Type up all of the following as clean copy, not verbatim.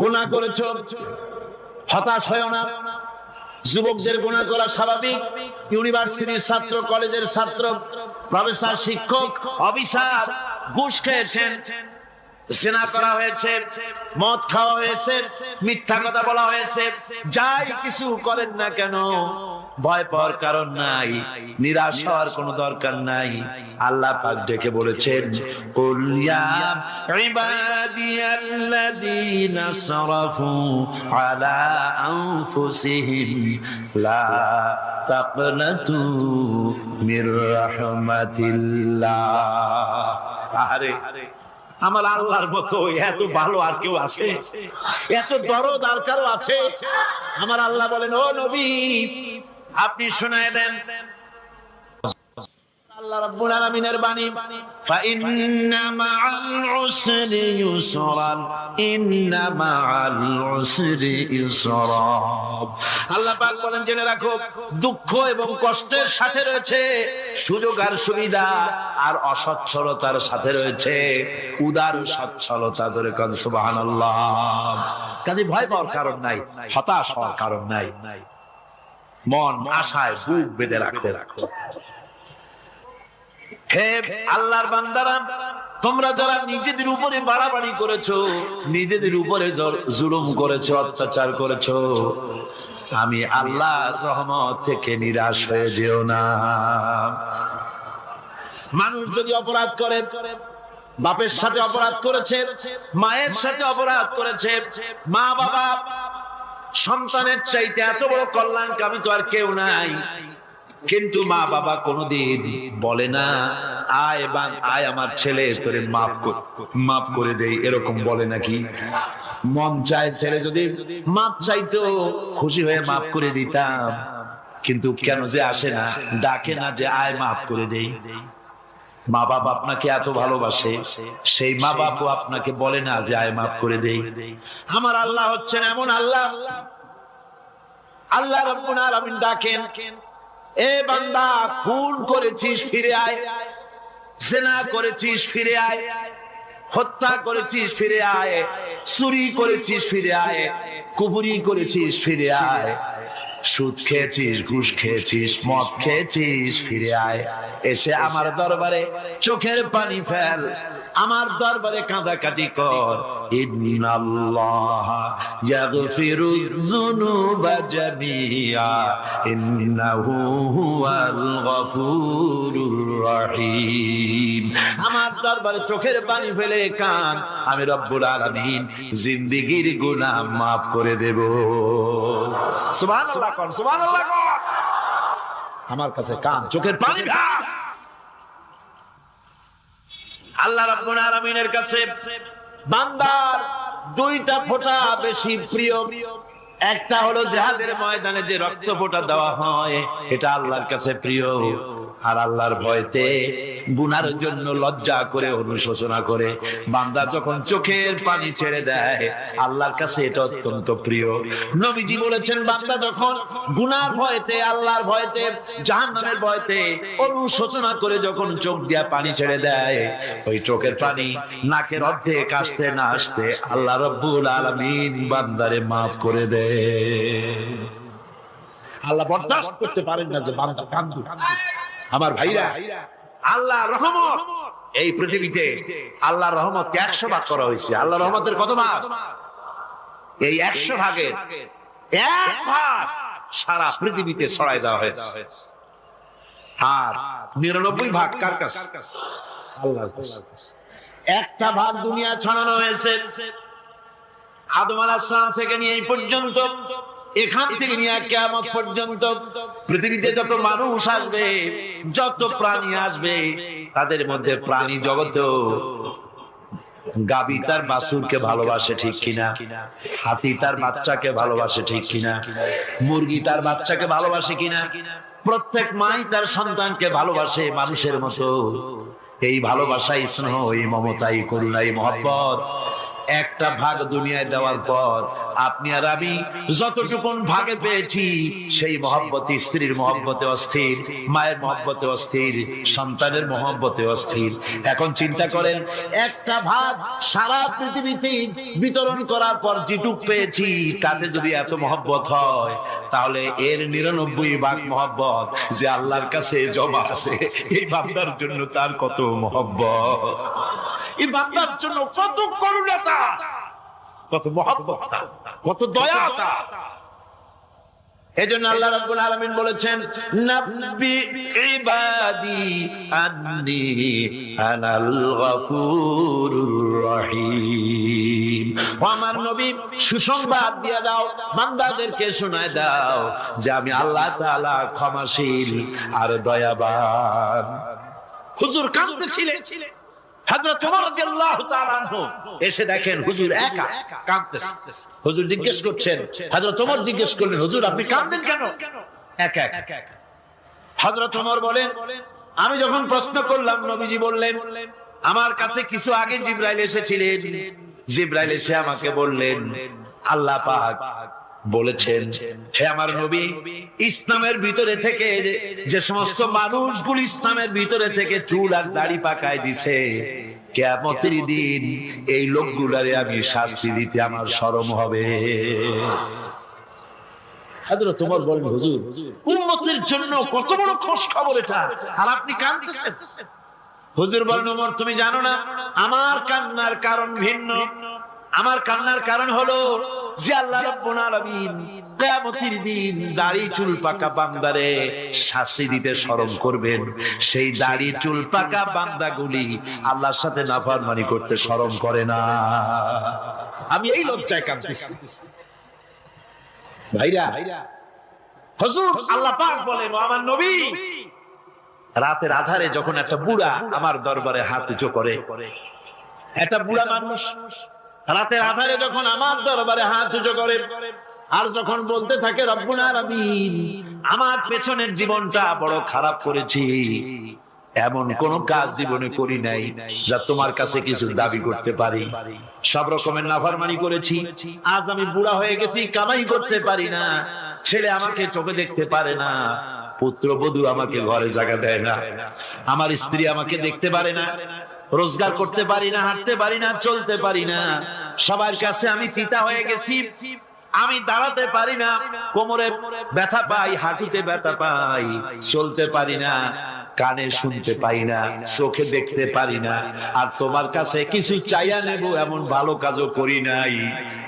গুনাহ করেছো, হতাশ হয়ো না। যুবকদের গুনাহ করা স্বাভাবিক। ইউনিভার্সিটির ছাত্র, কলেজের ছাত্র, প্রফেসর, শিক্ষক, অফিসার ঘুষ খেয়েছেন, জিনা করা হয়েছে, মদ খাওয়া হয়েছে, মিথ্যা কথা বলা হয়েছে, যাই কিছু করেন না কেন ভয় পাওয়ার কারণ নাই, নিরাশ হওয়ার কোনো দরকার নাই। আল্লাহ পাক ডেকে বলেছেন, কুল ইয়া ইবাদিয়াল্লাযীনা সারাফু আলা আনফুসিহিম লা তাকনাতু মির রাহমাতিল্লাহ। আরে আমার আল্লাহর মতো এত ভালো আর কেউ আছে? এত দরদ আর কারো আছে? আমার আল্লাহ বলেন, ও নবী আপনি শোনায় দেন আল্লাহ রাব্বুল আলামিনের বাণী, ফাইন্না মাআল উসরি ইউসরান, ইন্না মাআল উসরি ইউসরা। আল্লাহ পাক বলেন, জেনে রাখো দুঃখ এবং কষ্টের সাথে রয়েছে সুযোগ আর সুবিধা, আর অসচ্ছলতার সাথে রয়েছে উদার সচ্ছলতা। জোরে কোন সুবহানাল্লাহ। কাজে ভয় পাওয়ার কারণ নাই, হতাশ হওয়ার কারণ নাই। মন আশায় বুক বেঁধে রাখো। হে আল্লাহর বান্দারা, তোমরা যারা নিজেদের উপরে বাড়াবাড়ি করেছো, নিজেদের উপরে জুলুম করেছো, অত্যাচার করেছো, আমি আল্লাহর রহমত থেকে নিরাশ হয়ে যেও না। মানুষ যদি অপরাধ করে, বাপের সাথে অপরাধ করেছে, মায়ের সাথে অপরাধ করেছে, মা বাবা সন্তানের চাইতে এত বড় কল্যাণকামী তো আর কেউ নাই, কিন্তু মা বাবা কোনোদিন বলে না আয় আমার ছেলে তোরে মাফ করে দেই, এরকম বলে নাকি? মন চায় ছেলে যদি মাফ চাইতো, খুশি হয়ে মাফ করে দিতাম, কিন্তু কেন যে আসে না, ডাকে না যে আয় মাফ করে দেই। মা বাবা আপনাকে এত ভালোবাসে, সেই মা বাবা আপনাকে বলে না যে আয় মাফ করে দেই। আমার আল্লাহ হচ্ছেন এমন আল্লাহ, আল্লাহ রাব্বুল আলামিন ডাকেন, এ বান্দা খুন করেছিস ফিরে আয়, জিনা করেছিস ফিরে আয়, হত্যা করেছিস ফিরে আয়, চুরি করেছিস ফিরে আয়, কুফরি করেছিস ফিরে আয়, সুদ খেয়েছিস, ঘুষ খেয়েছিস, মদ খেয়েছিস ফিরে আয়। এসে আমার দরবারে চোখের পানি ফেল, আমার দরবারে কাঁদাকাটি কর। ইন্নাল্লাহা ইয়াগফিরুয যুনুবা জামিআ ইন্নাহু হুয়াল গফুরুর রহিম। আমার দরবারে চোখের পানি ফেলে কান, আমি রব্বুল আলামিন জিন্দেগীর গুনাহ মাফ করে দেব। সুবহানাল্লাহ কোন, সুবহানাল্লাহ কোন। আমার কাছে কান, চোখের পানি ভাব। আল্লাহ রাব্বুল আলামিনের কাছে বান্দার দুইটা ফোঁটা বেশি প্রিয়। একটা হলো জিহাদের ময়দানে যে রক্ত ফোঁটা দেওয়া হয়, এটা আল্লাহর কাছে প্রিয়। আর আল্লাহর ভয়তে গুনার জন্য লজ্জা করে, অনুশোচনা করে বান্দা যখন চোখের পানি ছেড়ে দেয়, আল্লাহর কাছে এটা অত্যন্ত প্রিয়। নবীজি বলেছেন, বান্দা যখন গুনার ভয়তে, আল্লাহর ভয়তে, জাহান্নামের ভয়তে অনুশোচনা করে যখন চোখ দিয়া পানি ছেড়ে দেয়, ওই চোখের পানি নাকের অর্ধেক আসতে না আসতে আল্লাহ রাব্বুল আলামিন বান্দারে মাফ করে দেয়। আল্লাহ বরদাস্ত করতে পারেন না যে বান্দা কান্দুক। আমার ভাইরা, আল্লাহ রহমত এই পৃথিবীতে, আল্লাহ রহমতকে 100 ভাগ করা হয়েছে। আল্লাহ রহমতের কত ভাগ? এই 100 ভাগের 1 ভাগ সারা পৃথিবীতে ছড়াই দেওয়া হয়েছে। আর 99 ভাগ কার কাছে? আল্লাহর কাছে। একটা ভাগ দুনিয়া ছড়ানো হয়েছে আদম আলাইহিস সালাম থেকে নিয়ে এই পর্যন্ত, এখান থেকে নিয়ে কিয়ামত পর্যন্ত পৃথিবীতে যত মানুষ আসবে, যত প্রাণী আসবে, তাদের মধ্যে প্রাণী জগতেও গাবি তার বাছুরকে ভালোবাসে ঠিক কিনা, হাতি তার বাচ্চাকে ভালোবাসে ঠিক কিনা, মুরগি তার বাচ্চাকে ভালোবাসে কিনা, প্রত্যেক মাই তার সন্তানকে ভালোবাসে মানুষের মতো। এই ভালোবাসা, স্নেহ, এই মমতা, এই করুণা, এই মহব্বত একটা ভাগ দুনিয়ায় দেওয়ার পর আপনি আর আমি যতটুকুন ভাগে পেয়েছি সেই মহব্বতে, স্ত্রীর মহব্বতে অস্থির, মায়ের মহব্বতে অস্থির, সন্তানের মহব্বতে অস্থির। এখন চিন্তা করেন, একটা ভাগ সারা পৃথিবীতে বিতরণ করার পর যেটুক পেয়েছি তাতে যদি এত মহব্বত হয়, তাহলে এর 99 ভাগ মহব্বত যে আল্লাহর কাছে জমা আছে, এই বান্দার জন্য তার কত মহব্বত, এই বান্দার জন্য কত করুণাটা, কত মহব্বতটা, কত দয়াটা। এজন্য আল্লাহ রাব্বুল আলামিন বলেছেন, নাব্বি ইবাদি আন্নী আনাল গফুরুর রহিম। আমার নবী সুসংবাদ দিয়ে দাও, বান্দাদেরকে শোনায় দাও যে আমি আল্লাহ তাআলা ক্ষমাশীল আর দয়াবান। হুজুর কাঁদতেছিলেন, হযরত ওমর রাদিয়াল্লাহু তাআলা আনহু এসে দেখেন হুজুর একা কাঁদতেছে। হুজুর জিজ্ঞেস করছেন, হযরত ওমর জিজ্ঞেস করলেন, হুজুর আপনি কাঁদছেন কেন একা একা? হযরত ওমর বলেন, আমি যখন প্রশ্ন করলাম নবীজি বললেন, আমার কাছে কিছু আগে জিবরাইল এসেছিলেন, জিবরাইল এসে আমাকে বললেন আল্লাহ পাক বলেছেন, হে আমার নবী, ইসলামের ভিতরে থেকে যে সমস্ত মানুষগুলো ইসলামের ভিতরে থেকে চুল আর দাড়ি পাকায় দিছে, কিয়ামতের দিন এই লোকগুলারে আমি শাস্তি দিতে আমার শরম হবে। হযরত ওমর বলেন, হুজুর উম্মতের জন্য কত বড় খুশ খবর এটা, আর আপনি কাঁদতেছেন। হুজুর বলেন, ওমর তুমি জানো না আমার কান্নার কারণ ভিন্ন। আমার কান্নার কারণ হলো যে আল্লাহ রাব্বুল আলামিন কিয়ামতের দিন দাড়ি চুল পাকা বান্দারে শাস্তি দিতে শরম করবেন, সেই দাড়ি চুল পাকা বান্দাগুলি আল্লাহর সাথে নাফরমানি করতে শরম করে না। আমি এই লজ্জায় কাঁদতেছি। ভাইরা, হুজুর আল্লাহ পাক বলেন, ও আমার নবী, রাতের আধারে যখন একটা বুড়া আমার দরবারে হাত উঁচু করে, একটা বুড়া মানুষ রাতের আধারে যখন আমার দরবারে হাত উঁচু করে আর যখন বলতে থাকে, রব্বুল আলামিন আমার পেছনের জীবনটা বড় খারাপ করেছি, এমন কোন কাজ জীবনে করি নাই যা তোমার কাছে কিছু দাবি করতে পারি, সব রকমের নাফরমানি করেছি, আজ আমি বুড়া হয়ে গেছি, কামাই করতে পারি না, ছেলে আমাকে চোখে দেখতে পারে না, পুত্রবধূ আমাকে ঘরে জায়গা দেয় না, আমার স্ত্রী আমাকে দেখতে পারে না, রোজগার করতে পারি না, হাঁটতে পারি না, চলতে পারি না, সবার কাছে আমি পিতা হয়ে গেছি, আমি দাঁড়াতে পারি না, কোমরে ব্যথা পাই, হাঁটুতে ব্যথা পাই, চলতে পারি না, কানে শুনতে পাই না, চোখে দেখতে পারি না, আর তোমার কাছে কিছু চাইয়া নেব এমন ভালো কাজও করি নাই।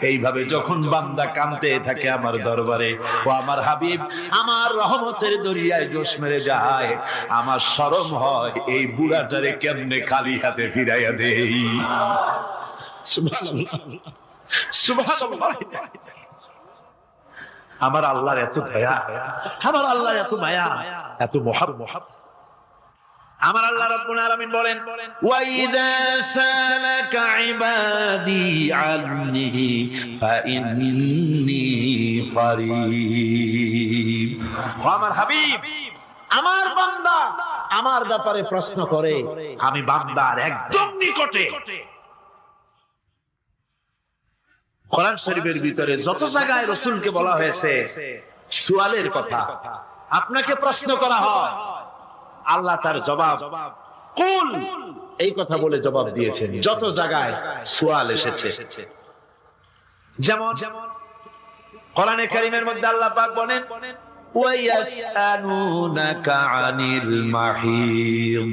এইভাবে যখন বান্দা কাঁদতে থাকে আমার দরবারে, ও আমার হাবিব আমার রহমতের দরিয়ায় জোশ মেরে যায়, আমার শরম হয় এই বুড়াটারে কেমনে খালি হাতে ফিরাইয়া দেই। সুবহানাল্লাহ, সুবহানাল্লাহ। আমার আল্লাহর এত দয়া, আমার আল্লাহর এত মায়া, এত মহব্বত। আমার আল্লাহ রাব্বুল আলামিন বলেন, ওয়া ইযা সালাকা ইবাদি আন্নী ফাইন্নী কারীব। আমার হাবিব, আমার বান্দা আমার ব্যাপারে প্রশ্ন করে, আমি বান্দার একদম নিকটে। কোরআন শরীফের ভিতরে যত জায়গায় রাসূলকে বলা হয়েছে সুয়ালের কথা, আপনাকে প্রশ্ন করা হয়, আল্লাহ তার জবাব কুল এই কথা বলে জবাব দিয়েছেন। যত জায়গায় সুয়াল এসেছে, যেমন কোরআনে কারীমের মধ্যে আল্লাহ পাক বলেন, ওয়া ইয়াসআলুনাকা আনিল মাহিদ,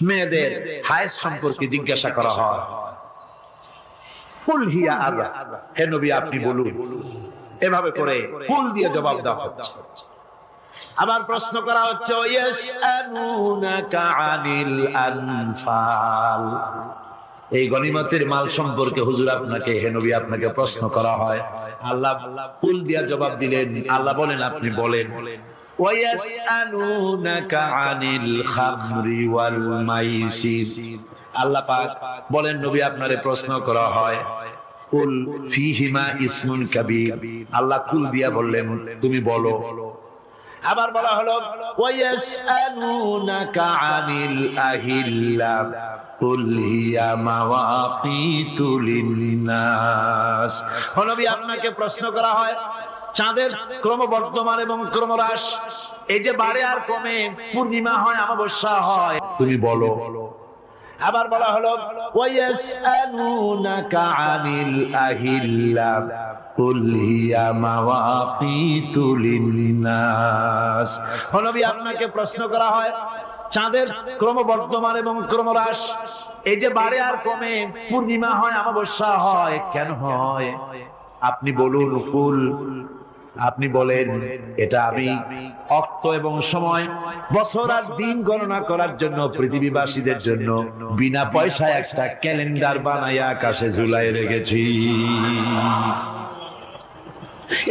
মেয়েদের হায়েজ সম্পর্কে জিজ্ঞাসা করা হয়, কুল হিয়া আযা, হে নবী আপনি বলুন। এভাবে করে কুল দিয়ে জবাব দেওয়া হচ্ছে। আবার প্রশ্ন করা হচ্ছে, ইয়াসআলুনাকা আনিল আনফাল, এই গনিমতের মাল সম্পর্কে হুজুর আপনাকে, হে নবী আপনাকে প্রশ্ন করা হয়। আল্লাহ কুল দিয়ে জবাব দিলেন, আল্লাহ বলেন আপনি বলেন। ওয়ায়াসআলুনাকা আনিল খামরি ওয়াল মাইসির, আল্লাহ পাক বলেন নবী আপনারে প্রশ্ন করা হয়, কুল ফীহিমা ইসমুন কাবীর, আল্লাহ কুল দিয়া বললেন তুমি বলো আবার বলা হলো ওয়ায়াসআলুনাকা আনিল আহিল্লা কুল হিয়া মাওয়াকিতু লিন্নাস। ও নবী, আপনাকে প্রশ্ন করা হয় চাঁদের ক্রমবর্ধমান এবং ক্রমহ্রাস, এই যে বাড়ে আর কমে, পূর্ণিমা হয় অমাবস্যা হয়, তুমি বলো। আবার বলা হলো ওয়ায়াসআলুনাকা আনিল আহিল্লা কুল হিয়া মাওয়াকিতু লিন্নাস। ও নবী, আপনাকে প্রশ্ন করা হয় চাঁদের ক্রমবর্ধমান এবং ক্রমহ্রাস, এই যে বাড়ে আর কমে, পূর্ণিমা হয় অমাবস্যা হয়, কেন হয়? আপনি বলুন কুল, আপনি বলেন এটা আমি অক্ত এবং সময়, বছর আর দিন গণনা করার জন্য পৃথিবীবাসীদের জন্য বিনা পয়সায় একটা ক্যালেন্ডার বানাইয়া আকাশে ঝুলাই রেখেছি।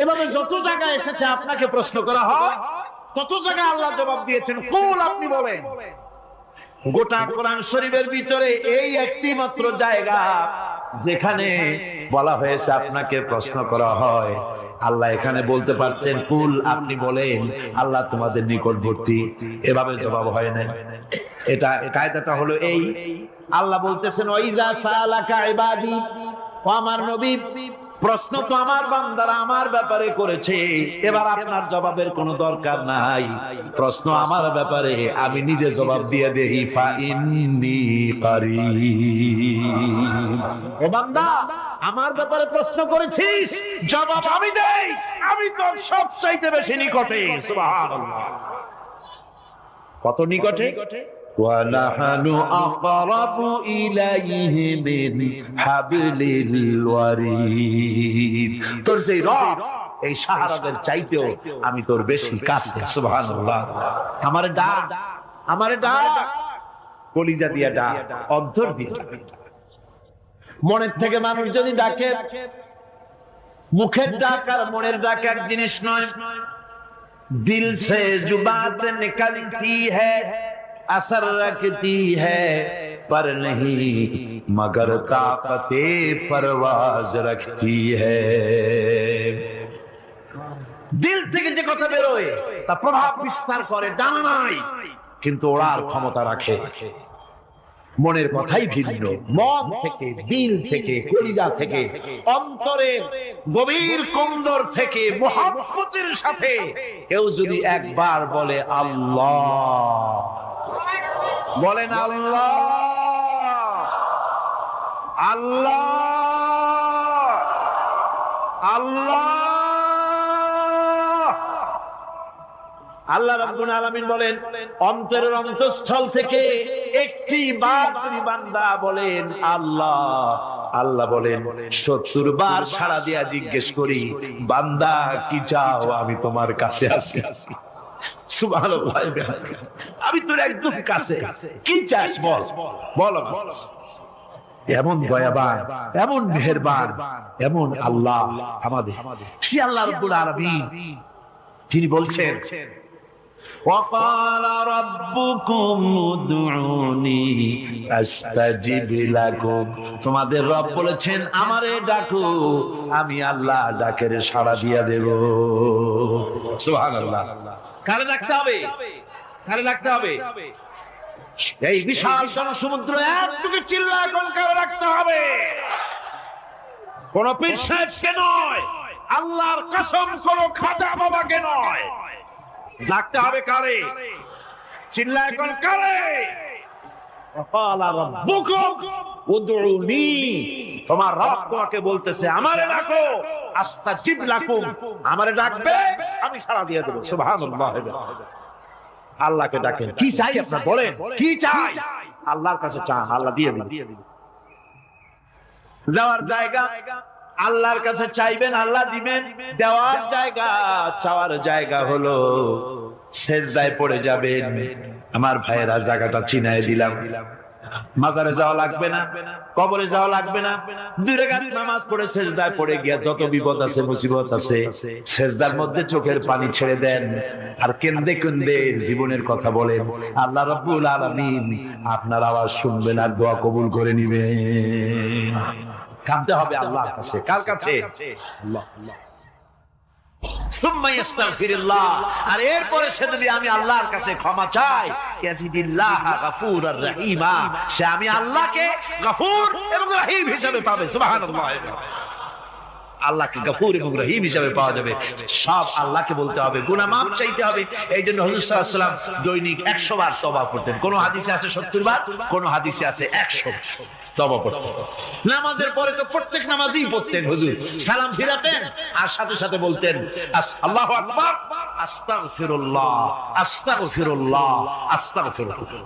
এভাবে যত জায়গায় এসেছে আপনাকে প্রশ্ন করা হয়, তত জায়গায় আল্লাহ জবাব দিয়েছেন কুল, আপনি বলেন। গোটা কোরআন শরীফের ভিতরে এই একটি মাত্র জায়গা যেখানে বলা হয়েছে আপনাকে প্রশ্ন করা হয়, আল্লাহ এখানে বলতে পারতেন কুল, আপনি বলেন, আল্লাহ তোমাদের নিকটবর্তী, এভাবে জবাব হয় না। এটা কায়দাটা হলো এই, আল্লাহ বলতেছেন ওয়াইজা সালাকা ইবাদি, ও আমার নবী, প্রশ্ন তো আমার বান্দারা আমার ব্যাপারে করেছে, এবার আপনার জবাবের কোনো দরকার নাই। প্রশ্ন আমার ব্যাপারে, আমি নিজে জবাব দিয়ে দেই, ফা ইন্নী কারীব। ও বান্দা, আমার ব্যাপারে প্রশ্ন করেছিস, জবাব আমি দেই, আমি তোর সবচাইতে বেশি নিকটে। সুবহানাল্লাহ। কত নিকটে? وَنَحْنُ أَقْرَبُ إِلَيْهِ مِنْ حَبْلِ الْوَرِيدِ। তোর যে রব, এই শাহরাদের চাইতেও আমি তোর বেশি কাছে। সুবহানাল্লাহ। আমারে ডাক, আমারে ডাক, কলিজা দিয়া ডাক, অন্তর দিয়া ডাক। মনের থেকে মানুষ যদি ডাকে, মুখের ডাক আর মনের ডাক এক জিনিস নয়। দিল সে जुबान निकलती है, असर रखती है, पर नहीं मगर ताकते परवाज रखती है। দিল থেকে যে কথা বেরোয় তা প্রভাব বিস্তার করে, ডানা নাই কিন্তু ওড়ার ক্ষমতা রাখে। মনের কথাই ভিন্ন। মন থেকে, দিল থেকে, কলিজা থেকে, অন্তরের গভীর কন্দর থেকে মুহাব্বতের সাথে কেউ যদি একবার বলে আল্লাহ, বলেন আল্লাহ, আল্লাহ, আল্লাহ, আল্লাহ রাব্বুল আলামিন বলেন, অন্তরের অন্তঃস্থল থেকে একটি বার যদি বান্দা বলেন আল্লাহ, আল্লাহ বলেন ৭০ বার সাড়া দিয়া জিজ্ঞেস করি, বান্দা কি চাও, আমি তোমার কাছে আছি। সুবহানাল্লাহ। আমি তোর একদম কাছে, কি চাস বল, বল। এমন দয়াবান, এমন মেহেরবান, এমন আল্লাহ আমাদের। সে আল্লাহ রাব্বুল আলামিন যিনি বলছেন وقال ربكم ادعوني استجب لكم। তোমাদের রব বলেছেন আমারে ডাকো, আমি আল্লাহ ডাকের সাড়া দিয়া দেব। সুবহানাল্লাহ। কারে ডাকতে হবে? কারে ডাকতে হবে? এই বিশাল জনসমুদ্র একটুকু চিল্লায় কোন কারে ডাকতে হবে? কোন পীর সাহেবকে নয়, আল্লাহর কসম কোন খাজা বাবাকে নয়, ডাকতে হবে কারে? চিল্লায় কোন কারে? وقال ربكم ادعوني। তোমার রব তোমাকে বলতেছে আমারে ডাকো, আস্তাজিব লাকুম, আমারে ডাকবে আমি সাড়া দিয়ে দেব। সুবহানাল্লাহ। আল্লাহকে ডাকেন, কি চাই আপনার বলেন, কি চাই? আল্লাহর কাছে চান, আল্লাহ দিয়ে দিবেন। যাওয়ার জায়গা আল্লাহর কাছে চাইবেন, আল্লাহ দিবেন। দেওয়ার জায়গা, চাওয়ার জায়গা হলো সেজদায় পড়ে যাবেন। আমার ভাইয়েরা, জায়গাটা চিনায় দিলাম। মাজারে যাওয়া লাগবে না, কবরে যাওয়া লাগবে না। 2 রাকাত নামাজ পড়ে সেজদায় পড়ে গিয়া যত বিপদ আছে, মুসিবত আছে, সেজদার মধ্যে চোখের পানি ছেড়ে দেন আর কেন্দে কেন্দে জীবনের কথা বলেন। আল্লাহ রাব্বুল আলামিন আপনার আওয়াজ শুনবেন আর দোয়া কবুল করে নিবেন। কাঁদতে হবে আল্লাহর কাছে। কার কাছে? আল্লাহ। সুম্মা ইস্তাগফিরুল্লাহ, আর এরপরে সে যদি আমি আল্লাহর কাছে ক্ষমা চাই, ইয়াজিদিল্লাহ গফুরার রহিমা, সে আমি আল্লাহকে গফুর এবং রহিম হিসেবে পাবে। সুবহানাল্লাহ। আল্লাহকে গফুর এবং রহিম হিসেবে পাওয়া যাবে। সব আল্লাহকে বলতে হবে, গুনাহ মাফ চাইতে হবে। এই জন্য হুজুর সাল্লাল্লাহু আলাইহি ওয়াসাল্লাম দৈনিক 100 বার তওবা করতেন। কোন হাদিসে আছে 70 বার, কোন হাদিসে আছে 100 তওবা করতেন। নামাজের পরে তো প্রত্যেক নামাজই পড়তেন হুজুর, সালাম ফিরাতেন আর সাথে সাথে বলতেন আল্লাহু আকবার, আস্তাগফিরুল্লাহ, আস্তাগফিরুল্লাহ, আস্তাগফিরুল্লাহ।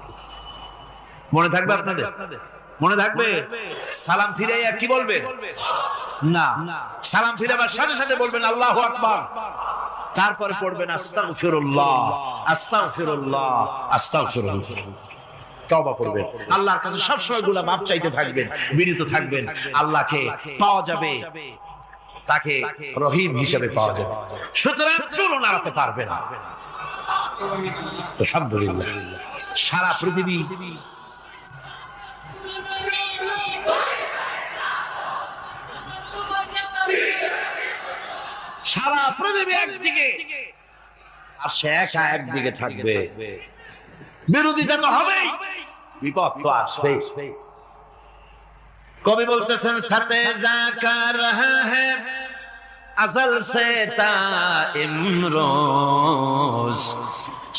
মনে থাকবে আপনাদের? মনে থাকবে? সালাম ফিরাইয়া কি বলবেন? না, সালাম ফিরাবার সাথে সাথে বলবেন আল্লাহু আকবার, তারপরে পড়বেন আস্তাগফিরুল্লাহ, আস্তাগফিরুল্লাহ, আস্তাগফিরুল্লাহ। তওবা করবেন, আল্লাহর কাছে সব সময় গুনাহ মাফ চাইতে থাকবেন, বিনীত থাকবেন। আল্লাহকে পাওয়া যাবে, তাকে রহিম হিসেবে পাওয়া যাবে। সুতরাং চুলও নাড়াতে পারবে না। আলহামদুলিল্লাহ। সারা পৃথিবী একদিকে আর সে একা একদিকে থাকবে। বিরোধিতা তো হবেই, বিপদ তো আসবে। কবি বলতেছেন সাথে জাকা রহা হ্যায় আজল সে তা ইমরোজ,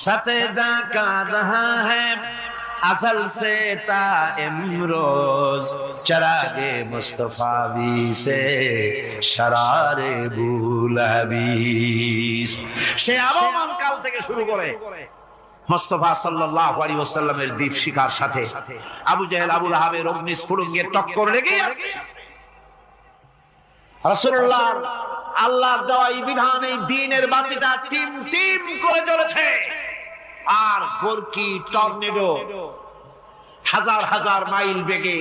সাথে জাকা রহা হ্যায় असल से ता इमरोज, चरागे मुस्तफावी से शरारे बुलहबीस। সে আবহমান কাল থেকে শুরু করে মুস্তাফা সাল্লাল্লাহু আলাইহি ওয়াসাল্লামের দীপ শিখার সাথে আবু জেহেল, আবু লাহাবের অগ্নিস্ফুলিঙ্গের টক্কর লেগেই আছে। রাসূলুল্লাহ আল্লাহর দেওয়া এই বিধান, এই দ্বীনের বাতিটা টিম টিম করে জ্বলেছে। আর গোরকি টর্নেডো হাজার হাজার মাইল বেগে,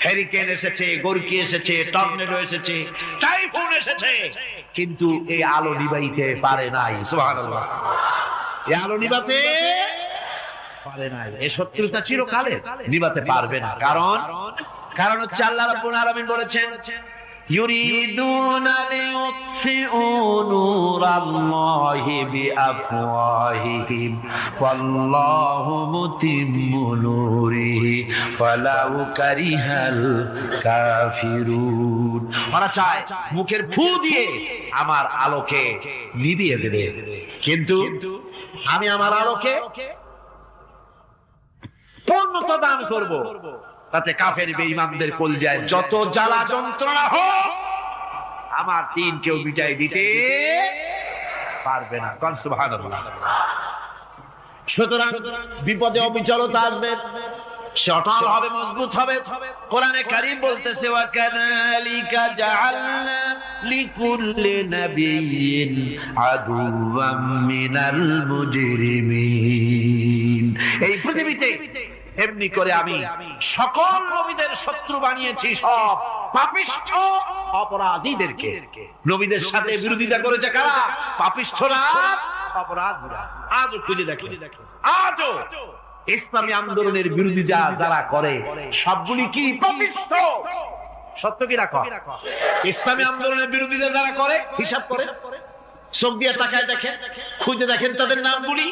হেরিকেন এসেছে, গোরকি এসেছে, টর্নেডো এসেছে, টাইফুন এসেছে, কিন্তু এই আলো নিভাইতে পারে নাই। সুবহানাল্লাহ। এই আলো নিভাতে পারে নাই। এই শত্রুতা চিরকালের, নিভাতে পারবে না। কারণ হচ্ছে আল্লাহ রাব্বুল আলামিন বলেছেন ইউরিদুনা লিয়ুতফিউ নূরাল্লাহি বিআফওয়াহিহিম ওয়াল্লাহু মুতিম্মু নূরিহি ওয়ালাউ কারিহাল কাফিরুন। ওরা চায় মুখের ফু দিয়ে আমার আলোকে নিভিয়ে দেবে, কিন্তু আমি আমার আলোকে পূর্ণতা দান করব। তাতে কাফের বেঈমানদের কলজায় যত জ্বালা যন্ত্রণা হোক, আমার দ্বীন কেউ মিটাই দিতে পারবে না। সুবহানাল্লাহ। সুতরাং বিপদে অবিচলতা আসবে, সে অটল হবে, মজবুত হবে। কোরআনে কারীম বলতেছে ওয়া কাযালিকা জাআলনা লিকুল্লি নাবিয়্যিন আদুওয়াম মিনাল মুজরিমিন। এই পৃথিবীতে এমনি করে আমি সকল নবীদের শত্রু বানিয়েছি, সব পাপিষ্ঠ অপরাধীদেরকে। নবীদের সাথে বিরোধিতা করেছে কারা? পাপিষ্ঠরা, অপরাধীরা। আজও খুঁজে দেখে, আজও ইসলামী আন্দোলনের বিরোধিতা যারা করে সবগুলি কি পাপিষ্ঠ? সত্য কি রাখো? ইসলামী আন্দোলনের বিরোধিতা যারা করে হিসাব করে, চোখ দিয়ে তাকায় দেখেন, খুঁজে দেখেন তাদের নামগুলি।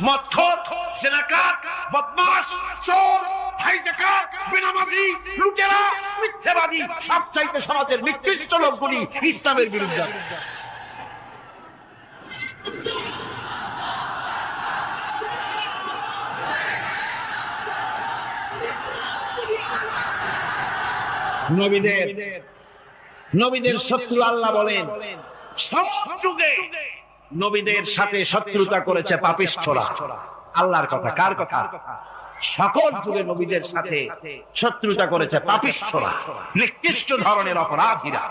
মদখোর, জেনাকার, বদমাশ, চোর, হাইজ্যাকার, বেনামাজি, লুটেরা, মিথ্যাবাদী, সবচাইতে সমাজের নিকৃষ্ট লোকগুলি ইসলামের বিরুদ্ধে। নবীদের শত্রু আল্লাহ বলেন সব যুগে নবীদের সাথে শত্রুতা করেছে পাপিষ্ঠরা। আল্লাহর কথা, কার কথা? সকল যুগে নবীদের সাথে শত্রুতা করেছে পাপিষ্ঠরা, নিকৃষ্ট ধরনের অপরাধীরা।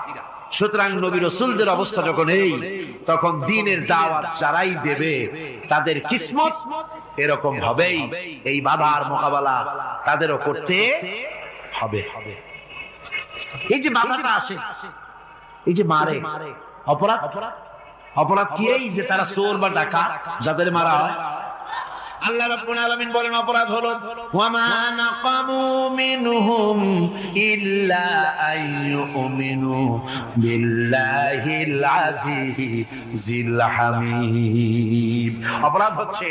সুতরাং নবী রাসূলদের অবস্থা যখন এই, তখন দ্বীনের দাওয়াত যারাই দেবে তাদের কিসমত এরকম হবেই। এই বাধার মোকাবেলা তাদেরও করতে হবে। এই যে বাধাটা আসে, এই যে মারে, অপরাধ কি? এই যে তারা চোর বা ডাকাত যাদের মারা হয়, আল্লাহ রাব্বুল আলামিন বলেন অপরাধ হলো ওয়া মা নাকামু মিনহুম ইল্লা আইয়ুমিনু বিল্লাহিল আজিজিল হামিদ। অপরাধ হচ্ছে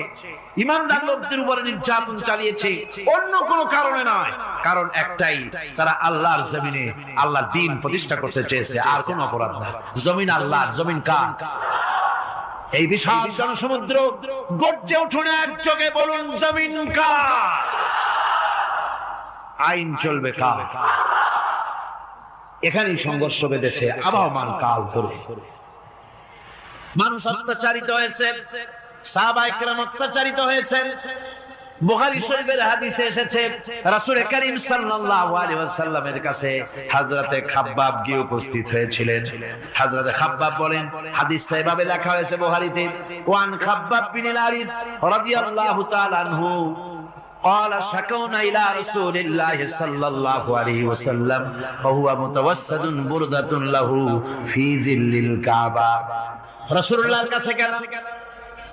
ঈমানদার লোকদের উপরে নির্যাতন চালিয়েছে অন্য কোনো কারণে নয়, কারণ একটাই, তারা আল্লাহর জমিনে আল্লাহর দ্বীন প্রতিষ্ঠা করতে চেয়েছে, আর কোনো অপরাধ না। জমিন আল্লাহর, জমিন কার? এই বিশাল জনসমুদ্র গর্জে উঠুন একযোগে বলুন জমিন কার? আইন চলবে কার? এখানেই সংঘর্ষ বেঁধেছে আবহমান কাল ধরে। মানুষ অত্যাচারিত হয়েছে, সাহাবায়ে কেরাম অত্যাচারিত হয়েছেন। বুখারী শরীফের হাদিসে এসেছে রাসূল করিম সাল্লাল্লাহু আলাইহি ওয়াসাল্লামের কাছে হযরতে খাব্বাব গিয়ে উপস্থিত হয়েছিলেন। হযরতে খাব্বাব বলেন, হাদিসটা এভাবে লেখা হয়েছে বুখারীতে, ওয়ান খাব্বাব বিন আরিদ রাদিয়াল্লাহু তাআলা আনহু قال شكونا إلى رسول الله صلى الله عليه وسلم وهو متوسد بردة له في ظل الكعبة। রাসূলুল্লাহর কাছে গেলাম,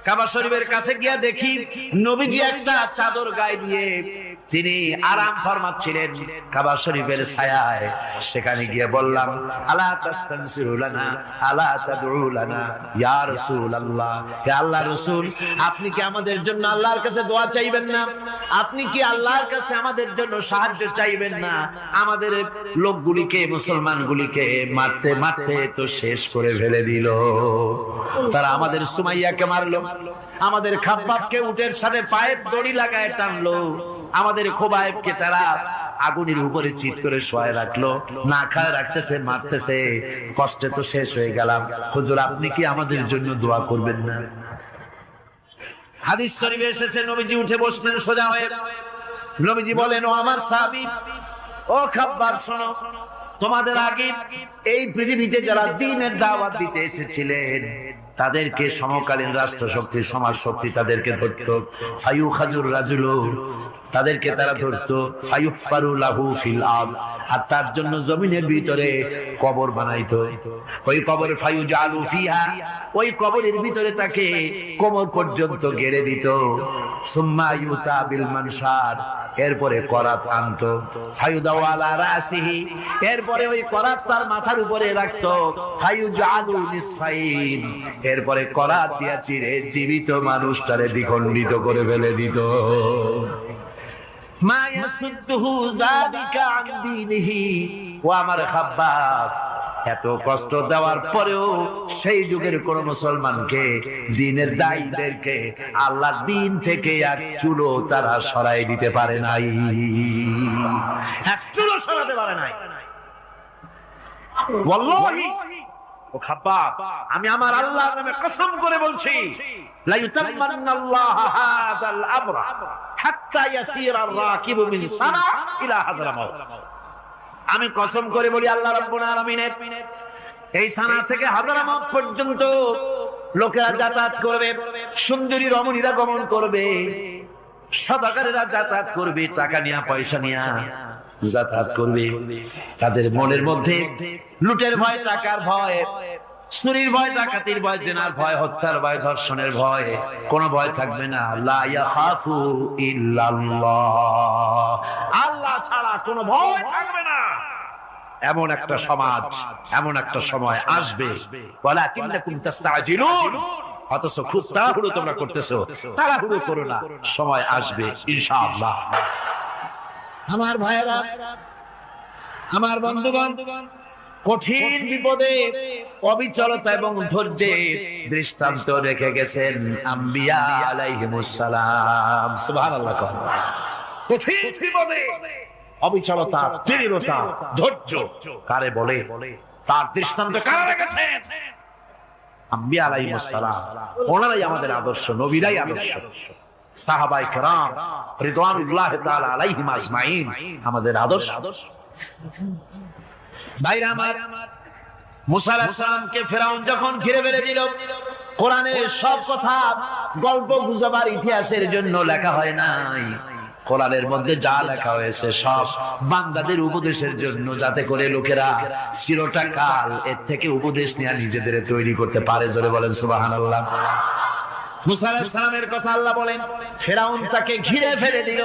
কাবা শরীফের কাছে গিয়া দেখি নবীজি একটা চাদর গায়ে দিয়ে তিনি আরাম ফরমাচ্ছিলেন কাবা শরীফের ছায়ায়। সেখানে গিয়ে বললাম, আলা তাস্তানসিরু লানা আলা তাদউ লানা ইয়া রাসূলুল্লাহ, হে আল্লাহর রাসূল, আপনি কি আমাদের জন্য আল্লাহর কাছে দোয়া চাইবেন না? আপনি কি আল্লাহর কাছে আমাদের জন্য সাহায্য চাইবেন না? আমাদের লোকগুলিকে, মুসলমানগুলিকে মারতে মারতে তো শেষ করে ফেলে দিল। তারা আমাদের সুমাইয়াকে মারলো, আমাদের খাব্বাবকে উটের সাথে পায়ের দড়ি লাগায় টানলো, আমাদের খোবায়েবকে তারা আগুনের উপরে চিৎ করে শোয়ায় রাখলো, না খায় রাখতেছে, মারতেছে, কষ্টে তো শেষ হয়ে গেলাম। হুজুর, আপনি কি আমাদের জন্য দোয়া করবেন না? হাদিস শরীফে এসেছে নবীজি উঠে বসলেন সোজা হয়ে। নবীজি বলেন, ও আমার সাহাবী, ও খাব্বাব, শোনো, তোমাদের আগে এই পৃথিবীতে যারা দ্বীনের দাওয়াত দিতে এসেছিলেন তাদেরকে সমকালীন রাষ্ট্র শক্তি, সমাজ শক্তি তাদেরকে ধরতো। ফায়ুখাজুর রাজুলু, তাদেরকে তারা ধরতো। ফায়ুফারু লাহু ফিল আরদ, আর তার জন্য জমিনের ভিতরে কবর বানাইতো। ওই কবরে ফায়ুজালু ফিহা, ওই কবরের ভিতরে তাকে কোমর পর্যন্ত গেড়ে দিত। সুম্মা ইউতা বিল মানশার, এরপরে করাত আনতো। ফায়ুদাউ আলা রাসিহি, এরপরে ওই করাত তার মাথার উপরে রাখতো। ফায়ুজালু নিসফাইন, এরপরে করাত দিয়া চিরে জীবিত মানুষটারে দ্বিখণ্ডিত করে ফেলে দিত। মা ইয়াসুদ্দুহু যালিকা আন দীনিহি, ও আমার খাব্বাব, এত কষ্ট দেওয়ার পরেও সেই যুগের কোন মুসলমানকে, দ্বীনের দায়ীদেরকে আল্লাহর দ্বীন থেকে এক চুলো তারা সরাই দিতে পারে নাই, এক চুলো সরাতে পারে নাই। ওয়াল্লাহি, ও খাব্বাব, আমি আমার আল্লাহর নামে কসম করে বলছি, লা ইউতাম্মান্নাল্লাহু হাযাল আমরা হাত্তা ইয়াসিরা আর-রাকিবু মিন সানা ইলা হাযরামাউত। আমি কসম করে বলি, আল্লাহ রাব্বুল আলামিনের এই সানা থেকে হাযরামাউত পর্যন্ত লোকেরা যাতায়াত করবে, সুন্দরী রমণীরা গমন করবে, সদাগরেরা যাতায়াত করবে, টাকা নিয়া পয়সা নিয়া যাতায়াত করবে। তাদের মনের মধ্যে লুটের ভয়, টাকার ভয়, চুরির ভয়, ডাকাতির ভয়, জেনার ভয়, হত্যার ভয়, ধর্ষণের ভয়, কোনো ভয় থাকবে না। লা ইয়াখাফু ইল্লাল্লাহ, আল্লাহ ছাড়া কোনো ভয় থাকবে না। এমন একটা সমাজ, এমন একটা সময় আসবে, ওয়ালাকিন্নাকুম তাস্তাজিলুন, অথচ খুব তাড়াহুড়ো তোমরা করতেছো। তাড়াহুড়ো করো না, সময় আসবে ইনশাআল্লাহ। আমার ভাইয়েরা, আমার বন্ধুগণ, কঠিন বিপদে অবিচলতা এবং ধৈর্যের দৃষ্টান্ত রেখে গেছেন আম্বিয়া আলাইহিমুস সালাম। সুবহানাল্লাহ। কঠিন বিপদে অবিচলতা, দৃঢ়তা, ধৈর্য কারে বলে, তার দৃষ্টান্ত কারা রেখেছেন? আম্বিয়া আলাইহিমুস সালাম। ওনারাই আমাদের আদর্শ, নবীরাই আদর্শ। সাহাবায়ে কেরাম রিদওয়ানুল্লাহি তাআলা আলাইহিম আজমাইন আমাদের আদর্শ। ভাইরা আমার, মুসা আলাইহিস সালামকে ফিরাউন যখন ঘিরে ফেলে দিল, কোরআনের সব কথা গল্প গুজবার ইতিহাসের জন্য লেখা হয় নাই। কোরআনের মধ্যে যা লেখা হয়েছে সব বান্দাদের উপদেশের জন্য, যাতে করে লোকেরা চিরটা কাল এর থেকে উপদেশ নিয়ে নিজেদের তৈরি করতে পারে। জোরে বলেন সুবহানাল্লাহ। মুসা আলাইহিস সালামের কথা আল্লাহ বলেন, ফেরাউন তাকে ঘিরে ফেলে দিল,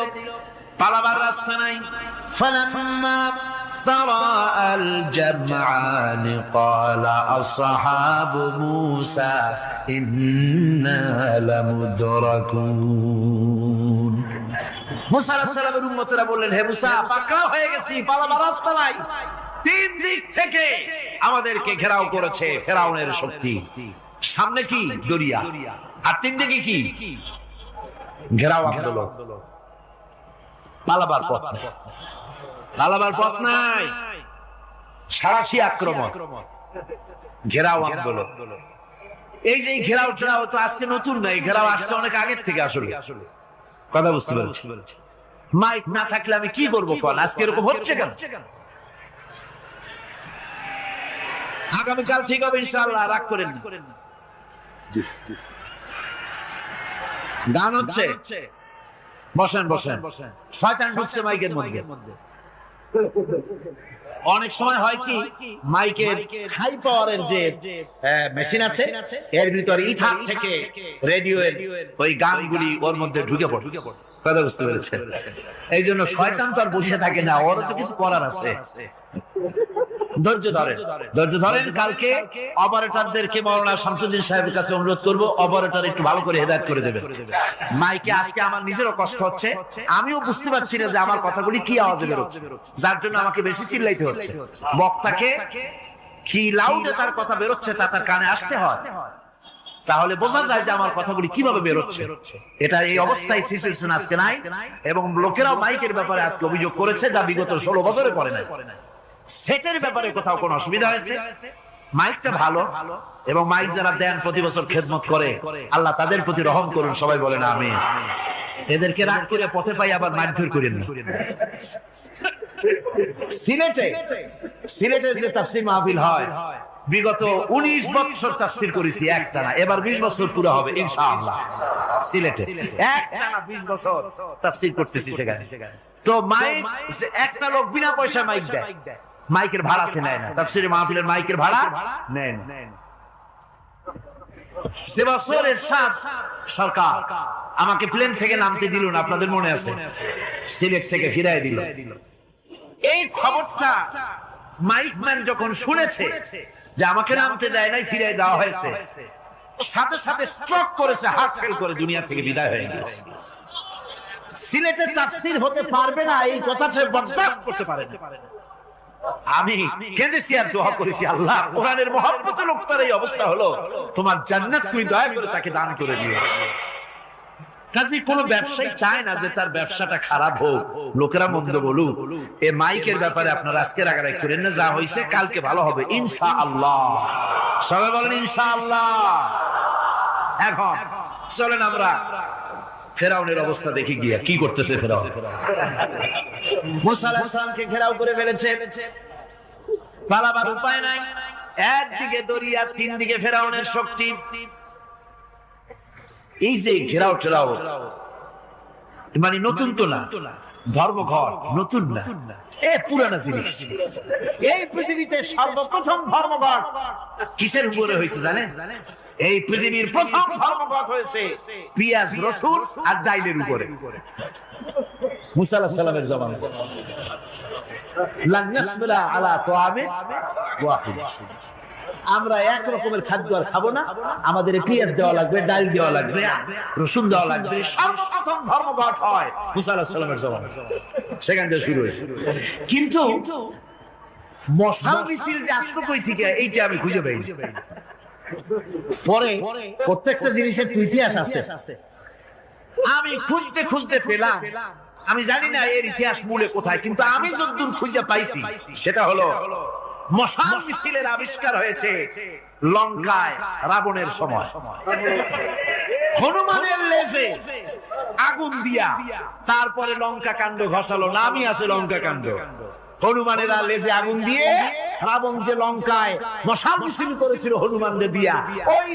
পালাবার রাস্তা নাই। ফালাম্মা তারা আল জামআন ক্বালা আসহাবু মূসা ইন্না লামুদরাকুন। মুসা আলাইহিস সালামের উম্মতেরা বললেন, হে মুসা, পাকড়াও হয়ে গেছি, পালাবার রাস্তা নাই। তিন দিক থেকে আমাদেরকে ঘেরাও করেছে ফেরাউনের শক্তি। সামনে কি? দরিয়া, আর তিন দিকে কি? ঘেরাও আন্দোলন। পালাবার পথ নাই, পালাবার পথ নাই। সারাশি আক্রমণ, ঘেরাও আন্দোলন। এই যে ঘেরাও টেরাও তো আজকে নতুন নাই, ঘেরাও আসছে অনেক আগের থেকে। আসলে কথা বুঝতে পারছি। মাইক না থাকলে আমি কি করবো? আজকে এরকম হচ্ছে কেন? আগামীকাল ঠিক হবে ইনশাআল্লাহ, রাগ করেন। গান হচ্ছে, বসেন বসেন। শয়তান ঢুকছে মাইকের মধ্যে। অনেক সময় হয় কি, মাইকের হাই পাওয়ারের যে মেশিন আছে, এর ভিতরে ইথার থেকে রেডিওর ওই গানগুলি ওর মধ্যে ঢুকে পড়ে। কথা বুঝতে পেরেছেন? এই জন্য শয়তান তো আর বসে থাকে না, ওরও তো কিছু করার আছে। ধৈর্য ধরেন, ধৈর্য ধরেন। কালকে অপারেটরদেরকে মাওলানা শামসুদ্দিন সাহেবের কাছে অনুরোধ করব, অপারেটর একটু ভালো করে হেদায়েত করে দেবেন মাইকে। আজকে আমার নিজেরও কষ্ট হচ্ছে, আমিও বুঝতে পারছি না যে আমার কথাগুলি কি আওয়াজে বেরোচ্ছে, যার জন্য আমাকে বেশি চিল্লাইতে হচ্ছে। বক্তাকে কি লাউডে তার কথা বেরোচ্ছে তা তার কানে আসতে হয়, তাহলে বোঝা যায় যে আমার কথাগুলি কিভাবে বেরোচ্ছে। এটা এই অবস্থায় সিচুয়েশন আজকে নাই, এবং লোকেরাও মাইকের ব্যাপারে আজকে অভিযোগ করেছে, যা বিগত 16 বছরে করে নাই। সেটের ব্যাপারে কোথাও কোনো অসুবিধা হয়েছে? মাইকটা ভালো, এবং মাইক যারা দেন প্রতি বছর খেদমত করে, আল্লাহ তাদের প্রতি রহম করুন। সবাই বলেন আমিন। এদেরকে রাগ করে পথে পাই আবার মারধর করেন না। সিলেটের যে তাফসীর মাহফিল হয়, বিগত 19 বছর তাফসীর করেছি একটানা, এবার 20 বছর পুরো হবে ইনশাআল্লাহ। সিলেটে একটানা 20 বছর তাফসীর করতেছি সেখানে। তো মাইক, একটা লোক বিনা পয়সা মাইক দেয়, মাইকের ভাড়া নেয় না। তাফসীরের মাহফিলের মাইকের ভাড়া নেন। সে বছর এরশাদ সরকার আমাকে প্লেন থেকে নামতে দিল না, আপনাদের মনে আছে? সিলেট থেকে ফিরাই দিল। এই খবরটা মাইকম্যান যখন শুনেছে যে আমাকে নামতে দেয় নাই, ফিরাই দেওয়া হয়েছে, সাথে সাথে স্ট্রোক করেছে, হার্ট ফেল করে দুনিয়া থেকে বিদায় হয়ে গেছে। সিলেটে তাফসীর হতে পারবে না, এই কথাটা বরদাস্ত করতে পারে না। আমি কেঁদেছি আর দোয়া করেছি, আল্লাহ, কোরআনের মহব্বতে লোকটার এই অবস্থা হলো, তোমার জান্নাত তুমি দয়া করে তাকে দান করে দিও। কাজে কোনো ব্যবসায়ী চায় না যে তার ব্যবসাটা খারাপ হোক, লোকেরা মন্দ বলুক। এই মাইকের ব্যাপারে আপনারা আজকে রাগারাগি করেন না, যা হয়েছে কালকে ভালো হবে ইনশাআল্লাহ। সবাই বলেন ইনশাআল্লাহ। এখন চলেন আমরা ফেরাউনের অবস্থা দেখি গিয়া কি করতেছে ফেরাউন। মুসা আলাইহিস সালামকে ঘেরাও করে ফেলেছে, পালাবার উপায় নাই। একদিকে দরিয়া, তিন দিকে ফেরাউনের শক্তি। এই যে ঘেরাও টেরাও মানে নতুন তো না, ধর্মঘট নতুন না, এ পুরানা জিনিস। এই পৃথিবীতে সর্বপ্রথম ধর্মঘট কিসের উপরে হয়েছে জানেন? এই পৃথিবীর প্রথম ধর্মঘট হয়েছে পেঁয়াজ, রসুন আর ডাইলের উপরে। মুসা আলাইহিস সালামের জামানায় লান নাসবিরা আলা তাআমিন ওয়াহিদ, আমরা এক রকমের খাদ্য আর খাবো না, আমাদের পেঁয়াজ দেওয়া লাগবে, ডাল দেওয়া লাগবে, রসুন দেওয়া লাগবে। সর্বপ্রথম ধর্মঘট হয় মুসা আলাইহিস সালামের জামানায়, সেখান থেকে শুরু হয়েছে। কিন্তু মশাল মিছিল যে আসলো কই থেকে, এইটা আমি খুঁজে পাই। পরে প্রত্যেকটা জিনিসের ইতিহাস আছে, আমি খুঁজতে খুঁজতে পেলাম। আমি জানি না এর ইতিহাস মূলে কোথায়, কিন্তু আমি যতদূর খুঁজে পাইছি সেটা হলো মশাল মিছিলের আবিষ্কার হয়েছে লঙ্কায় রাবণের সময়। হনুমানের লেজে আগুন দিয়া তারপরে লঙ্কা কাণ্ড ঘষালো, নামই আছে লঙ্কা কাণ্ড। হনুমানেরা লেজে আগুন দিয়ে রাবণ যে লঙ্কায় মশাল মিছিল করেছিল হনুমানদের দিয়া, ওই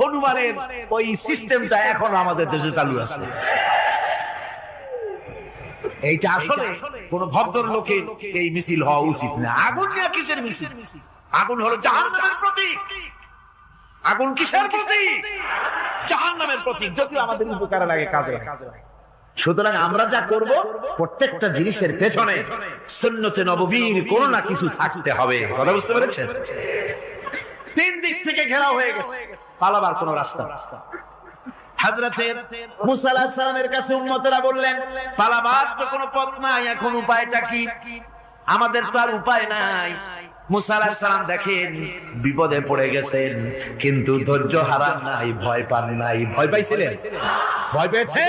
হনুমানের ওই সিস্টেমটা এখন আমাদের দেশে চালু আছে। এইটা আসলে কোন ভদ্র লোকের এই মিছিল হওয়া উচিত না। আগুন নিয়ে কিসের মিছিল? আগুন হলো জাহান্নামের প্রতীক। আগুন কিসের প্রতীক? জাহান্নামের প্রতীক। যদি আমাদের উপকার লাগে কাজে। সুতরাং আমরা যা করব প্রত্যেকটা জিনিসের পেছনে সুন্নতে নববীর কোনো না কিছু থাকতে হবে। কথা বুঝতে পেরেছেন? তিন দিক থেকে ঘেরাও হয়ে গেছে, পালাবার কোনো রাস্তা। হযরতে মুসা আলাইহিস সালামের কাছে উম্মতেরা বললেন, পালাবার তো কোনো পথ নাই, এখন উপায়টা কি? আমাদের তো আর উপায় নাই। মুসা আলাইহিস সালাম দেখেন বিপদে পড়ে গেছেন, কিন্তু ধৈর্য হারান নাই, ভয় পান নাই। ভয় পাইছিলেন? ভয় পেয়েছে?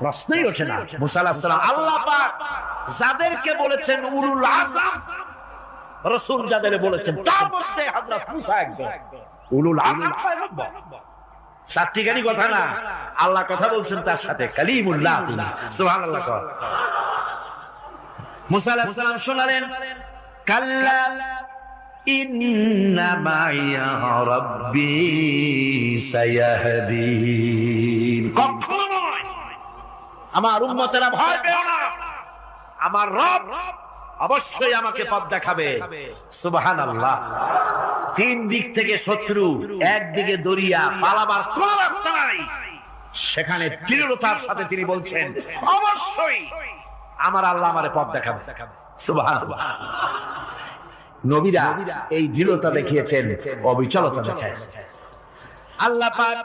প্রশ্নই ওঠে না। মুসা আলাইহিস সালাম আল্লাহ পাক যাদেরকে বলেছেন উলুল আযম রাসূল, যাদের বলেছেন তার মধ্যে হযরত মুসা একজন উলুল আযম পয়গম্বর। চারটিখানি কথা না, আল্লাহ কথা বলছেন তার সাথে, কালিমুল্লাহ তিনি। সুবহানাল্লাহ। মুসা আলাইহিস সালাম শোনালেন, কাল্লা ইন্না মাইয়া রাব্বি সায়াহদিন। কখনো নয়, আমার উম্মতেরা ভয় পেও না, আমার রব অবশ্যই আমাকে পথ দেখাবে। সুবহানাল্লাহ। তিন দিক থেকে শত্রু, একদিকে দরিয়া, পালাবার কোন রাস্তা নাই। সেখানে দৃঢ়তার সাথে তিনি বলছেন, অবশ্যই আমার আল্লাহ আমারে পথ দেখাবে। সুবহানাল্লাহ। নবীরা এই দৃঢ়তা দেখিয়েছেন, অবিচলতা দেখিয়েছেন। আল্লাহ পাক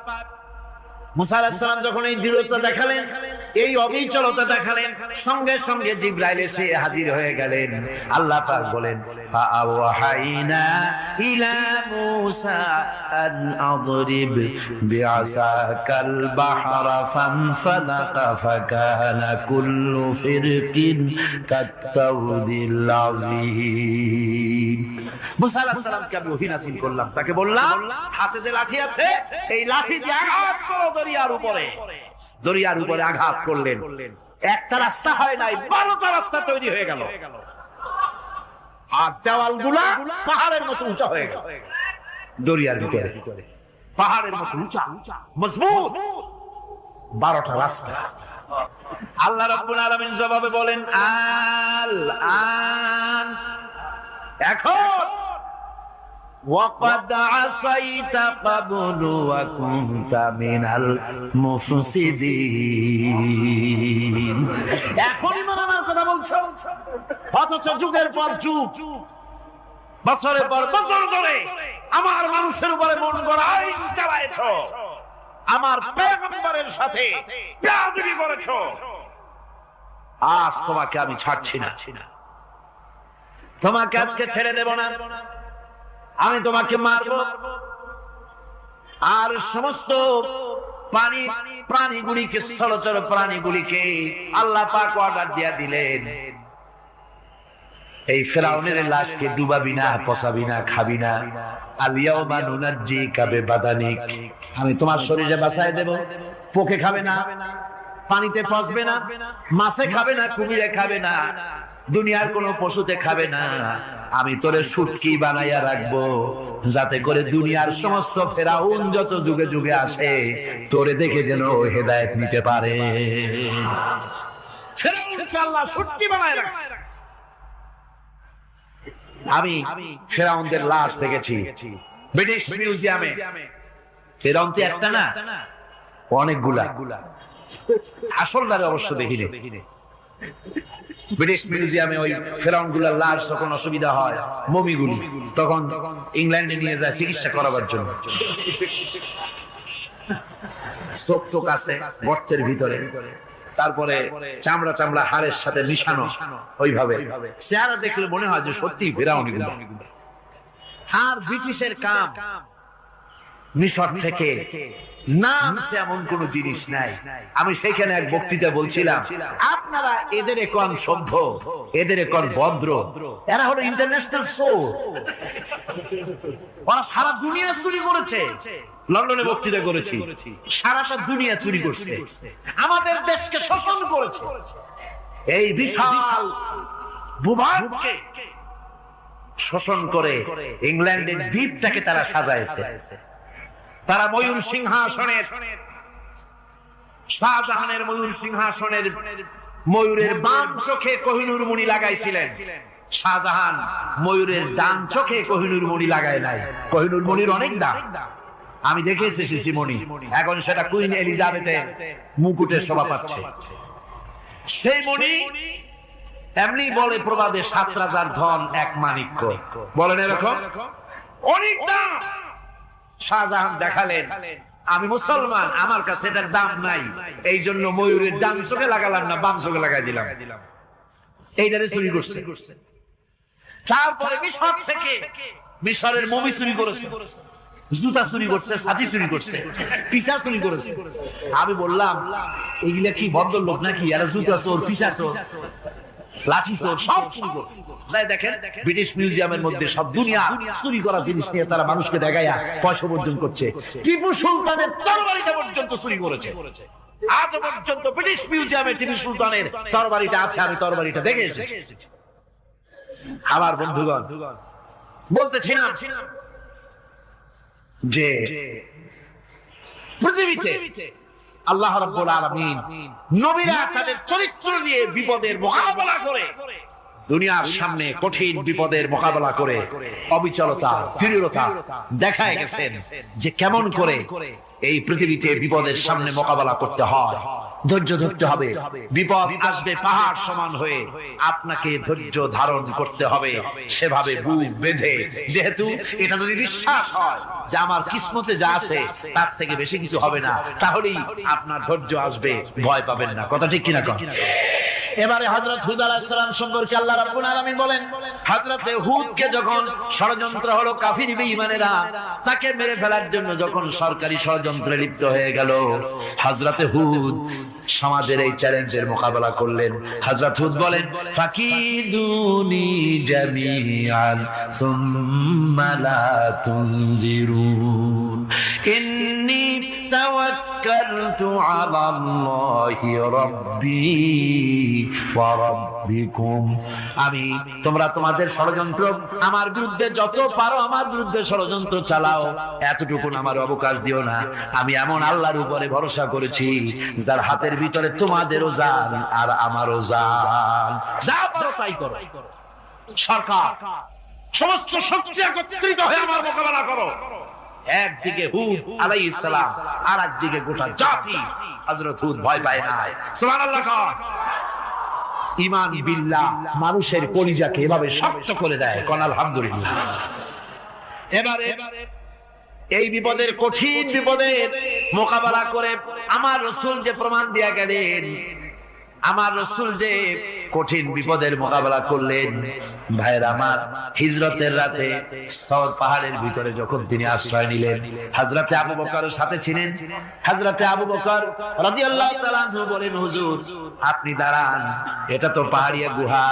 মুসা আলাইহিস সালাম যখন এই দৃঢ়তা দেখালেন, এই অবিচলতা দেখালেন, সঙ্গে সঙ্গে জিবরাইল এসে হাজির হয়ে গেলেন। আল্লাহ পাক বলেন, ফাআওহাইনা ইলা মুসা আন আদরিব বিআসাকাল বাহরা ফানফালাকা ফাকানা কুল্লু ফিরকিন কাত্তাউদিল আযীম। মুসা আলাইহিস সালামকে আমি ওহী নাযিল করলাম, তাকে বললাম হাতে যে লাঠি আছে, এই লাঠি দিয়ে আঘাত করো দরিয়ার উপরে। দরিয়ার উপরে আঘাত করলেন, একটা রাস্তা হয় নাই, 12টা রাস্তা তৈরি হয়ে গেল। আর দেওয়ালগুলা পাহাড়ের মতো উঁচা হয়ে গেল। দরিয়ার ভিতরে পাহাড়ের মতো উঁচা মজবুত 12টা রাস্তা। আল্লাহ রাব্বুল আলামিন জবাবে বলেন, আল আন, এখন وَقَدْ عَصَيْتَ قَبْلُ وَكُنْتَ مِنَ الْمُفْسِدِينَ। এখনই মানার কথা বলছো, অথচ যুগের পর যুগ, বছরের পর বছর ধরে আমার মানুষের উপরে মন গড়া আইন চালাইছো, আমার পয়গম্বরের সাথে বেয়াদবি করেছো। আজ তোমাকে আমি ছাড়ছি না, তোমাকে আজকে ছেড়ে দেব না। আমি তোমাকে মারব, আর সমস্ত প্রাণীগুলিকে, স্থলচর প্রাণীগুলিকে আল্লাহ পাক অর্ডার দিয়া দিলেন, এই ফিরআউনের লাশকে ডুবাবি না, পচাবি না, খাবি না। আল-ইয়াওমা নুনাজ্জিকা বিবাদানিক, আমি তোমার শরীরে বাঁচায় দেব। পোকে খাবে না, পানিতে পচবে না, মাছে খাবে না, কুমিরে খাবে না, দুনিয়ার কোন পশুতে খাবে না। আমি তোরে শুটকি বানাইয়া রাখবো, যাতে করে দুনিয়ার সমস্ত ফেরাউন যত যুগে যুগে আসে, তোরে দেখে যেন হেদায়েত নিতে পারে। ফেরাউনকে আল্লাহ শুটকি বানায় রাখছে। আমি ফেরাউনদের লাশ দেখেছি ব্রিটিশ মিউজিয়ামে। ফেরাউন তো একটা না, অনেকগুলা। আসলটারে অবশ্য দেখিনি। ব্রিটিশ মিউজিয়ামে ওই ফেরাউনগুলোর লাশ যখন অসুবিধা হয়, মমিগুলি, তখন ইংল্যান্ডে নিয়ে যায় চিকিৎসা করাবার জন্য। চোখ টোক আছে গর্তের ভিতরে, তারপরে চামড়া চামড়া হাড়ের সাথে মিশানো, ওইভাবে চেহারা দেখলে মনে হয় যে সত্যি ফেরাউনিগুলো। আর ব্রিটিশের কাম, মিশর থেকে নাম এমন কোন জিনিস নাই। আমি সেখানে এক বক্তৃতা বলছিলাম, আপনারা এদের কোন সভ্য, এদের কোন ভদ্র, এরা হলো ইন্টারন্যাশনাল শো। ওরা সারা দুনিয়া চুরি করেছে। লন্ডনে বক্তৃতা করেছি, সারাটা দুনিয়া চুরি করছে, আমাদের দেশকে শোষণ করেছে। এই বিশাল ভূভাগকে শোষণ করে ইংল্যান্ডের দ্বীপটাকে তারা সাজাইছে। তারা ময়ূর সিংহাসনের, শাহজাহানের ময়ূর সিংহাসনের ময়ূরের বাম চোখে কোহিনূর মণি লাগাইছিলেন। শাহজাহান ময়ূরের ডান চোখে কোহিনূর মণি লাগায় নাই। কোহিনূর মণির অনেক দাম, আমি দেখে এসেছি মণি, এখন সেটা কুইন এলিজাবেথের মুকুটের শোভা পাচ্ছে। সেই মণি এমনি বলে প্রবাদে 7 রাজার ধন 1 মাণিক্য, বলেন এরকম অনেক দাম। শাহজাহান দেখালেন আমি মুসলমান, আমার কাছে এটার দাম নাই, এই জন্য ময়ূরের ডান চোখে লাগালাম না, বাম চোখে লাগাই দিলাম। এইটারে চুরি করছে। তারপরে মিশর থেকে মিশরের মমি চুরি করেছে, জুতা চুরি করছে, ছাতি চুরি করছে, পিসা চুরি করেছে। আমি বললাম এগুলা কি ভদ্রলোক নাকি? এরা জুতা চোর, পিসা চোর, লাঠি চোর, সব চুরি করছে। যাই দেখেন ব্রিটিশ মিউজিয়ামের মধ্যে সব দুনিয়া চুরি করা জিনিস নিয়ে তারা মানুষকে দেখাইয়া পয়সা অর্জন করছে। টিপু সুলতানের তরবারিটা পর্যন্ত চুরি করেছে। আজ পর্যন্ত ব্রিটিশ মিউজিয়ামে টিপু সুলতানের তরবারিটা আছে, আমি তরবারিটা দেখে এসেছি। আমার বন্ধুগণ, বলতেছিলাম যে পৃথিবীতে আল্লাহ রাব্বুল আলামিন নবীরা তাদের চরিত্র দিয়ে বিপদের মোকাবেলা করে, দুনিয়ার সামনে কঠিন বিপদের মোকাবেলা করে অবিচলতা, দৃঢ়তা দেখায় গেছেন যে কেমন করে এই পৃথিবীতে বিপদের সামনে মোকাবেলা করতে হয়। ধৈর্য ধরতে হবে, বিপদ আসবে পাহাড় সমান হয়ে, আপনাকে ধৈর্য ধারণ করতে হবে সেভাবে বুক বেঁধে। যেহেতু এটা যদি বিশ্বাস হয় যে আমার কিসমতে যা আছে তার থেকে বেশি কিছু হবে না, তাহলেই আপনার ধৈর্য আসবে, ভয় পাবেন না। কথা ঠিক কিনা? এবারে হযরত হুদ আলাইহিস সালাম সম্পর্কে আল্লাহ রাব্বুল আলামিন বলেন, হযরত হুদকে যখন ষড়যন্ত্র হলো, কাফির বেঈমানেরা তাকে মেরে ফেলার জন্য যখন সরকারি ষড়যন্ত্রে লিপ্ত হয়ে গেল, হযরত হুদ সমাজের এই চ্যালেঞ্জের মোকাবেলা করলেন। হযরত হুদ বলেন, ফাকিদুনি জামিআন সুম্মা লা তুনজিরুন ইন্নী তাওয়াক্কালতু আলাল্লাহি রাব্বি ওয়া রাব্বিকুম। আমি তোমরা তোমাদের ষড়যন্ত্র আমার বিরুদ্ধে যত পারো আমার বিরুদ্ধে ষড়যন্ত্র চালাও, এতটুকু আমার অবকাশ দিও না। আমি এমন আল্লাহর উপরে ভরসা করেছি যার হাতের ভিতরে তোমাদেরও জান আর আমারও জান। যা পারো তাই করো। সরকার সমস্ত শক্তি একত্রিত হয়ে আমার মোকাবেলা করো। একদিকে হুদ আলাইহিস সালাম, আর একদিকে গোটা জাতি। হযরত হুদ ভয় পায় নাই। সুবহানাল্লাহ। ঈমান বিল্লাহ মানুষের কলিজাকে এভাবে শক্ত করে দেয়। কোন আলহামদুলিল্লাহ। এবারে এই বিপদের, কঠিন বিপদের মোকাবেলা করে আমার রাসূল যে প্রমাণ দিয়া গেলেন, আমার রাসূল যে কঠিন বিপদের মোকাবেলা করলেন, ভাইরা আমার, হিজরতের রাতে সওর পাহাড়ের ভিতরে যখন তিনি আশ্রয় নিলেন, হযরতে আবু বকরের সাথে ছিলেন। হযরতে আবু বকর রাদিয়াল্লাহু তাআলা আনহু বলেন, হুজুর আপনি দাঁড়ান, এটা তো পাহাড়িয়া গুহা,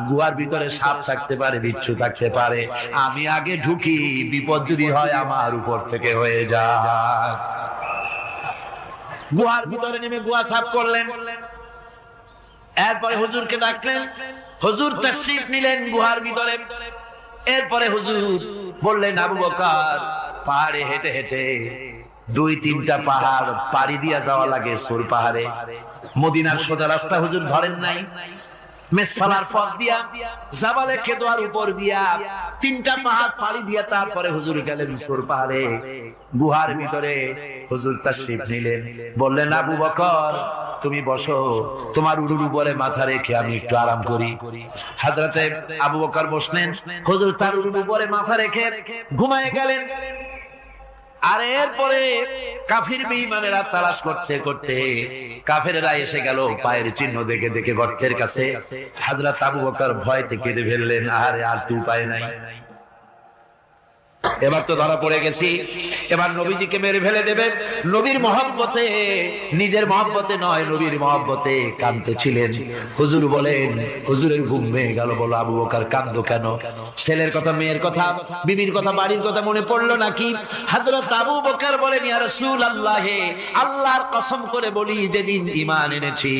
গুহার ভিতরে সাপ থাকতে পারে, বিচ্ছু থাকতে পারে, আমি আগে ঢুকি, বিপদ যদি হয় আমার উপর থেকে হয়ে যায়। গুহার ভিতরে নেমে গুহা সাফ করলেন। এরপরে হুজুরকে ডাকলেন, হুজুর তাশরীফ নিলেন গুহার ভিতরে। এরপরে হুজুর বললেন, আবু বকর পাহাড়ে হেঁটে হেঁটে 2-3টা পাহাড় পাড়ি দিয়া যাওয়া লাগে সুর পাহাড়ে। মদিনার সোজা রাস্তা হুজুর ধরেন নাই, মেসফালার পথ দিয়া, জাবালে কেদোয়ার উপর দিয়া 3টা পাহাড় পাড়ি দিয়া তারপরে হুজুর গেলেন সুর পাহাড়ে। গুহার ভিতরে হুজুর তাশরীফ নিলেন। বললেন, আবু বকর তুমি বসো, তোমার উরুর উপরে মাথা রেখে আমি একটু আরাম করি। হযরতে আবু বকর বসলেন, হুজুর তার উরুর উপরে মাথা রেখে ঘুমায় গেলেন। আর এরপরে কাফির বেঈমানেরা তালাশ করতে করতে কাফেররা এসে গেল পায়ের চিহ্ন দেখে দেখে গর্তের কাছে। হযরত আবু বকর ভয়তে কেঁদে ফেললেন, আরে আর তো উপায় নাই, এবার তো ধরা পড়ে গেছি, এবার নবীজিকে মেরে ফেলে দেবে। নবীর মহব্বতে, নিজের মহব্বতে নয়, নবীর মহব্বতে কাঁদতেছিলেন। হুজুর বলেন, হুজুরের ঘুম ভেঙে গেল। বলো, আবু বকর কাঁদো কেন? ছেলের কথা, মেয়ের কথা, বিবির কথা, বাড়ির কথা মনে পড়লো নাকি? হযরত আবু বকর বলেন, ইয়া রাসূলুল্লাহ, আল্লাহর কসম করে বলি, যেদিন ঈমান এনেছি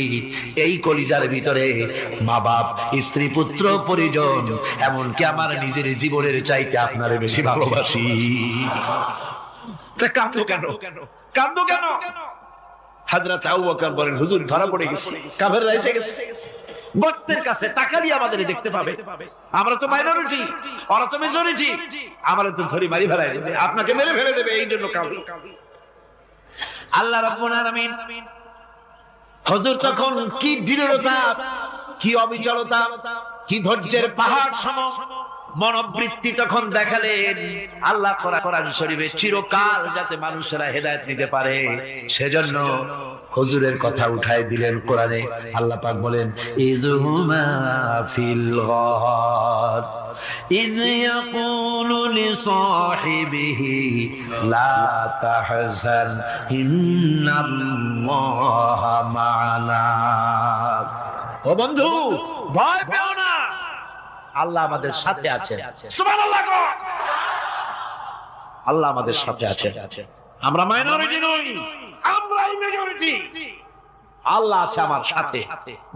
এই কলিজার ভিতরে মা বাপ, স্ত্রী, পুত্র, পরিজন, এমনকি আমার নিজের জীবনের চাইতে আপনারে বেশি ভালোবাসি। কাঁদো কেন? কাঁদো কেন? হযরত আবু বকর বলেন, হুজুর ধরা পড়ে গেছে, কাফেররা এসে গেছে। গর্তের কাছে তাকালি আমাদের দেখতে পাবে। আমরা তো মাইনরিটি, ওরা তো মেজরিটি, আমরা তো ধরি মারি ফেলাই দেবে, আপনাকে মেরে ফেলে দেবে। এই জন্য কাউকে আল্লাহ রাব্বুল আলামিন হুজুর তখন কি দৃঢ়তা, কি অবিচলতা, কি ধৈর্যের পাহাড় সম মনোবৃত্তি তখন দেখালেন। আল্লাহ কোরআন শরীফে চিরকাল যাতে মানুষেরা হেদায়েত নিতে পারে সেজন্য হুজুরের কথা উঠায় দিলেন কোরআনে। আল্লাহ পাক বলেন ইযহুমা ফিল গার ইয ইয়াকুলু লিসাহিবিহি লা তাহজান ইন্নাল্লাহা মা'ানা। ও বন্ধু, ভয় পেও না, আল্লাহ আমাদের সাথে আছেন। সুবহানাল্লাহ। আল্লাহ আমাদের সাথে আছেন। আমরা মাইনরিটি নই, আমরা মেজরিটি। আল্লাহ আছে আমার সাথে,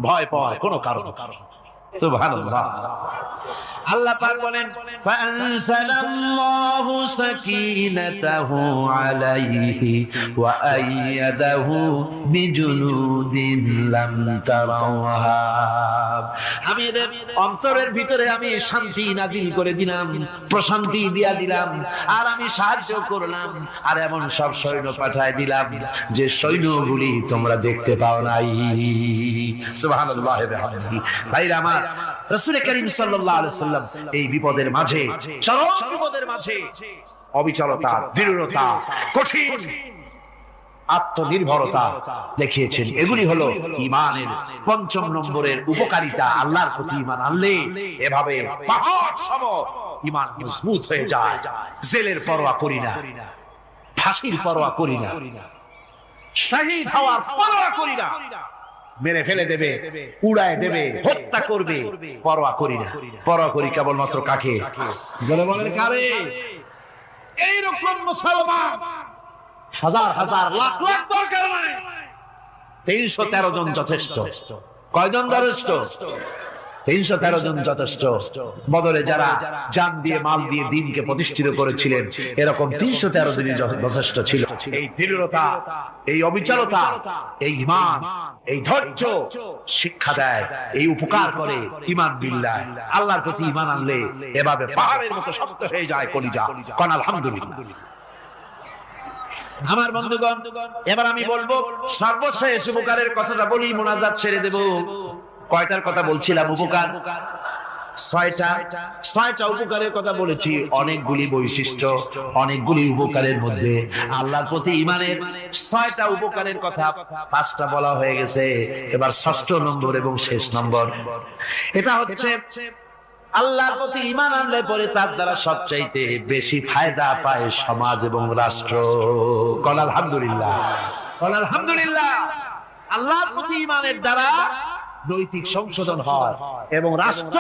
ভয় পাওয়ার কোনো কারণ। সুবহানাল্লাহ। আল্লাহ পাক বলেন ফাআনসালাল্লাহু সাকিনাতাহু আলাইহি ওয়া আইয়াদাহু বিজুনুদিন লাম তারাওহা। আমি এদের অন্তরের ভিতরে আমি শান্তি নাজিল করে দিলাম, প্রশান্তি দিয়া দিলাম, আর আমি সাহায্য করলাম, আর এমন সব সৈন্য পাঠায় দিলাম যে সৈন্যগুলি তোমরা দেখতে পাও নাই। সুবহানাল্লাহ। ভাইরা আমার, রাসূল করিম সাল্লাল্লাহু আলাইহি ওয়াসাল্লাম এই বিপদের মাঝে, চরম বিপদের মাঝে অবিচলতা, দৃঢ়তা, কঠিন আত্মনির্ভরতা দেখিয়েছেন। এগুলি হলো ঈমানের পঞ্চম নম্বরের উপকারিতা। আল্লাহর প্রতি ঈমান আনলে এভাবে পাহাড় সম ঈমান মজবুত হয়ে যায়। জেলের পরোয়া করি না, ফাঁসির পরোয়া করি না, শহীদ হওয়ার পরোয়া করি না, মেরে ফেলে দেবে, উড়ায় দেবে, হত্যা করবে, পরোয়া করি না। পরোয়া করি কেবলমাত্র কাকে? জোরে বলেন কারে? এইরকম মুসলমান হাজার হাজার লাখ লাখ দরকার নাই, 313 জন যথেষ্ট। কয়জন যথেষ্ট? 313 জন যথেষ্ট। বদরে যারা জান দিয়ে মাল দিয়ে দ্বীনকে প্রতিষ্ঠিত করেছিলেন, এরকম 313 জনই যথেষ্ট ছিল। এই দৃঢ়তা, এই অবিচলতা, এই ঈমান, এই ধৈর্য শিক্ষা দেয়, এই উপকার করে ঈমান বিল্লাহ। আল্লাহর প্রতি ঈমান আনলে এভাবে পাহাড়ের মতো শক্ত হয়ে যায় কলিজা। কোন আলহামদুলিল্লাহ। আমার বন্ধুগণ, এবার আমি বলবো সর্বশেষ উপকারের কথাটা বলি, মোনাজাত ছেড়ে দেব। কয়টার কথা বলছিলাম? উপকার ছয়টা উপকারের কথা বলেছি। অনেকগুলি বৈশিষ্ট্য, অনেকগুলি উপকারের মধ্যে আল্লাহর প্রতি ঈমানের 6টা উপকারের কথা 5টা বলা হয়ে গেছে। এবার 6ষ্ঠ নম্বর এবং শেষ নম্বর, এটা হচ্ছে আল্লাহর প্রতি ঈমান আনলে পরে তার দ্বারা সবচাইতে বেশি ফায়দা পায় সমাজ এবং রাষ্ট্র। বল আলহামদুলিল্লাহ, বল আলহামদুলিল্লাহ। আল্লাহর প্রতি ঈমানের দ্বারা নৈতিক সংশোধন হয় এবং রাষ্ট্র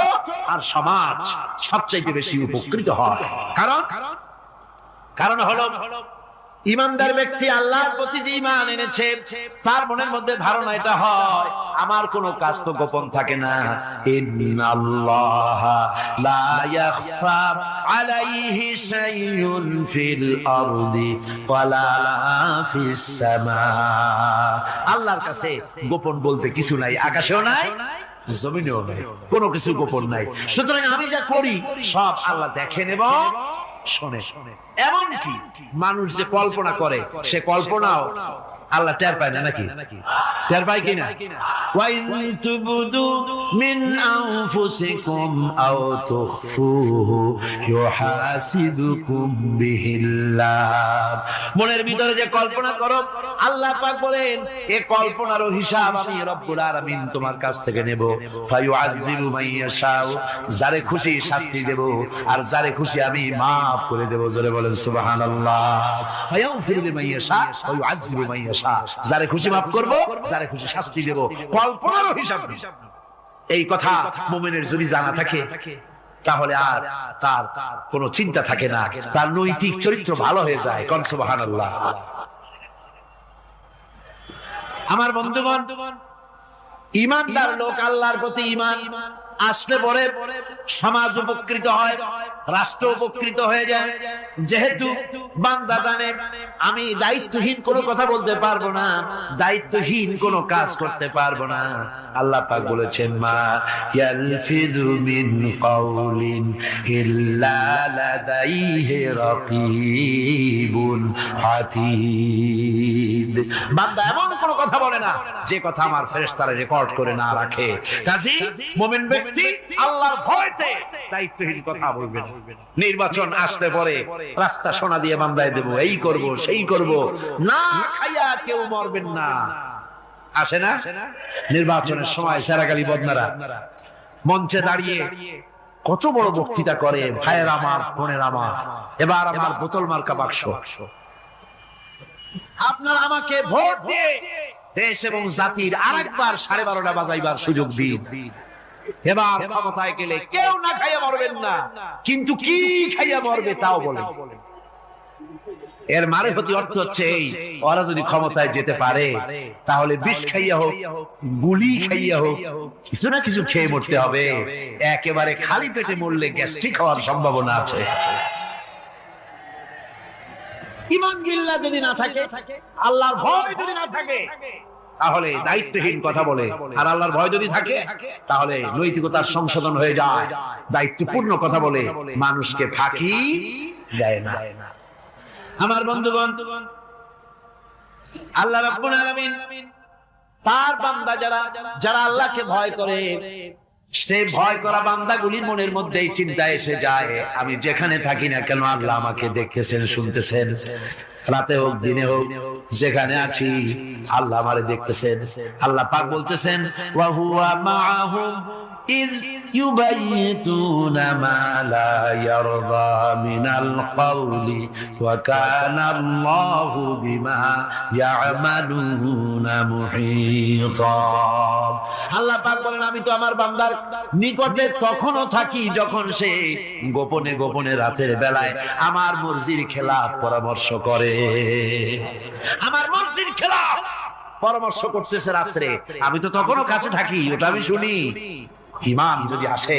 আর সমাজ সবচাইতে বেশি উপকৃত হয়। কারণ হলো ঈমানদার ব্যক্তি আল্লাহর প্রতি যে ঈমান এনেছে, তার মনের মধ্যে ধারণা এটা হয়, আমার কোনো কাজ তো গোপন থাকে না। ইন্নাল্লাহা লা ইয়াখফা আলাইহি শাইউন ফিল আরদি ওয়ালা ফিস সামা। আল্লাহর কাছে গোপন বলতে কিছু নাই, আকাশেও নাই, জমিনেও নাই, কোনো কিছু গোপন নাই। সুতরাং আমি যা করি সব আল্লাহ দেখেন এবং শোনে। এমনকি মানুষ যে কল্পনা করে, সে কল্পনাও আল্লাহ টের পায় না, নাকি? টের পায় কিনা? ওয়াইন তুবদু মিন আনফুসিকুম আও তুখফুহু ইউহাসিবুকুম বিহিল্লাহ। মনের ভিতরে যে কল্পনা করো, আল্লাহ পাক বলেন এই কল্পনারও হিসাব আমি রব্বুল আলামিন তোমার কাছ থেকে নেব। ফায়ুআযিবু মান ইয়াশাউ, যারে খুশি শাস্তি দেব, আর যারে খুশি আমি maaf করে দেব। জোরে বলেন সুবহানাল্লাহ। ফায়াগফিরু লিমান ইয়াশা ওয়া ইউআযিবু মান ইয়াশা, যারে খুশি মাফ করব, যারে খুশি শাস্তি দেব। কল্পনারও হিসাব। এই কথা মুমিনের যদি জানা থাকে তাহলে আর তার কোনো চিন্তা থাকে না, তার নৈতিক চরিত্র ভালো হয়ে যায়। কোন সুবহানাল্লাহ। আমার বন্ধুগণ, ঈমানদার লোক আল্লাহর প্রতি ঈমান আসলে পরে সমাজ উপকৃত হয়, রাষ্ট্র উপকৃত হয়ে যায়। যেহেতু বান্দা জানে আমি দায়িত্বহীন কোনো কথা বলতে পারবো না, দায়িত্বহীন কোনো কাজ করতে পারবো না, আল্লাহ পাক বলেছেন মা ইয়ালফিযু মিন কাউলিন ইল্লা লাদাইহি রাকীবুন আতীদ। বান্দা এমন কোনো কথা বলে না যে কথা আমার ফেরেশতারা রেকর্ড করে না রাখে। কাজী মুমিন ব্যক্তি আল্লাহর ভয়তে দায়িত্বহীন কথা বলবে না। নির্বাচন আসলে পরে রাস্তা সোনা দিয়ে বান্দায় দেব, এই করব সেই করব, না খাইয়া কেউ মরবেন না। আসে না নির্বাচনের সময় সেরাগালি বদনারা মঞ্চে দাঁড়িয়ে কত বড় বক্তৃতা করে, ভাইয়ের আমার বোনের আমার, এবার আমার বোতল মার্কা বাক্স, আপনারা আমাকে ভোট দিয়ে দেশ এবং জাতির আরেকবার 12:30 বাজাইবার সুযোগ দিন। এবার ক্ষমতায় গেলে কেউ না খাইয়া মরবেন না, কিন্তু কি খাইয়া মরবে তাও বলেন। এর মারফতি অর্থ হচ্ছে এই, ওরা যদি ক্ষমতায় যেতে পারে তাহলে বিষ খাইয়া হোক, গুলি খাইয়া হোক, কিছু না কিছু খেয়ে মরতে হবে। একেবারে খালি পেটে মরলে গ্যাস্ট্রিক হওয়ার সম্ভাবনা আছে। ঈমান বিল্লাহ যদি না থাকে, আল্লাহর ভয় যদি না থাকে, তাহলে দায়িত্বহীন কথা বলে। আর আল্লাহর ভয় যদি থাকে তাহলে নৈতিকতার সংশোধন হয়ে যায়, দায়িত্বপূর্ণ কথা বলে, মানুষকে ফাঁকি দেয় না। আমার বন্ধুগণ, আল্লাহ রাব্বুল আলামিন তার বান্দা যারা আল্লাহকে ভয় করে, সে ভয় করা বান্দাগুলির মনের মধ্যে এই চিন্তা এসে যায়, আমি যেখানে থাকি না কেন আল্লাহ আমাকে দেখতেছেন, শুনতেছেন, রাতে হোক দিনে হোক যেখানে আছি আল্লাহ আমারে দেখতেছেন। আল্লাহ পাক বলতেছেন ওয়া হুয়া মাআহুম ইয ইউবাইতুনা মা লা ইয়ারদা মিনাল কওলি ওয়া কানা আল্লাহু বিমা ইয়ামালুনা মুহীতা। আল্লাহ পাক বলেন আমি তো আমার বান্দার নিকটে তখনও থাকি যখন সে গোপনে গোপনে রাতের বেলায় আমার মর্জির খেলাফ পরামর্শ করে, আমার মর্জির খেলাফ পরামর্শ করতেছে রাত্রে, আমি তো তখনও কাছে থাকি, ওটা আমি শুনি। ঈমান যদি আসে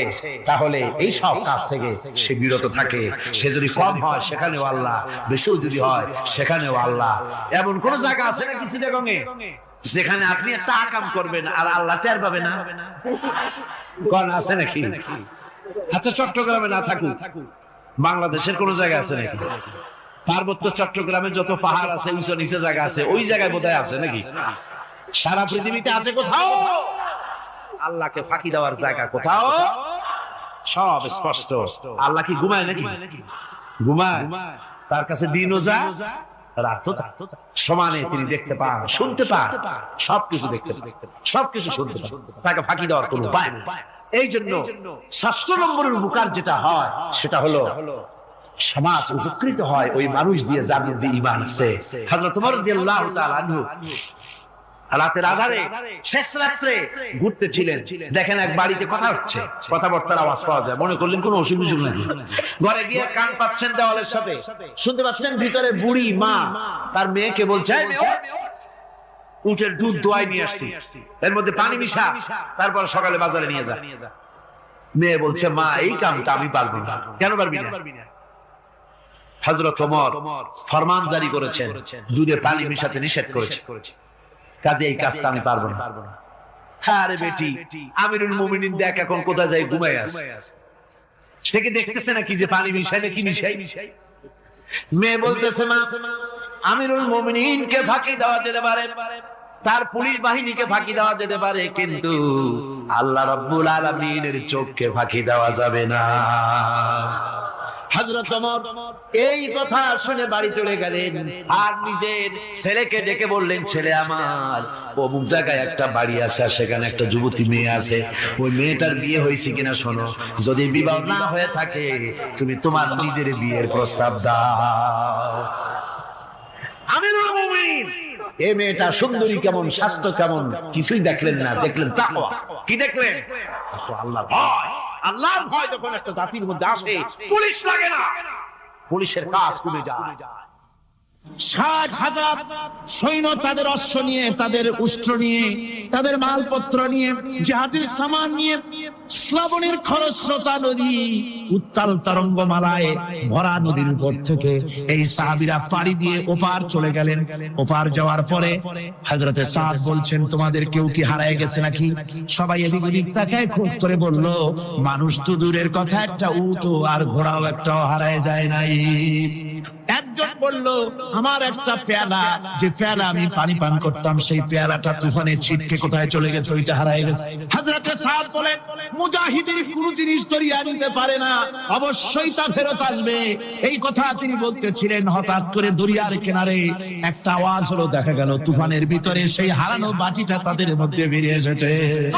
তাহলে এই সব কাজ থেকে সে বিরত থাকে। সে যদি কম হয় সেখানেও আল্লাহ, বেশিও যদি হয় সেখানেও আল্লাহ। এমন কোন জায়গা আছে নাকি চিটাগংয়ে যেখানে আপনি একটা আকাম করবেন আর আল্লাহ টের পাবে না? কোন আছে নাকি? আচ্ছা চট্টগ্রামে না থাকুক, বাংলাদেশের কোন জায়গা আছে নাকি? পার্বত্য চট্টগ্রামে যত পাহাড় আছে, উঁচু নিচে জায়গা আছে, ওই জায়গায় বোধহয় আছে নাকি? সারা পৃথিবীতে আছে কোথাও আল্লাহকে ফাঁকি দেওয়ার জায়গা? কোথাও? সব স্পষ্ট। আল্লাহ কি ঘুমায় নাকি? ঘুমায়? তার কাছে দিনও যা রাতও তা, সমানে তিনি দেখতে পান, শুনতে পান, সবকিছু দেখতে পান, সবকিছু শুনতে পান। তাকে ফাঁকি দেওয়ার কোনো উপায় নেই। এই জন্য ৬ষ্ঠ নম্বরের উপকার যেটা হয় সেটা হলো সমাজ উপকৃত হয় ওই মানুষ দিয়ে যার মধ্যে ঈমান আছে। হযরত ওমর রাদিয়াল্লাহু তাআলা আনহু রাতের আধারে শেষ রাত্রে ঘুরতেছিলেন, দেখেন এক বাড়িতে কথা হচ্ছে, কথাবার্তার আওয়াজ পাওয়া যায়, মনে করলেন কোনো অসুখ বিসুখ নাকি। ঘরে গিয়ে কান পাচ্ছেন দেওয়ালের সাথে, শুনতে পাচ্ছেন ভিতরে বুড়ি মা তার মেয়েকে বলছে উটের দুধ দোয়াই নিয়ে আসছি, এর মধ্যে পানি মিশা, তারপর সকালে বাজারে নিয়ে যা। মেয়ে বলছে মা এই কামটা আমি পারবো না। কেন পারবি না? হযরত ওমর ফরমান জারি করেছেন, দুধে পানি মিশাতে নিষেধ করেছে, কাজে এই কাজটা আমি পারবো না। আরে বেটি, আমিরুল মুমিনিন দেখ এখন কোথায় যায়, ঘুমায় আছে, সে কি দেখতেছে নাকি যে পানি মিশাই না কি মিশাই? মেয়ে বলতেছে মা আমিরুল মুমিনিনকে ফাঁকি দেওয়া যেতে পারে, তার পুলিশ বাহিনীকে ফাঁকি দেওয়া যেতে পারে, কিন্তু আল্লাহ রাব্বুল আলামিনের চোখকে ফাঁকি দেওয়া যাবে না। হযরত ওমর এই কথা শুনে বাড়ি চলে গেলেন আর নিজের ছেলেকে ডেকে বললেন, ছেলে আমার অমুক জায়গায় একটা বাড়ি আছে, সেখানে একটা যুবতী মেয়ে আছে, ওই মেয়েটার বিয়ে হয়েছে কিনা শোনো, যদি বিবাহ না হয়ে থাকে তুমি তোমার নিজের বিয়ের প্রস্তাব দাও। আমিরুল মুমিনিন এই মেয়েটা সুন্দরী কেমন, স্বাস্থ্য কেমন কিছুই দেখলেন না, দেখলেন তাকওয়া। কি দেখলেন? আল্লাহর ভয়। আল্লাহর ভয় যখন একটা জাতির মধ্যে আসে পুলিশ লাগে না, পুলিশের কাজ কমে যায়। 60,000 সৈন্য তাদের অশ্ব নিয়ে, তাদের উষ্ট্র নিয়ে, তাদের মালপত্র নিয়ে, জিহাদের সামান নিয়ে শ্রাবণের খরস্রোতা নদী, উত্তাল তরঙ্গমালায় ভরা নদীর উপর থেকে এই সাহাবীরা পাড়ি দিয়ে ওপার চলে গেলেন। ওপার যাওয়ার পরে হযরতে সাদ বলছেন, তোমাদের কেউ কি হারায় গেছে নাকি? সবাই এদিক ওদিক তাকায়, খোঁজ করে বলল, মানুষ তো দূরের কথা, একটা উট আর ঘোড়াও একটাও হারায় যায় নাই। একজন বলল, আমার একটা পেয়ালা, যে পেয়ালা আমি পানি পান করতাম, সেই পেয়ালাটা তুফানে ছিটকে কোথায় চলে গেছে, ওইটা হারায় গেছে। হযরতে সাদ বলেন, মুজাহিদের কোন জিনিস দরিয়া নিতে পারে না, অবশ্যই তা ফেরত আসবে। এই কথা তিনি বলতেছিলেন, হঠাৎ করে দরিয়ার কিনারে একটা আওয়াজ হলো, দেখা গেল তুফানের ভিতরে সেই হারানো বাটিটা তাদের মধ্যে বেরিয়ে এসেছে।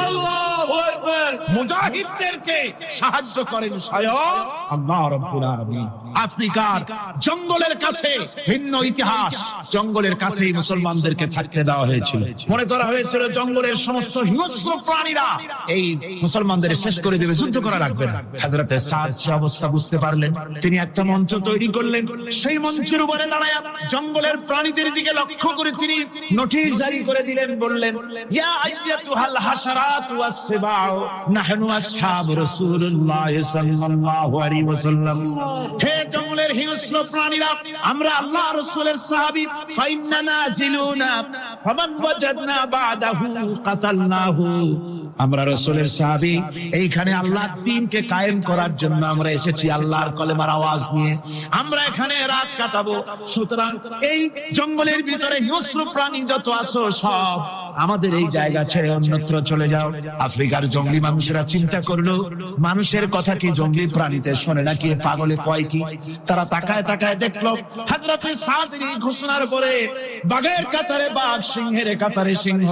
আল্লাহু আকবার! মুজাহিদদেরকে সাহায্য করেন স্বয়ং আল্লাহ রাব্বুল আলামিন। আফ্রিকার জঙ্গলের কাছে ভিন্ন ইতিহাস, জঙ্গলের কাছেই মুসলমানদেরকে থাকতে দেওয়া হয়েছিল। মনে করা হয়েছিল জঙ্গলের সমস্ত হিংস্র প্রাণীরা এই মুসলমানদের শেষ করে দেবে, যুদ্ধ করা রাখবে না। হযরতে সাদ সে অবস্থা বুঝতে পারলেন, তিনি একটা মঞ্চ তৈরি করলেন। সেই মঞ্চের উপরে দাঁড়ায় জঙ্গলের প্রাণীদের দিকে লক্ষ্য করে তিনি নোটিশ জারি করে দিলেন, বললেন, ইয়া আইয়াতুহাল হাশারাত ওয়াস সিবাউ নাহনু আসহাবু রাসূলুল্লাহ সাল্লাল্লাহু আলাইহি ওয়াসাল্লাম। হে জঙ্গলের হিংস্র প্রাণীরা, আমরা আল্লাহ রাসূলের সাহাবী, ফাইন্না নাজিলুনা ফামান ওয়াজাদনা বাদাহু কাতালনাহু। আমরা রাসূলের সাহাবী, এইখানে আল্লাহর দ্বীনকে কায়েম করার জন্য আমরা এসেছি, আল্লাহর কলেমার আওয়াজ নিয়ে আমরা এখানে রাত কাটাবো। সুতরাং এই জঙ্গলের ভিতরে হিংস্র প্রাণী যত আছো, সব আমাদের এই জায়গা ছেড়ে অন্যত্র চলে যাও। আফ্রিকার জঙ্গলি মানুষেরা চিন্তা করলো, মানুষের কথা কি জঙ্গলি প্রাণীতে শোনে নাকি, পাগলে কয় কি? তারা তাকায় তাকায় দেখলো, হযরতে সাদের এই ঘোষণার পরে বাঘের কাতারে বাঘ, সিংহের কাতারে সিংহ,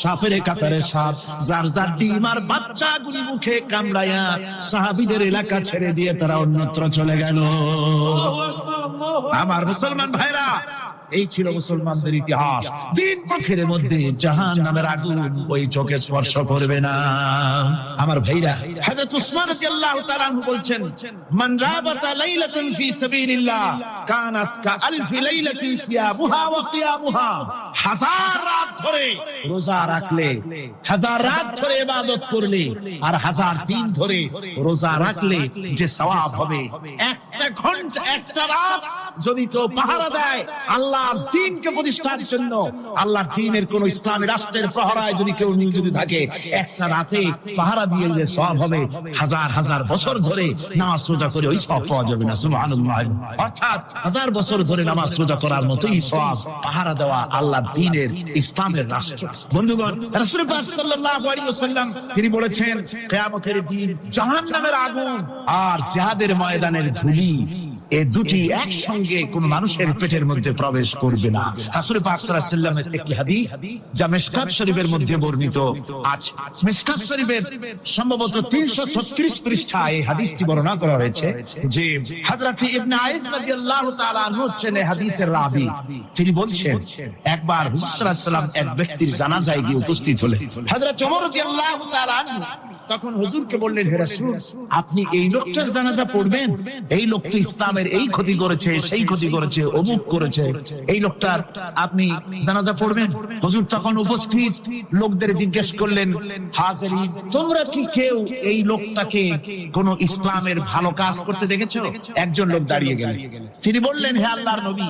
সাপের কাতারে সাপ, যার যার ডিম আর বাচ্চাগুলি মুখে কামড়ায়া সাহাবীদের এলাকা ছেড়ে দিয়ে তারা অন্যত্র চলে গেল। আমার মুসলমান ভাইরা, এই ছিল মুসলমানদের ইতিহাস। দিন পক্ষের মধ্যে জাহান্নামের আগুন ওই চোখে স্পর্শ করবে না। আমার ভাইরা, হযরত উসমান রাদিয়াল্লাহু তাআলা আনহু বলছেন, মান রাবাতা লাইলাতান ফি সাবিলিল্লাহ কানাত কা আলফি লাইলাতিন সিয়ামুহা ওয়া কিয়ামুহা। হাজার রাত ধরে রোজা রাখলে, হাজার রাত ধরে ইবাদত করলে, আর হাজার দিন ধরে রোজা রাখলে যে সওয়াব হবে, একটা ঘন্টা, একটা রাত যদি কেউ পাহারা দেয় আল্লাহর দ্বীনকে প্রতিষ্ঠার জন্য, আল্লাহর দ্বীনের কোন ইসলামী রাষ্ট্রের প্রহরায় যদি কেউ নিয়োজিত থাকে, একটা রাতে পাহারা দিয়ে যে সওয়াব হবে, হাজার হাজার বছর ধরে নামাজ রোজা করে ওই সওয়াব পাওয়া যাবে না। সুবহানাল্লাহ! অর্থাৎ হাজার বছর ধরে নামাজ রোজা করার মতোই সওয়াব পাহারা দেওয়া আল্লাহর দ্বীনের, ইসলামের রাষ্ট্র। বন্ধুগণ, রাসূল পাক সাল্লাল্লাহু আলাইহি ওয়াসাল্লাম তিনি বলেছেন, কিয়ামতের দিন জাহান্নামের আগুন আর জিহাদের ময়দানের ধুলি, এই দুটি একসঙ্গে কোন মানুষের পেটের মধ্যে প্রবেশ করবে না। রাসূল পাক সাল্লাল্লাহু আলাইহি ওয়াসাল্লামের একটি হাদিস যা মিশকাত শরীফের মধ্যে বর্ণিত আছে। মিশকাত শরীফের সম্ভবত 336 পৃষ্ঠায় এই হাদিসটি বর্ণনা করা হয়েছে যে হযরত ইবনে আইস রাদিয়াল্লাহু তাআলা আনহু হচ্ছেন এই হাদিসের রাবী। তিনি বলছেন, একবার হুজুর সাল্লাল্লাহু আলাইহি ওয়াসাল্লাম এক ব্যক্তির জানাজায় গিয়ে উপস্থিত হলেন। হযরত ওমর রাদিয়াল্লাহু তাআলা আনহু তখন হুজুরকে বললেন, হে রাসূল, আপনি এই লোকটার জানাজা পড়বেন? এই লোক তো ইসলামের এই ক্ষতি করেছে, সেই ক্ষতি করেছে, অমুক করেছে, এই লোকটার আপনি জানাজা পড়বেন? হুজুর তখন উপস্থিত লোকদের জিজ্ঞেস করলেন, হাজিরিন, তোমরা কি কেউ এই লোকটাকে কোন ইসলামের ভালো কাজ করতে দেখেছো? একজন লোক দাঁড়িয়ে গেলেন, তিনি বললেন, হে আল্লাহর নবী,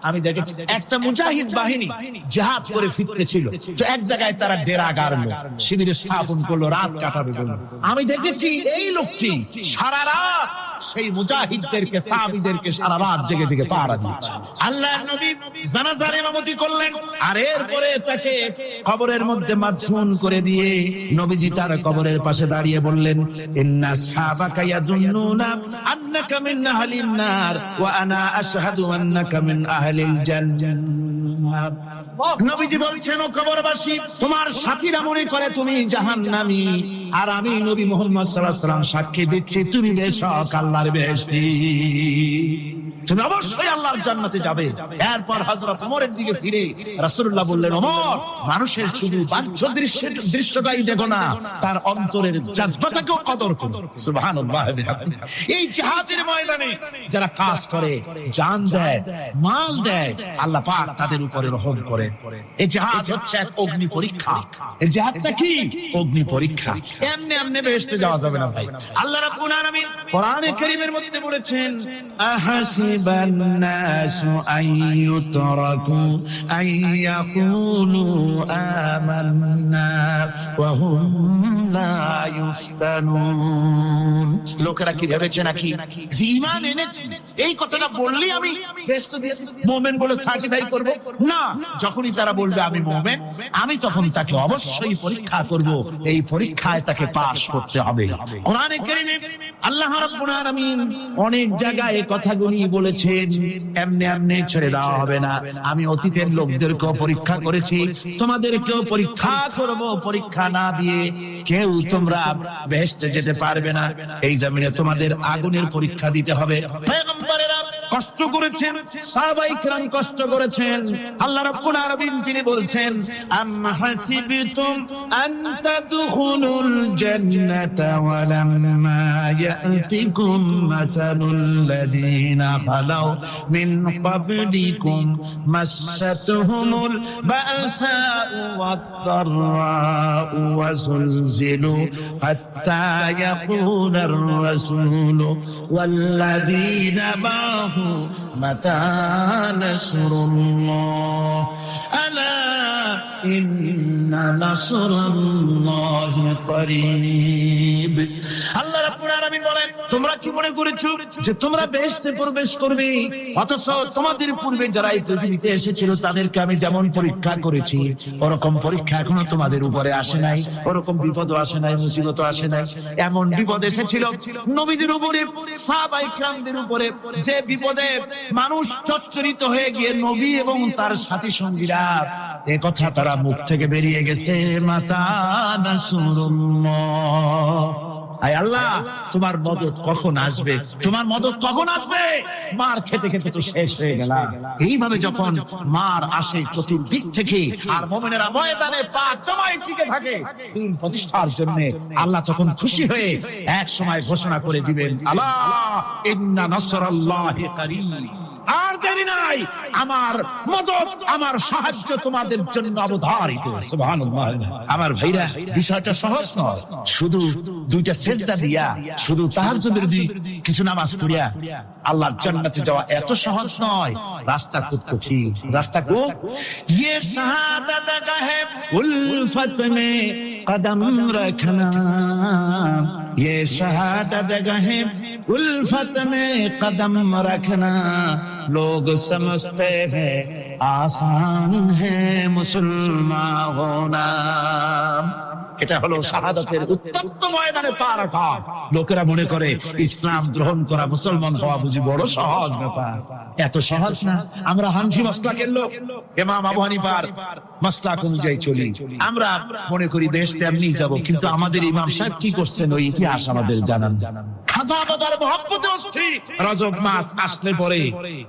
আমি দেখেছি একটা মুজাহিদ বাহিনী জিহাদ করে ফিরতেছিল, তো এক জায়গায় তারা ডেরা গাড়লো, শিবির স্থাপন করলো, রাত কাটাবে বলে। আমি দেখেছি এই লোকটি সারা রাত সেই মুজাহিদদেরকে, সাহাবীদেরকে সারা রাত জেগে জেগে পাহারা দিয়েছে। আল্লাহর নবী জানাজার ইমামতি করলেন, আর এরপরে তাকে কবরের মধ্যে মাদফুন করে দিয়ে নবীজি তার কবরের পাশে দাঁড়িয়ে বললেন, ইন্না আসহাবাকা ইয়াযুন্নুনা আন্নাকা মিন আহলিন নার ওয়া আনা আশহাদু আন্নাকা মিন আহলিল জান্নাহ। নবীজি বলছেন, ও কবরবাসী, তোমার সাথীরা মনে করে তুমি জাহান্নামী, আর আমি নবী মুহাম্মদ সাল্লাল্লাহু আলাইহি ওয়াসাল্লাম সাক্ষী দিচ্ছি তুমি বেশক আল্লাহর বেহেশতি। তুমি অবশ্যই আল্লাহর জান্নাতে যাবে। এরপর হযরত ওমরের দিকে ফিরে রাসূলুল্লাহ বললেন, ওমর, মানুষের শুধু বাহ্য দৃশ্যটাই দেখো না, তার অন্তরের জাযবাটাকেও কদর করো। সুবহানাল্লাহ। এই জিহাদের ময়দানে যারা কাজ করে, জান দেয়, মাল দেয়, আল্লাহ পাক তাদের উপরে রহম করে। এই জিহাদ হচ্ছে এক অগ্নি পরীক্ষা। এই জিহাদটা কি? অগ্নি পরীক্ষা। এমনি এমনি বেহেশতে যাওয়া যাবে না ভাই। আল্লাহ রাব্বুল আলামিন কোরআনে কারীমের মধ্যে বলেছেন, আহাসিবান নাসু আইয়ুতরাকু আইয়াকুলু আমান্না ওয়া হুম লা ইফতানুন। লোকেরা কি ভেবেছে নাকি যে ঈমান এনেছে এই কথাটা বললেই আমি বেহেশত দিয়ে মুমিন বলে সার্টিফাই করব? না, যখনই তারা বলবে আমি মুমিন, আমি তখন তাকে অবশ্যই পরীক্ষা করব। এই পরীক্ষায় তাকে পাস করতে হবে। কোরআনে কারীমে আল্লাহ রাব্বুল আলামিন অনেক জায়গায় এই কথাগুলি বলেছেন। এমনি এমনি ছেড়ে দেওয়া হবে না। আমি অতীতের লোকদেরকেও পরীক্ষা করেছি, তোমাদেরকেও পরীক্ষা করব। পরীক্ষা না দিয়ে কেউ তোমরা বেহেশতে যেতে পারবে না। এই জমিনে তোমাদের আগুনের পরীক্ষা দিতে হবে। পয়গম্বরেরা কষ্ট করেছেন, সাহাবায়ে কেরাম কষ্ট করেছেন। আল্লাহ রাব্বুল আলামিন তিনি বলছেন, আম হাসিবতুম আন তাদখুলুল জান্নাতা ওয়া লাম্মা ইয়াতিকুম মাসালুল লাযীনা খালাউ মিন ক্বাবলিকুম মাসাতুহুমুল বাসাউ ওয়াদ-দাররাউ ওয়া যুলজিলু হাত্তা ইয়াকুলার রাসূলু ওয়াল্লাযীনা মা'হু মাতা নাসরুল্লাহ আলা ইন্না নাসরাল্লাহি করিব। আল্লাহ রাব্বুল আলামিন বলেন, তোমরা কি মনে করেছো যে তোমরা বেহেশতে প্রবেশ করবে, অথচ তোমাদের পূর্বে যারা এই পৃথিবীতে এসেছিল তাদেরকে আমি যেমন পরীক্ষা করেছি ওরকম পরীক্ষা এখনো তোমাদের উপরে আসে নাই, ওরকম বিপদও আসে নাই, মুসিবতও আসে নাই। এমন বিপদ এসেছিল নবীদের উপরে, সাহাবায়ে কেরামদের উপরে, যে বিপদে মানুষ চচ্চরিত হয়ে গিয়ে নবী এবং তার সাথী সঙ্গীরা এ কথা তারা মুখ থেকে বেরিয়ে গেছে, মাতা নাসরুল্লাহ। আয় আল্লাহ, তোমার মদদ কখন আসবে? তোমার মদদ কখন আসবে? মার খেতে খেতে তো শেষ হয়ে গেল। এইভাবে যখন মার আসে চতুর্দিক থেকে, আর মুমিনেরা ময়দানে পা জমায় টিকে থাকে দিন প্রতিষ্ঠার জন্য, আল্লাহ তখন খুশি হয়ে এক সময় ঘোষণা করে দিবেন, আলা ইন্না নাসরাল্লাহি করিব। আর দেরি নাই, আমার মদদ, আমার সাহায্য তোমাদের জন্য অবধারিত। সুবহানাল্লাহ। আমার ভাইরা, বিষয়টা সহজ নয়। শুধু দুইটা সেজদা দিয়া, শুধু তাহাজ্জুদের কিছু নামাজ পড়িয়া আল্লাহর জান্নাতে যাওয়া এত সহজ নয়। রাস্তা খুব কঠিন। রাস্তা খুব, ये शहादत है उल्फत में कदम रखना, ये शहादत है उल्फत में कदम रखना, लोग समझते हैं आसान है मुसलमान होना। এটা হলো শাহাদাতের উত্তপ্ত ময়দানে পা রাখা। লোকেরা মনে করে ইসলাম গ্রহণ করা, মুসলমান হওয়া বুঝি বড় সহজ ব্যাপার। এত সহজ না। আমরা হানফি মাসলাকের লোক, ইমাম আবু হানিফার মাসলাক অনুযায়ী চলি। আমরা মনে করি দেশ তেমনি যাব, কিন্তু আমাদের ইমাম সাহেব কি করছেন ওই ইতিহাস আমাদের জানান। খাজা বাবার মহব্বতে অস্থির। রজব মাস আসলে পরে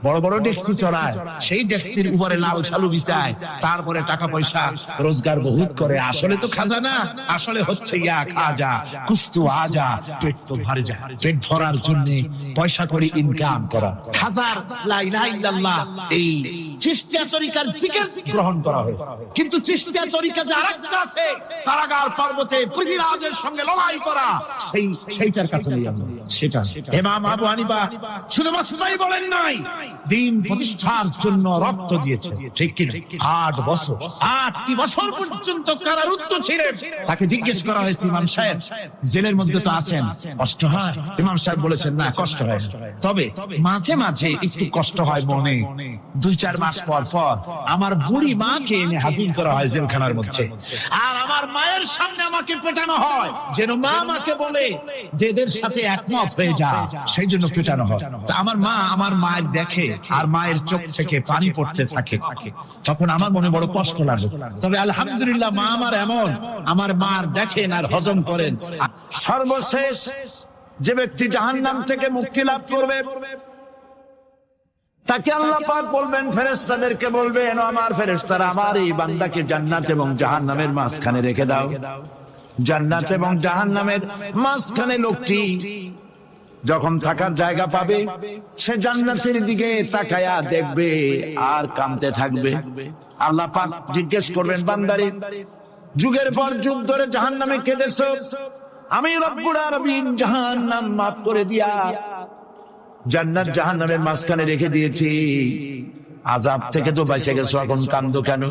বড় বড় ডেক্সি চড়ায়, সেই ডেক্সির উপরে লাল শালু বিছায়, তারপরে টাকা পয়সা রোজগার বহুত করে। আসলে তো খাজা না, আসলে হচ্ছে ইয়া খাজা কুস্তু আজা, পেট তো ভরে যায়। পেট ভরার জন্য পয়সা করে ইনকাম করা। হাজার লা ইলাহা ইল্লাল্লাহ এই চিশতিয়া তরিকার জিকির গ্রহণ করা হয়, কিন্তু চিশতিয়া তরিকা যে আরেকটা আছে, কারাগার পর্বতে পৃথিবীরাজের সঙ্গে লড়াই করা, সেইটার কাছে নেই আমরা। সেটা ইমাম আবু হানিফা শুধু মাসলাই বলেন নাই, দ্বীন প্রতিষ্ঠার জন্য রক্ত দিয়েছে। ঠিক কি? 8টি বছর পর্যন্ত কারারুদ্ধ ছিলেন। তাকে জিজ্ঞেস করা হয়েছে, ইমাম সাহেব জেলের মধ্যে তো আছেন, কষ্ট হয়? ইমাম সাহেব বলেছেন, না কষ্ট হয়, তবে মাঝে মাঝে একটু কষ্ট হয় মনে। 2-4 মাস পর পর আমার বুড়ি মাকে এনে হাজির করা হয় জেলখানার মধ্যে, আর আমার মায়ের সামনে আমাকে পেটানো হয়, যেন মা আমাকে বলে যে এদের সাথে একমত হয়ে যা, সেই জন্য পেটানো হয়। আমার মা আমার মায়ের দেখে, আর মায়ের চোখ থেকে পানি পড়তে থাকে। তখন আমার মনে বড় কষ্ট লাগে। তবে আলহামদুলিল্লাহ, মা আমার এমন, আমার মা দেখেন আর হজম করেন। সর্বশেষ যে ব্যক্তি জাহান্নাম থেকে মুক্তি লাভ করবে, তাকে আল্লাহ পাক বলবেন, ফেরেশতাদেরকে বলবেন, ও আমার ফেরেশতারা, আমার এই বান্দাকে জান্নাত এবং জাহান্নামের মাঝখানে রেখে দাও। জান্নাত এবং জাহান্নামের মাঝখানে লোকটি যখন থাকার জায়গা পাবে, সে জান্নাতের দিকে তাকায়া দেখবে আর কাঁদতে থাকবে। আল্লাহ পাক জিজ্ঞেস করবেন, বান্দারে, যুগের পর যুগ ধরে জাহান্নামে কেঁদেছো, আমি রব্বুল আলামিন জাহান্নাম মাফ করে দিয়া জান্নাত জাহান্নামের মাঝখানে রেখে দিয়েছি, আযাব থেকে তো বেঁচে গেছো, এখন কান্দো কেন?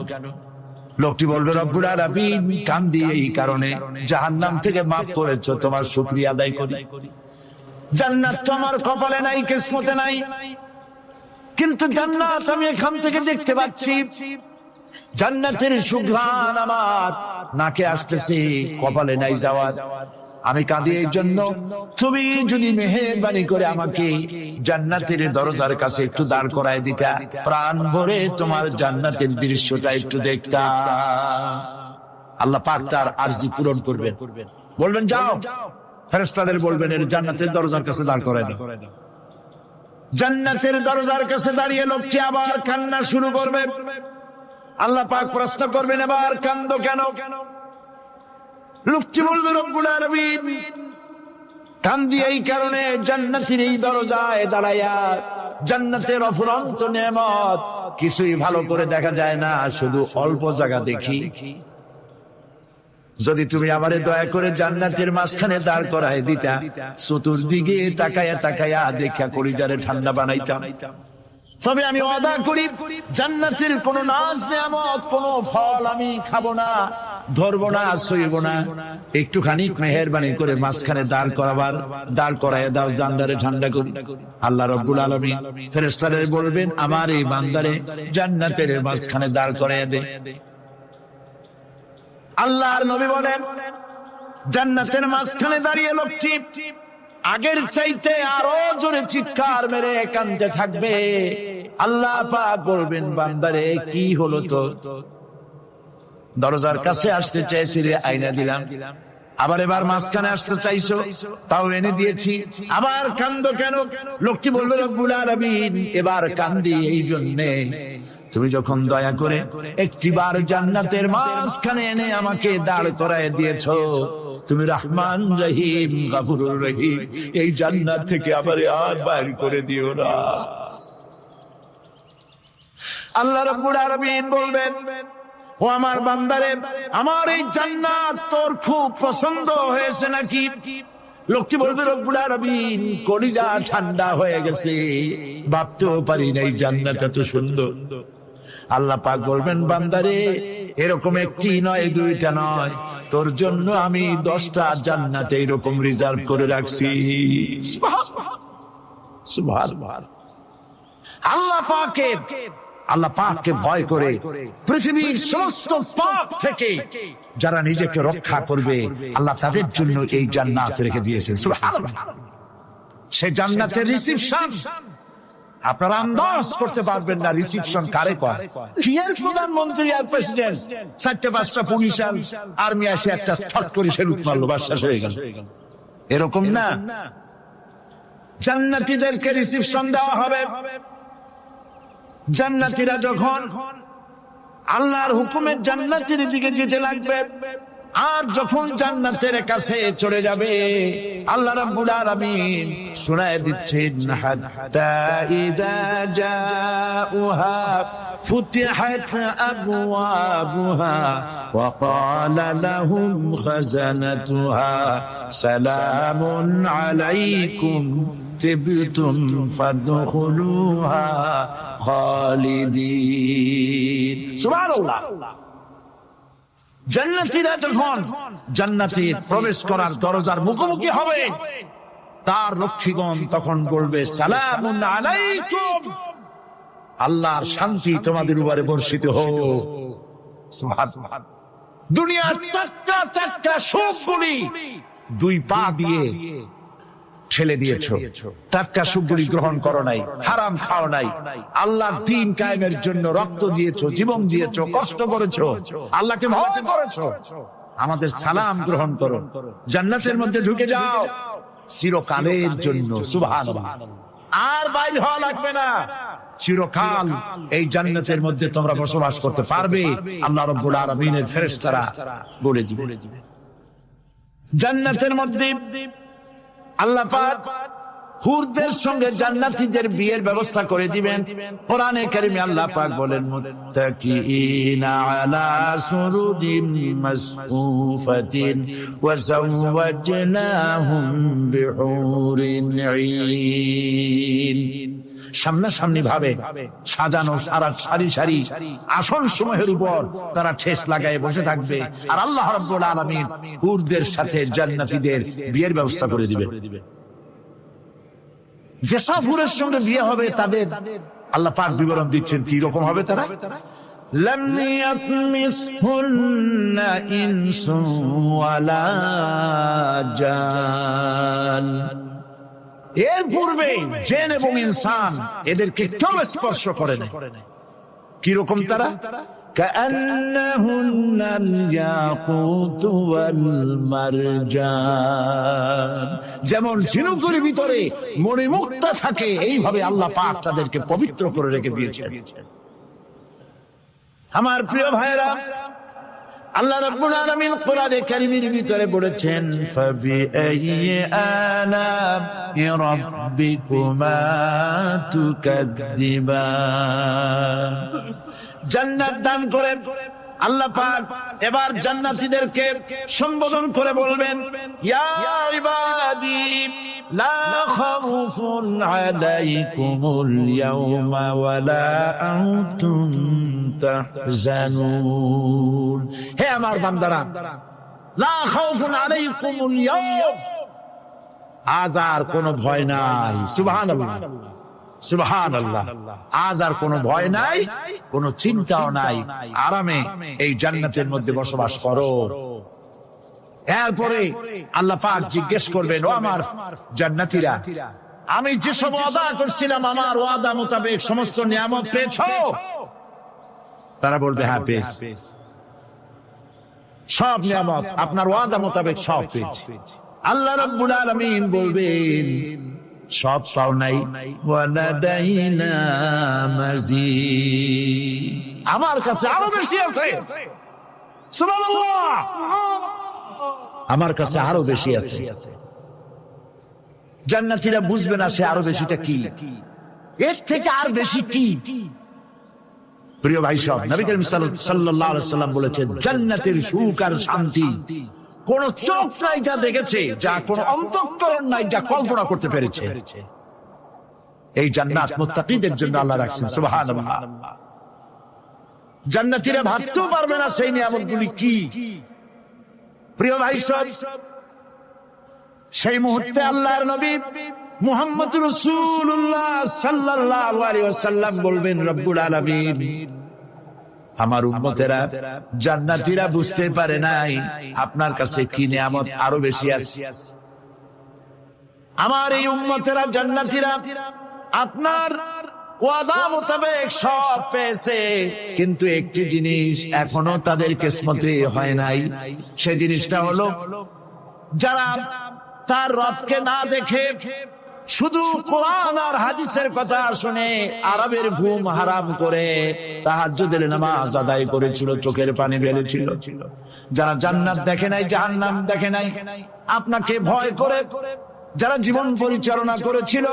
লোকটি বলবে, রব্বুল আলামিন কান্দি এই কারণে, জাহান্নাম থেকে মাফ করেছো, তোমার শুকরিয়া আদায় করি। জান্নাত তো আমার কপালে নাই, কিসমতে নাই, কিন্তু জান্নাত আমি এখান থেকে দেখতে পাচ্ছি, জান্নাতের সুঘ্রাণ আমার নাকে আসতেছে, কপালে নাই যাওয়ার। আমি কাঁদি এই জন্য, তুমি যদি মেহেরবানি করে আমাকে জান্নাতের দরজার কাছে একটু দাঁড় করায় দিতা, প্রাণ ভরে তোমার জান্নাতের দৃশ্যটা একটু দেখতা। আল্লাহ পাক তার আরজি পূরণ করবেন, বলবেন যাও, ফেরেশতাদের বলবেন এর জান্নাতের দরজার কাছে দাঁড় করায় দাও। জান্নাতের দরজার কাছে দাঁড়িয়ে লোকটি আবার কান্না শুরু করবে। আল্লাহ পাক প্রশ্ন করবেন, এবার কান্দো কেন? লোকটি বলবে, রব্বুল আলামিন কান্দি এই কারণে, জান্নাতের এই দরজায় দাঁড়াইয়া জান্নাতের অফুরন্ত নেয়ামত কিছুই ভালো করে দেখা যায় না, শুধু অল্প জায়গা দেখি। যদি তুমি আমারে দয়া করে জান্নাতের মাঝখানে দাঁড় করায় দিতা, চতুর্দিকে তাকায়া তাকায়া দেখা কলিজারে ঠান্ডা বানাইতাম। তবে আমি ওয়াদা করি, জান্নাতের কোন নাজ নেয়ামত, কোন ফল আমি খাবো না, ধরবো না, সইব না। একটুখানি মেহেরবানি করে মাঝখানে দাঁড় করায় দাও, জান্নারে ঠান্ডা করি। আল্লাহ রাব্বুল আলামিন ফেরেশতাদের বলবেন, আমার এই বান্দারে জান্নাতের মাঝখানে দাঁড় করায় দে। আল্লাহর নবী বলেন, জান্নাতের মাঝখানে দাঁড়িয়ে লোকটি আগের চাইতে আরো জোরে চিৎকার মেরে কাঁদতে থাকবে। আল্লাহ পাক বলবেন, বান্দারে কি হলো তো? দরজার কাছে আসতে চাইছিলে, আইনা দিলাম। আবার এবার মাঝখানে আসতে চাইছো, তাও এনে দিয়েছি, আবার কান্দো কেন? লোকটি বলবে, রব্বুল আলামিন এবার কান্দি এই জন্যে, তুমি যখন দয়া করে একটিবার জান্নাতের মাঝখানে এনে আমাকে দাঁড় করায় দিয়েছো, তুমি রহমান রহিম গফুরুর রহিম, এই জান্নাত থেকে আবার আর বাইর করে দিও না। আল্লাহ রাব্বুল আলামিন বলবেন, ও আমার বান্দারে, আমার এই জান্নাত তোর খুব পছন্দ হয়েছে নাকি? লোকটি বলবে, রব্বুল আলামিন কলিজা ঠান্ডা হয়ে গেছে, ভাবতেও পারি না এই জান্নাত এত সুন্দর। আল্লাহ পাক বলবেন, বান্দারে, এরকম একটি নয়, দুইটা নয়, তোর জন্য আমি 10টা জান্নাত এরকম রিজার্ভ করে রাখছি। সুবহানাল্লাহ। আল্লাহ পাককে ভয় করে পৃথিবীর সমস্ত পাপ থেকে যারা নিজেকে রক্ষা করবে, আল্লাহ তাদের জন্য এই জান্নাত রেখে দিয়েছেন। সুবহানাল্লাহ। সেই জান্নাতের রিসিপশন আপনারা আন্দাজ করতে পারবেন না, রিসিপশন কারে কয়? কি এর প্রধানমন্ত্রী আর প্রেসিডেন্ট, 4-5টা পুলিশ আর আর্মি আসে একটা ছট করে সেলুট মারলো, বাস শেষ হয়ে গেল, এরকম না। জান্নাতীদেরকে রিসিপশন দেওয়া হবে। জান্নাতীরা যখন আল্লাহর হুকুমে জান্নাতের দিকে যেতে লাগবে, আর যখন জান্নাতের কাছে চলে যাবে, আল্লাহ রাব্বুল আলামিন শোনায় দিচ্ছেন, হাত্তা ইযা জাউহা ফুতিহাত আবওয়াবুহা ওয়া ক্বালা লাহুম খাযানাতুহা সালামুন আলাইকুম তিবতুম ফাদখুলুহা খালিদিন। সুবহানাল্লাহ। জান্নাতীরা যখন জান্নাতে প্রবেশ করার দরজার মুখোমুখি হবে, তার রক্ষীগণ তখন বলবে, সালামুন আলাইকুম, আল্লাহর শান্তি তোমাদের উপরে বর্ষিত হোক। সুবহানাল্লাহ। দুনিয়ার টাটকা সুখগুলি 2 পা দিয়ে ঠেলে দিয়েছো, টাটকা সুখগুলি গ্রহণ করো নাই, হারাম খাও নাই, আল্লাহর দ্বীন কায়েমের জন্য রক্ত দিয়েছো, জীবন দিয়েছো, কষ্ট করেছো, আল্লাহকে ভয় করেছো। আমাদের সালাম গ্রহণ করো, জান্নাতের মধ্যে ঢুকে যাও চিরকালের জন্য। সুবহানাল্লাহ। আর বাইর হওয়া লাগবে না, চিরকাল এই জান্নাতের মধ্যে তোমরা বসবাস করতে পারবে। আল্লাহ রাব্বুল আলামিনের ফেরেশতারা বলে দিবে। জান্নাতের মধ্যে আল্লাহ পাক হুরদের সঙ্গে জান্নাতীদের বিয়ের ব্যবস্থা করে দিবেন। কোরআনে কারিমে আল্লাহ পাক বলেন, মুত্তাকিইনা আলা সুরুদিন মাসফুফাতিন ওয়া যাওয়াজনাহুম বিহুরিন ঈন। সামনাসামনি ভাবে সাজানো সারি সারি আসন সমূহের উপর তারা ঠেস লাগায় বসে থাকবে, আর আল্লাহ রাব্বুল আলামিন হুরদের সাথে জান্নাতীদের বিয়ের ব্যবস্থা করে দিবেন। যেসব হুরের সঙ্গে বিয়ে হবে তাদের আল্লাহ পাক বিবরণ দিচ্ছেন কি রকম হবে তারা। লাম ইয়াতমিসহুন্না ইনসুন ওয়ালা জান। এর পূর্বে জিন এবং ইনসান এদেরকে কেউ স্পর্শ করে নাই। কি রকম তারা? কাআন্নাহুন্নাল ইয়াকুতু ওয়াল মারজান। যেমন ঝিনুকের ভিতরে মণিমুক্তা থাকে, এইভাবে আল্লাহ পাক তাদেরকে পবিত্র করে রেখে দিয়েছেন। আমার প্রিয় ভাইরা, আল্লাহ রাব্বুল আলামিন কোরআনে কারীমের ভিতরে বলেছেন, ফাবিআইয়ি আলা'i রাব্বিকুমা তুকাযযিবান। জান্নাত দান করেন আল্লাহ পাক এবার জান্নাতীদেরকে সম্বোধন করে বলবেন, ইয়া ইবাদি লা খাউফুন আলাইকুমুল ইয়াওমা ওয়ালা আনতুম তাহজানুন। হে আমার বান্দারা, লা খাউফুন আলাইকুমুল ইয়াওম, আজ আর কোনো ভয় নাই। সুবহানাল্লাহ, সুবহানাল্লাহ। আজ আর কোনো ভয় নাই, কোনো চিন্তাও নাই, আরামে এই জান্নাতের মধ্যে বসবাস করো। এরপরে আল্লাহ পাক জিজ্ঞেস করবেন, ও আমার জান্নাতীরা, আমি যেসব ওয়াদা করছিলাম আমার ওয়াদা মোতাবেক সমস্ত নিয়ামত পেয়েছো? তারা বলবে, হ্যাঁ পেয়েছি, সব নিয়ামত আপনার ওয়াদা মোতাবেক সব পেয়েছি। আল্লাহ রাব্বুল আলামিন বলবেন, সব পাও নাই, ওয়ালাদাইনা মাজিদ, আমার কাছে আরো বেশি আছে। সুবহানাল্লাহ, আমার কাছে আরো বেশি আছে। জান্নাতীরা বুঝবে না সে আরো বেশিটা কি, এর থেকে আর বেশি কি। প্রিয় ভাই সব, নবী করিম সাল্লাল্লাহু আলাইহি ওয়াসাল্লাম বলেছেন, জান্নাতের সুখ আর শান্তি কোন চোখ নাই যা দেখেছে, যা কোন অন্তঃকরণ নাই যা কল্পনা করতে পেরেছে। এই জান্নাত মুত্তাকীদের জন্য আল্লাহ রাখছেন। সুবহানাল্লাহ। জান্নাতীরা ভাবতেও পারবে না সেই নিয়ামতগুলি কি। প্রিয় ভাই সব, সেই মুহূর্তে আল্লাহর নবী মুহাম্মদ রাসূলুল্লাহ সাল্লাল্লাহু আলাইহি ওয়াসাল্লাম বলবেন, রব্বুল আলামিন, আমার উম্মতেরা জান্নাতীরা বুঝতে পারে নাই আপনার কাছে কি নিয়ামত আরো বেশি আছে। আমার এই উম্মতেরা জান্নাতীরা আপনার ওয়াদা মোতাবেক সব পেয়েছে, কিন্তু একটি জিনিস এখনো তাদের কিসমতে হয় নাই। সেই জিনিসটা হলো, যারা তার রবকে না দেখে শুধু কোরআন আর হাদিসের কথা শুনে আরবের ঘুম হারাম করে তাহাজ্জুদের নামাজ আদায় করেছিল, চোখের পানি ফেলেছিল, যারা জান্নাত দেখে নাই, জাহান্নাম দেখে নাই, আপনাকে ভয় করে যারা জীবন পরিচালনা করেছিল,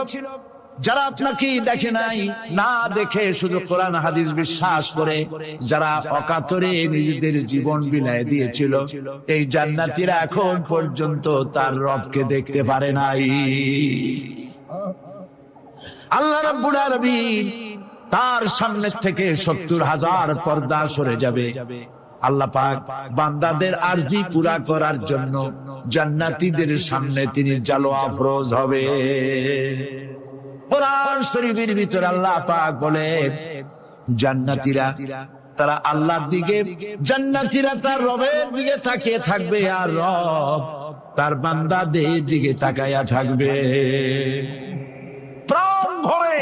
যারা আপনাকে দেখে নাই, না দেখে শুধু কোরআন হাদিস বিশ্বাস করে যারা অকাতরে নিজেদের জীবন বিলায় দিয়েছিল, এই জান্নাতীরা এখন পর্যন্ত তার রবকে দেখতে পারে নাই। আল্লাহ রাব্বুল আলামিন তার সামনে থেকে ৭০,০০০ পর্দা সরে যাবে। আল্লাহ পাক বান্দাদের আরজি পুরা করার জন্য জান্নাতীদের সামনে তিনি জালোয়া আফরোজ হবে। কোরআন শরীফের ভিতরে আল্লাহ পাক বলেন, জান্নাতীরা তারা আল্লাহর দিকে, জান্নাতীরা তার রবের দিকে তাকিয়ে থাকবে, আর রব তার বান্দাদের দিকে তাকায়া থাকবে। প্রাণ ভরে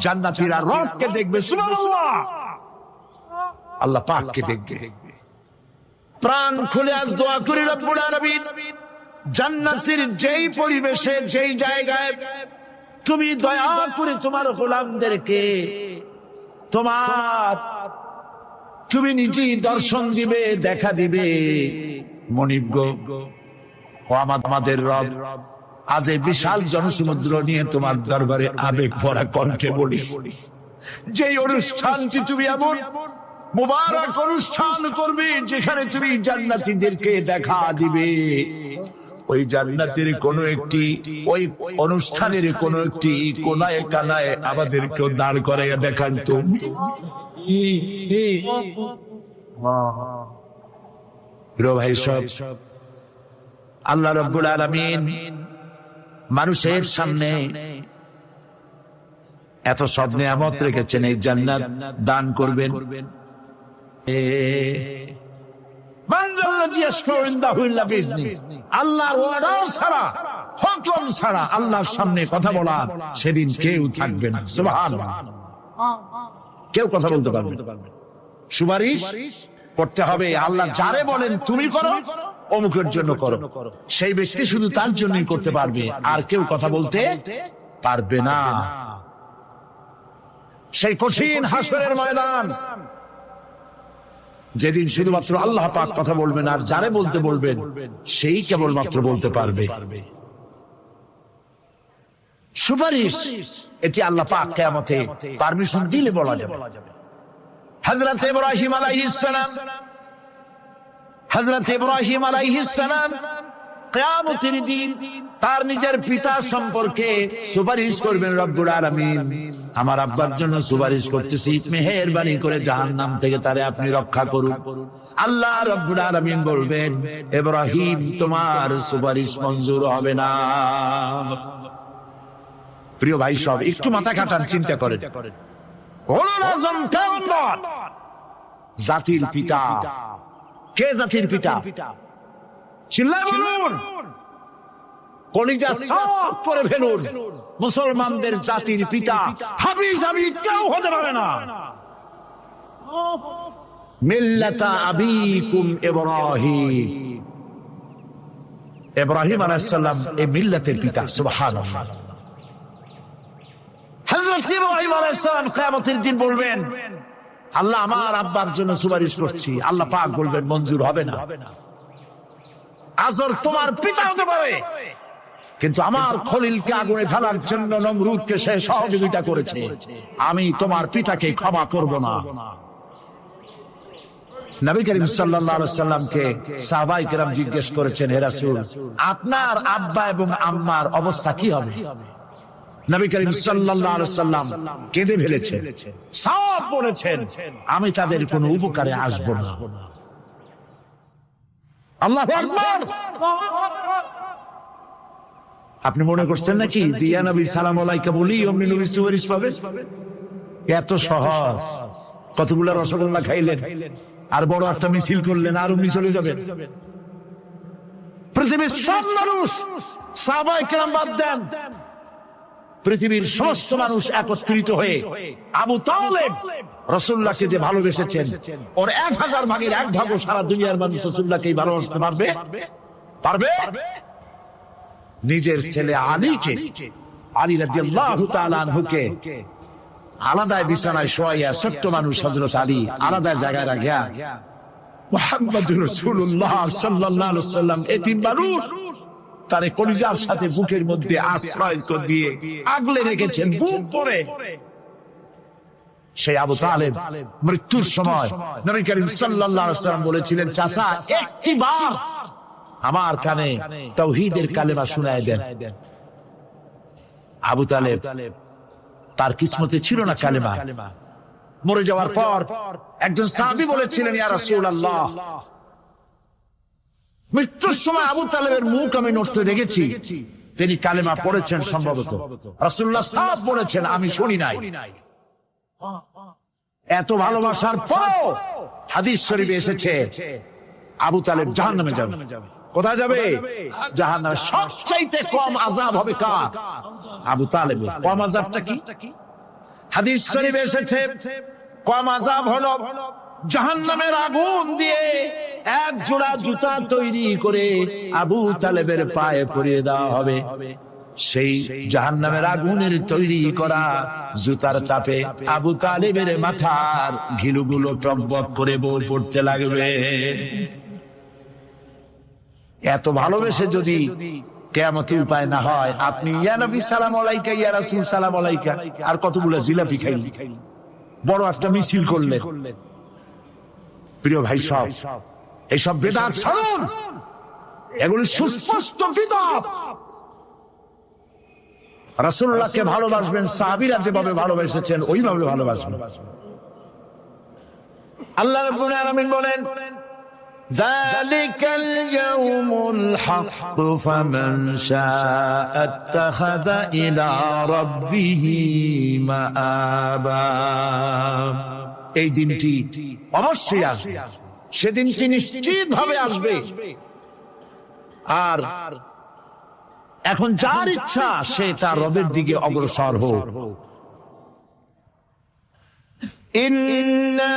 জান্নাতীরা রবকে দেখবে, সুবহানাল্লাহ, আল্লাহ পাককে দেখবে। প্রাণ খুলে আজ দোয়া করি, রব্বুল আলামিন জান্নাতের যেই পরিবেশে, যেই জায়গায় তুমি দয়া করে তোমার গোলামদেরকে তুমি নিজেই দর্শন দিবে, দেখা দিবে। মনিব গো, ও আমাদের রব, আজ এই বিশাল জনসমুদ্র নিয়ে তোমার দরবারে আবেগ ভরা কণ্ঠে বলি, যেই অনুষ্ঠানটি তুমি এমন মুবারক অনুষ্ঠান করবে যেখানে তুমি জান্নাতীদেরকে দেখা দিবে, ওই জান্নাতের কোনো একটি, ওই অনুষ্ঠানের কোনো একটি কোনায় কানায় আমাদেরকেও দাঁড় করাইয়া দেখান তো। ভাই সব আল্লাহ রাব্বুল আলামিন মানুষের সামনে এত সব নিয়ামত রেখেছেন, এই জান্নাত দান করবেন। আল্লাহর অর্ডার ছাড়া, হুকুম ছাড়া আল্লাহর সামনে কথা বলা সেদিন কেউ থাকবে না। সুবহানাল্লাহ। কেউ কথা বলতে পারবে না। সুপারিশ করতে হবে, আল্লাহ যারে বলেন তুমি করো, অমুকের জন্য করো, সেই ব্যক্তি শুধু তার জন্যই করতে পারবে, আর কেউ কথা বলতে পারবে না। সেই কঠিন হাসরের ময়দান, যেদিন শুধুমাত্র আল্লাহ পাক কথা বলবেন, আর যারে বলতে বলবেন সেই কেবলমাত্র বলতে পারবে। সুপারিশ এটি আল্লাহ পাক কিয়ামতে পারমিশন দিলে বলা যাবে। হযরত ইব্রাহিম আলাইহিস সালাম কিয়ামতের দিন তার নিজের পিতা সম্পর্কে সুপারিশ করবেন। রব্বুল আলামিন, আমার আব্বার জন্য সুপারিশ করতেছি, মেহেরবানি করে জাহান্নাম থেকে তারে আপনি রক্ষা করুন। আল্লাহ রব্বুল আলামিন বলবেন, ইব্রাহিম তোমার সুপারিশ মঞ্জুর হবে না। প্রিয় ভাই সব, একটু মাথা খাটান, চিন্তা করেন। উলুল আযম পয়গম্বর, জাতির পিতা। কে জাতির পিতা? চিল্লায় বলুন, কলিজা সাফ করে ফেলুন। মুসলমানদের জাতির পিতা হাবিজ কেউ হতে পারে না। মিল্লাতা আবিকুম ইব্রাহিম, ইব্রাহিম আলাইহিস সালাম এই মিল্লাতের পিতা। সুবহানাল্লাহ। হযরত ইব্রাহিম আলাইহিস সালাম কিয়ামতের দিন বলবেন, আল্লাহ আমার আব্বার জন্য সুপারিশ করছি। আল্লাহ পাক বলবেন, মঞ্জুর হবে না। আজর তোমার পিতা হতে পারে, কিন্তু আমার খলিলকে আগুনে ফেলার জন্য নমরুদকে সে সহযোগিতা করেছে, আমি তোমার পিতাকে ক্ষমা করব না। নবী করিম সাল্লাল্লাহু আলাইহি ওয়াসাল্লামকে সাহাবায়ে কেরাম জিজ্ঞেস করেছেন, হে রাসূল, আপনার আব্বা এবং আম্মার অবস্থা কি হবে? নবী করিম সাল্লাল্লাহু আলাইহি ওয়াসাল্লাম কেঁদে ফেলেছেন, সব বলেছেন, আমি তাদের কোনো উপকারে আসব না। আল্লাহু আকবার। আপনি মনে করছেন নাকি যে ইয়া নবী সালাম আলাইকা বলি অমনি নবী সুপারিশ পাবে? এত সহজ। কতগুলো রসগোল্লা খাইলেন আর বড় একটা মিছিল করলেন, আর অমনি চলে যাবেন? পৃথিবীর সব মানুষ, সাহাবায়ে কেরাম বাদ দেন, পৃথিবীর সমস্ত মানুষ একত্রিত হয়ে আবু তালেব রাসূলুল্লাহকে যে ভালোবেসেছেন, ওর 1000 ভাগের 1 ভাগও সারা দুনিয়ার মানুষ রাসূলুল্লাহকে ভালোবাসতে পারবে? পারবে? নিজের ছেলে আলীকে, আলী রাদিয়াল্লাহু তাআলা আনহুকে আলাদা বিছানায় শোয়াইয়া ছোট্ট মানুষ হযরত আলী আলাদা জায়গায় রাখিয়া মুহাম্মদুর রাসূলুল্লাহ সাল্লাল্লাহু আলাইহি ওয়াসাল্লাম এতিম মানুষ তারে কলিজার সাথে বুকের মধ্যে আশ্রয় দিয়ে আগলে রেখেছেন বুক করে। সেই আবু তালেব মৃত্যুর সময় নবী করিম সাল্লাল্লাহু আলাইহি ওয়াসাল্লাম বলেছিলেন, চাচা একটি বার আমার কানে তাওহীদের কালেমা শোনায় দেন। আবু তালেব তার কিসমতে ছিল না কালেমা। মরে যাওয়ার পর একজন সাহাবী বলেছিলেন, ইয়া রাসূলুল্লাহ, মৃত্যুর সময় আবু তালেবের মুখ আমি নড়তে দেখেছি, তিনি কালেমা পড়েছেন সম্ভবত। রাসূলুল্লাহ সাফ বলেছেন, আমি শুনি নাই। এত ভালোবাসার পর হাদিস শরীফে এসেছে আবু তালেব জাহান্নামে যাবে। কোথায় যাবে? জাহান্নামে। সবচাইতে কম আযাব হবে কার? আবু তালেব। কম আযাবটা কি? হাদিস শরীফে এসেছে কম আযাব হলো জাহান্নামের আগুন দিয়ে 1 জোড়া জুতা তৈরি করে আবু তালেবের পায়ে পরিয়ে দেওয়া হবে। সেই জাহান্নামের আগুনের তৈরি করা জুতার তাপে আবু তালেবের মাথার ঘিলুগুলো টকবক করে বউ পড়তে লাগবে। এত ভালোবেসে যদি কিয়ামতের উপায় না হয়, আপনি ইয়া নবী সালাম আলাইকা, ইয়া রাসূল সালাম আলাইকা, আর কতগুলো জিলাপি খাইলেন, বড় একটা মিছিল করলেন। প্রিয় ভাই সব, এইসব বেদাত ছাড়ুন, এগুলি সুস্পষ্ট বিদআত। রাসূলুল্লাহকে ভালোবাসবেন, সাহাবীরা যেভাবে ভালোবেসেছেন ওইভাবে ভালোবাসবেন। আল্লাহ রাব্বুল আলামিন বলেন, যালিকাল ইয়াউমুল হক ফামান শাআ আত্তাখাযা ইলা রাব্বিহি মাআবা। এই দিনটি অবশ্যই আসবে, সেদিনটি নিশ্চিতভাবে আসবে। আর এখন যার ইচ্ছা সে তার রবের দিকে অগ্রসর হোক। ইন্না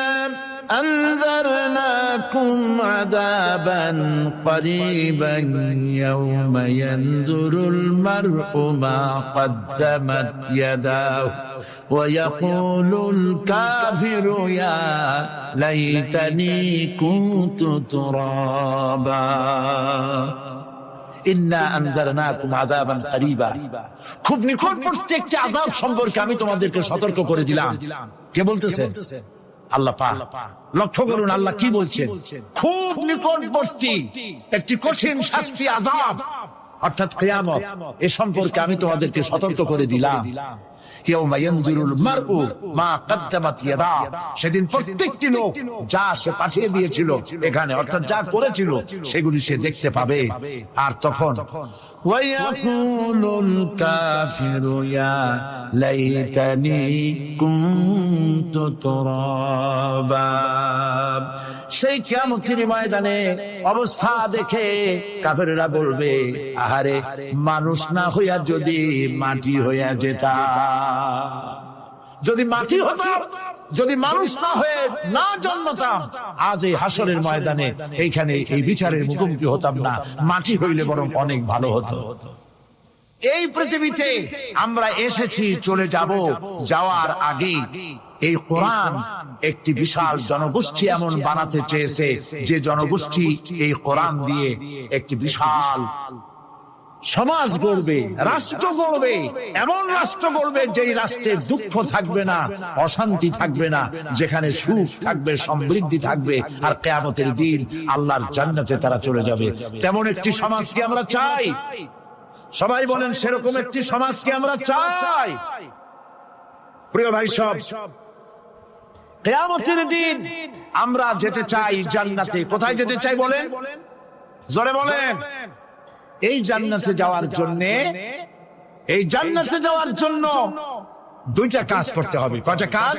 আনযারনাকুম আযাবান করিবান ইয়াওমা ইয়ানযুরুল মার'উ মা কদ্দামাত ইয়াদাহু ওয়া ইয়াকুলুল কাফিরু ইয়া লাইতানি কুনতু তুরাবা। ইন্না আনজারনাকুম আযাবান করিবা, খুব নিকটবর্তী একটি আযাব সম্পর্কে আমি তোমাদেরকে সতর্ক করে দিলাম। কে বলতেছেন? আল্লাহ পাক। লক্ষ্য করুন আল্লাহ কি বলছেন, খুব নিকটবর্তী একটি কঠিন শাস্তি, আযাব অর্থাৎ কিয়ামত, এ সম্পর্কে আমি তোমাদেরকে সতর্ক করে দিলাম। ইয়াউমা ইয়ানজুরুল মার'উ মা কদ্দামাত ইয়াদা, সেদিন প্রত্যেকটি লোক যা সে পাঠিয়ে দিয়েছিল এখানে, অর্থাৎ যা করেছিল সেগুলি সে দেখতে পাবে। আর তখন ওয়া ইয়াকুলুল কাফিরু ইয়া লাইতানি কুনতু তুরাবা। সেই কিয়ামতের ময়দানে অবস্থা দেখে কাফেররা বলবে, আহারে মানুষ না হইয়া যদি মাটি হইয়া যেতাম, যদি মাটি হতাম, যদি মানুষ না হয়ে না জন্মতাম, আজ এই হাসরের ময়দানে এইখানে এই বিচারের মুখোমুখি হতাম না, মাটি হইলে বরং অনেক ভালো হতো। এই পৃথিবীতে আমরা এসেছি, চলে যাব, যাওয়ার আগে এই কোরআন একটি বিশাল জনগোষ্ঠী এমন বানাতে চেয়েছে যে জনগোষ্ঠী এই কোরআন দিয়ে একটি বিশাল সমাজ গড়বে, রাষ্ট্র গড়বে, এমন রাষ্ট্র গড়বে যেই রাষ্ট্রে দুঃখ থাকবে না, অশান্তি থাকবে না, যেখানে সুখ থাকবে, সমৃদ্ধি থাকবে, আর কিয়ামতের দিন আল্লাহর জান্নাতে তারা চলে যাবে। তেমন একটি সমাজ কি আমরা চাই? সবাই বলেন, সেরকম একটি সমাজ কি আমরা চাই? প্রিয় ভাই সব, কিয়ামতের দিন আমরা যেতে চাই জান্নাতে। কোথায় যেতে চাই বলেন? জোরে বলেন। এই জান্নাতে যাওয়ার জন্য, এই জান্নাতে যাওয়ার জন্য দুইটা কাজ করতে হবে। কয়টা কাজ?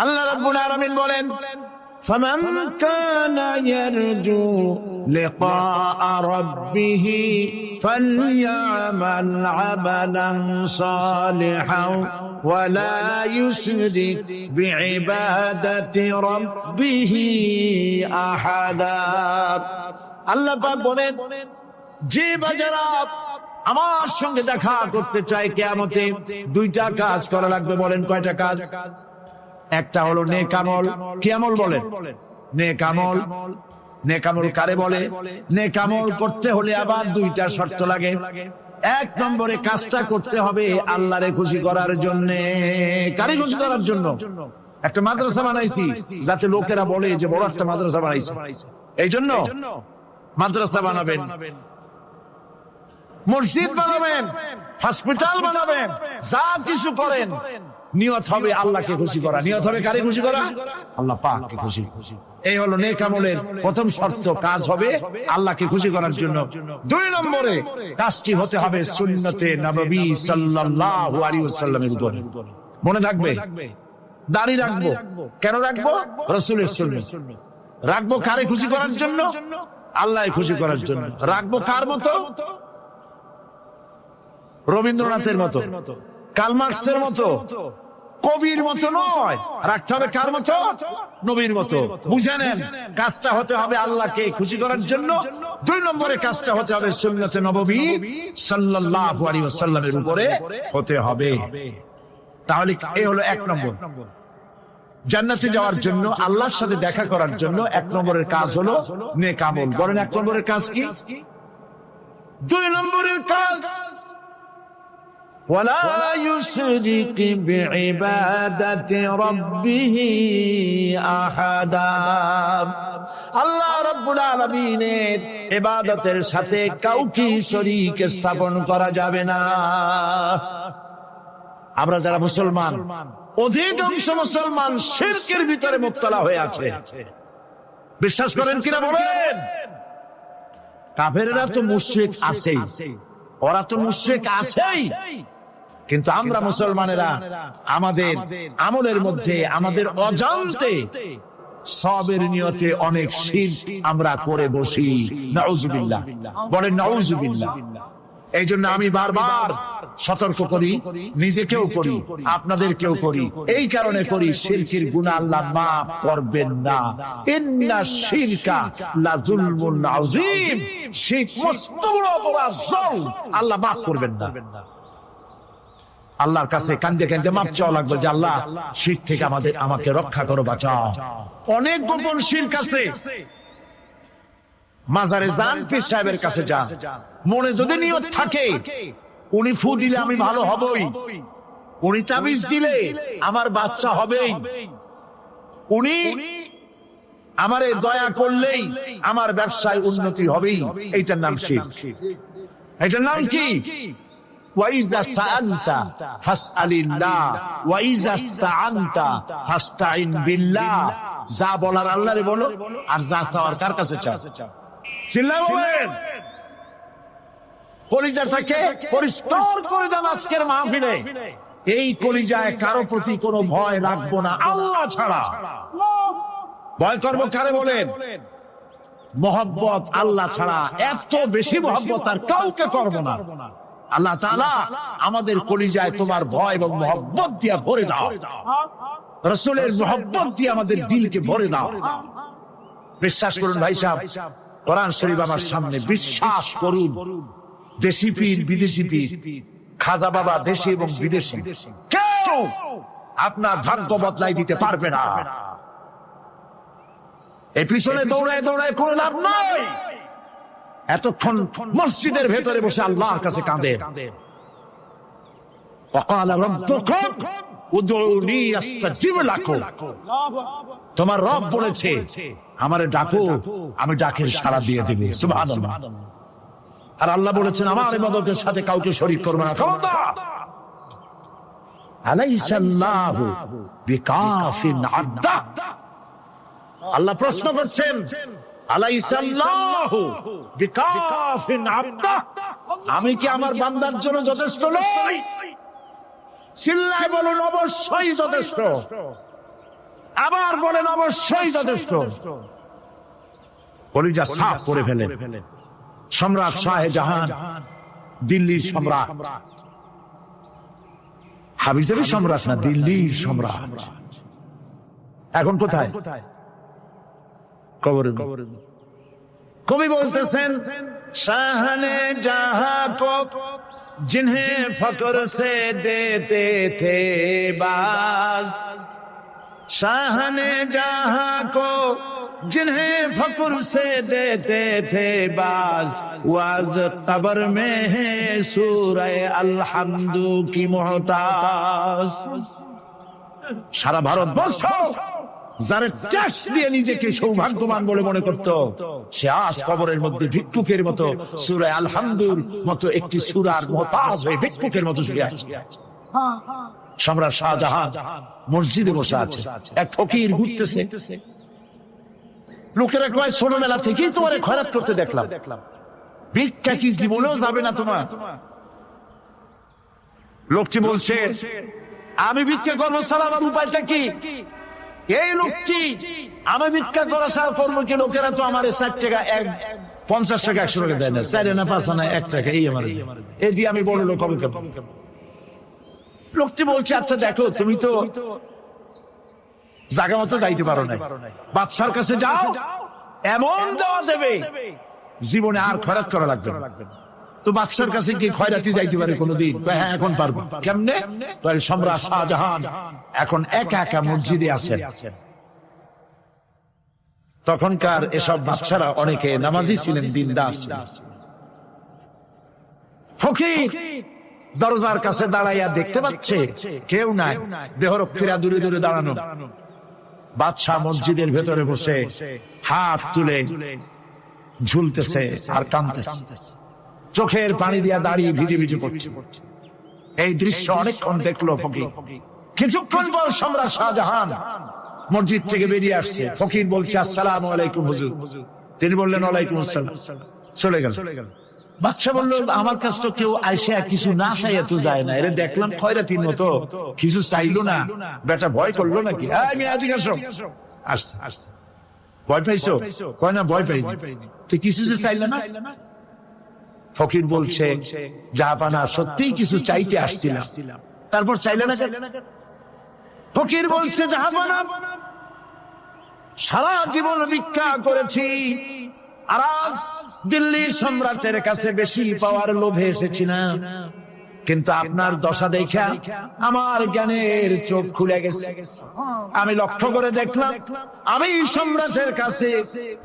আল্লাহ রাব্বুল আলামিন বলেন, ফামান কানা ইয়ারজু লিকাআ রাব্বিহি ফালইয়ামাল আমালান সালিহান ওয়া লা ইউশরিক বিইবাদাতি রাব্বিহি আহাদা। আল্লাহ পাক বলেন, যে বাজারা আমার সঙ্গে দেখা করতে চায় কিয়ামতে, দুইটা কাজ করা লাগবে। বলেন কয়টা কাজ? একটা হলো নেক আমল। কি আমল বলেন? নেক আমল। নেক আমল কারে বলে? নেক আমল করতে হলে আবার দুইটা শর্ত লাগে। এক নম্বরে কাজটা করতে হবে আল্লাহরে খুশি করার জন্য। কারে খুশি করার জন্য? একটা মাদ্রাসা বানাইছি যাতে লোকেরা বলে যে বড় একটা মাদ্রাসা বানাইছে, এই জন্য মাদ্রাসা বানাবেন, মসজিদ বানাবেন, হসপিটাল বানাবেন, যা কিছু করেন নিয়ত হবে আল্লাহকে খুশি করা। নিয়ত হবে কারে খুশি করা? আল্লাহ পাককে খুশি। এই হলো নেক আমলের প্রথম শর্ত, কাজ হবে আল্লাহকে খুশি করার জন্য। দুই নম্বরে কাজটি হতে হবে সুন্নতে নববী সাল্লাল্লাহু আলাইহি ওয়াসাল্লামের উপর। মনে থাকবে, দাড়ি রাখবো। কেন রাখবো? রাসূলের সুন্নাত। রাখবো কারে খুশি করার জন্য? আল্লাহ খুশি করার জন্য। রাখবো কার মতো? রবীন্দ্রনাথের মতো, কার্ল মার্কসের মতো, কবির মতো নয়, রাখতে হবে কার মতো? নবীর মতো। বুঝে নেন, কাজটা হতে হবে আল্লাহকে খুশি করার জন্য। 2 নম্বরে কাজটা হতে হবে সুন্নতে নববী সাল্লাল্লাহু আলাইহি ওয়াসাল্লামের উপরে হতে হবে। তাহলে এই হলো 1 নম্বর। জান্নাতে যাওয়ার জন্য, আল্লাহর সাথে দেখা করার জন্য 1 নম্বরের কাজ হলো নেক আমল। বলেন 1 নম্বরের কাজ কি? 2 নম্বরের কাজ ওয়ালা ইউশরিক বিইবাদাতি রাব্বিহি আহাদা। আল্লাহ রাব্বুল আলামিনের ইবাদতের সাথে কাউকে শরীক স্থাপন করা যাবে না। আমরা যারা মুসলমান, অধিকাংশ মুসলমান শিরকের ভিতরে মুবতলা হয়ে আছে। বিশ্বাস করেন কিনা বলেন? কাফেররা তো মুশরিক আছেই, ওরা তো মুশরিক আছেই, কিন্তু আমরা মুসলমানেরা আমাদের আমলের মধ্যে, আমাদের অজান্তে সবের নিয়তে অনেক শিরক আমরা করে বসি। নাউজুবিল্লাহ, বলেন নাউজুবিল্লাহ। এই জন্য আমি বারবার সতর্ক করি, নিজেকেও করি, আপনাদেরকেও করি। এই কারণে করি, শিরকের গুনাহ আল্লাহ মাফ করবেন না। ইন্না শিরকা লাযুলমুন আযীম, শিরক মস্ত বড় অপরাধ, জুলম, আল্লাহ মাফ করবেন না। আল্লাহর কাছে কাঁদে কাঁদে মাপ চাওয়া লাগবে যে আল্লাহ, শিরক থেকে আমাকে রক্ষা করো, বাঁচাও। অনেক গোপন শিরক আছে। মাজারে যান, পীর সাহেবের কাছে যান, মনে যদি নিয়ত থাকে উনি ফু দিলে আমি ভালো হবই, উনি তাবিজ দিলে আমার বাচ্চা হবেই, উনি আমারে দয়া করলেই আমার ব্যবসায় উন্নতি হবেই, এইটার নাম শিরক। এটার নাম কি? ওয়াইজা সাআলতা ফাসআলিল্লাহ ওয়াইজা ইসতাআনতা ফাসতাইন বিল্লাহ। যা বলার আল্লাহরে বলো, আর যা চাওয়ার কার কাছে চাও? চিল্লায় বলেন। কলিজাটাকে পরিষ্কার করে দেন আজকের মাহফিলে। এই কলিজায় কারো প্রতি কোনো ভয় রাখবো না আল্লাহ ছাড়া। ভয় করবো কারে বলেন? মহব্বত আল্লাহ ছাড়া, এত বেশি মহব্বত আর কাউকে করবো না। আল্লাহ তাআলা আমাদের কলিজায় তোমার ভয় এবং মহব্বত দিয়ে ভরে দাও, রাসূলের মহব্বত দিয়ে আমাদের দিলকে ভরে দাও। বিশ্বাস করুন ভাই সাহেব, কোরআন শরীফ আমার সামনে, বিশ্বাস করুন, দেশি পীর বিদেশি পীর, খাজা বাবা দেশি এবং বিদেশি, কেউ আপনার ভাগ্য বদলাই দিতে পারবে না। এই পিছনে দৌড়ায় দৌড়ায় কোনো লাভ নাই। এতক্ষণ মসজিদের ভেতরে বসে আল্লাহর কাছে কাঁদে। ওয়াকালা রাব্বুকুম উদউনি আস্তাজিব লাকুম। তোমার রব বলেছে আমারে ডাকো, আমি ডাকের সাড়া দিয়ে দেব। সুবহানাল্লাহ। আর আল্লাহ বলেছেন আমার ইবাদতের সাথে কাউকে শরীক করবে না। খবরদার। আলাইসাল্লাহু বিকাফিন আবদা। আল্লাহ প্রশ্ন করছেন, আলাইসাল্লাহু বিকাফিন আবদা, আমি কি আমার বান্দার জন্য যথেষ্ট নই? চিল্লায় বলুন অবশ্যই যথেষ্ট। আবার বলেন অবশ্যই যথেষ্ট। কলিজা সাফ করে ফেলেন। সম্রাট শাহজাহান, দিল্লির সম্রাট, হাবিজাবি সম্রাট না, দিল্লির সম্রাট। এখন কোথায়? কবরে। কবি বলতেছেন, শাহনে জাহাঁ কো जिन्हें फक्र से देते थे बाज, शाहने जहां को जिन्हें फक्र से देते थे बाज, वाज कब्र में है सूरह अलहम्दु की मोहताज। सारा भारतवर्ष যারা ট্যাক্স দিয়ে নিজেকে সৌভাগ্যবান বলে মনে করত, সে আজ কবরের মধ্যে ভিক্ষুকের মতো সূরা আল-হামদুর মতো একটি সূরার মুহতাজ হয়ে ভিক্ষুকের মতো শুয়ে আছে। সম্রাট শাহজাহান মসজিদে বসে আছে, এক ফকির ঘুরতেছে। লোকেরা কয় ছোটবেলা থেকেই তোমারে খয়রাত করতে দেখলাম, ভিক্ষা কি জীবনেও যাবে না তোমার? লোকটি বলছে, আমি ভিক্ষা করবো ছাড়া আমার উপায়টা কি? এই লোকটি আমি ভিক্ষা করা ছাড়া করবো কি? লোকেরা তো আমার 60 টাকা, 50 টাকা 100 টাকা দেয় না, 4 আনা 5 আনা 1 টাকা, এই আমার এই দিয়ে আমি বড় লোক হবে। লোকটি বলছে, আচ্ছা দেখো, তুমি তো জায়গা মতো যাইতে পারো না, বাদশার কাছে যাও, এমন দেওয়া দেবে জীবনে আর খয়রাত করা লাগবে না। তো বাদশার কাছে কি খয়রাতি যাইতে পারে কোনোদিন? হ্যাঁ, এখন পারবো। কেমনে? সম্রাট শাহজাহান এখন একা একা মসজিদে আছেন। তখনকার এসব বাদশারা অনেকে নামাজি ছিলেন, দিনদার ছিলেন। ফকির দরজার কাছে দাঁড়াইয়া দেখতে পাচ্ছে কেউ নাই, দেহরক্ষীরা দূরে দূরে দাঁড়ানো। বাদশাহ মসজিদের ভেতরে বসে হাত তুলে ঝুলতেছে আর কাঁদতেছে, চোখের পানি দিয়া দাঁড়িয়ে ভিজে ভিজে পড়ছে। এই দৃশ্য অনেকক্ষণ দেখলো ফকির। কিছুক্ষণ পর সম্রাট শাহজাহান মসজিদ থেকে বেরিয়ে আসছে। ফকির বলছে, আসসালামু আলাইকুম হুজুর। তিনি বললেন, ওয়ালাইকুম আসসালাম। চলে গেল। বাদশা বলল, আমার কাছে তো কেউ আইসা কিছু না চাইয়া তো যায় না, এর দেখলাম খয়রাতির মতো কিছু চাইলো না, বেটা ভয় করলো নাকি? আসছে। ভয় পাইছো? কয় না, ভয় পাইনি। তুই কিছু যে চাইলে না? ফকির বলছে, জাহাপানা, সত্যিই কিছু চাইতে আসছিলাম। তারপর চাইলে না কেন? ফকির বলছে, জাহাপানা, সারা জীবন ভিক্ষা করেছি, আর আজ দিল্লি সম্রাটের কাছে বেশি পাওয়ার লোভে এসেছি না, কিন্তু আপনার দশা দেখা আমার জ্ঞানের চোখ খুলে গেছে। আমি লক্ষ্য করে দেখলাম, আমি সম্রাটের কাছে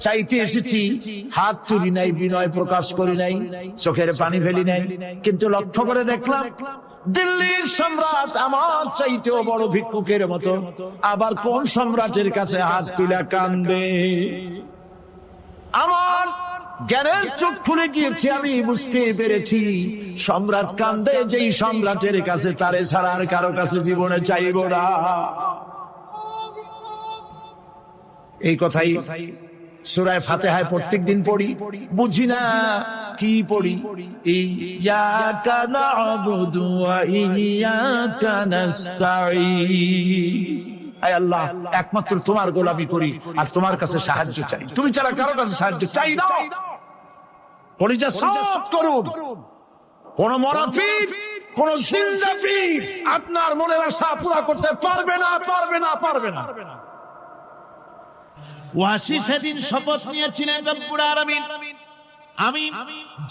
চাইতে এসেছি, হাত তুলি নাই, বিনয় প্রকাশ করি নাই, চোখের পানি ফেলি নাই, কিন্তু লক্ষ্য করে দেখলাম দিল্লির সম্রাট আমার চাইতেও বড় ভিক্ষুকের মতো। আবার কোন সম্রাটের কাছে হাত তুলে কান্দে? আমার জ্ঞানের চোখ খুলে গিয়েছে, আমি বুঝতে পেরেছি সম্রাট কান্দে যেই সম্রাটের কাছে, তারে ছাড়া আর কারো কাছে জীবনে চাইব না। এই কথাই সূরা ফাতিহায় প্রত্যেকদিন পড়ি, বুঝি না কি পড়ি? ইয়াকা না'বুদু ওয়া ইয়াকা নাস্তাঈন। আয় আল্লাহ, একমাত্র তোমার গোলামি করি আর তোমার কাছে সাহায্য চাই, তুমি ছাড়া কারো কাছে সাহায্য চাই না। পরিচয় সব করুন, কোন মরাপীর, কোন জিন্দা পীর আপনার মনের আশা পুরা করতে পারবে না, পারবে না, পারবে না। ওয়াসি সেদিন শপথ নিয়েছিলেন, রব্বুল আলামিন, আমি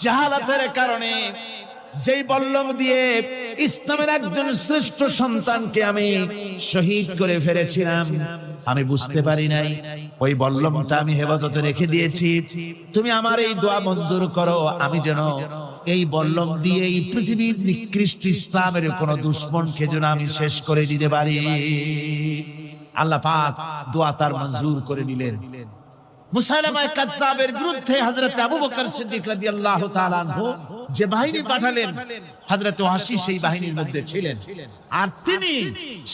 জাহালাতের কারণে যেই বল্লম দিয়ে ইসলামের একজন শ্রেষ্ঠ সন্তানকে আমি শহীদ করে ফেলেছিলাম, আমি বুঝতে পারি নাই, ওই বল্লমটা আমি হেফাজতে রেখে দিয়েছি। তুমি আমার এই দোয়া মঞ্জুর করো, আমি যেন এই বল্লম দিয়ে এই পৃথিবীর নিকৃষ্ট ইসলামের কোন দুশমনকে যেন আমি শেষ করে দিতে পারি। আল্লাহ পাক দোয়া তার মঞ্জুর করে নিলেন। মুসাইলামা কাযযাবের বিরুদ্ধে হযরত আবু বকর সিদ্দিক রাদিয়াল্লাহু তাআলা আনহু যে বাহিনী পাঠালেন, হযরত ওয়াসি সেই বাহিনীর মধ্যে ছিলেন। আর তিনি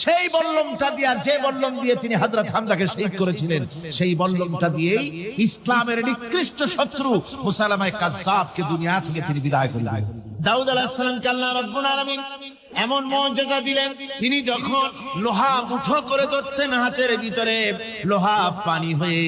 সেই বল্লমটা দিয়ে, যে বল্লম দিয়ে তিনি হযরত হামজাকে শহীদ করেছিলেন, সেই বল্লমটা দিয়েই ইসলামের নিকৃষ্ট শত্রু মুসাইলামা কাযযাবকে দুনিয়া থেকে তিনি বিদায় করে দিলেন। দাউদ আলাইহিস সালামকে আল্লাহ রাব্বুল আলামিন এমন মুজিজা দিলেন, তিনি যখন লোহা মুঠো করে ধরতেন, হাতের ভিতরে লোহা পানি হয়ে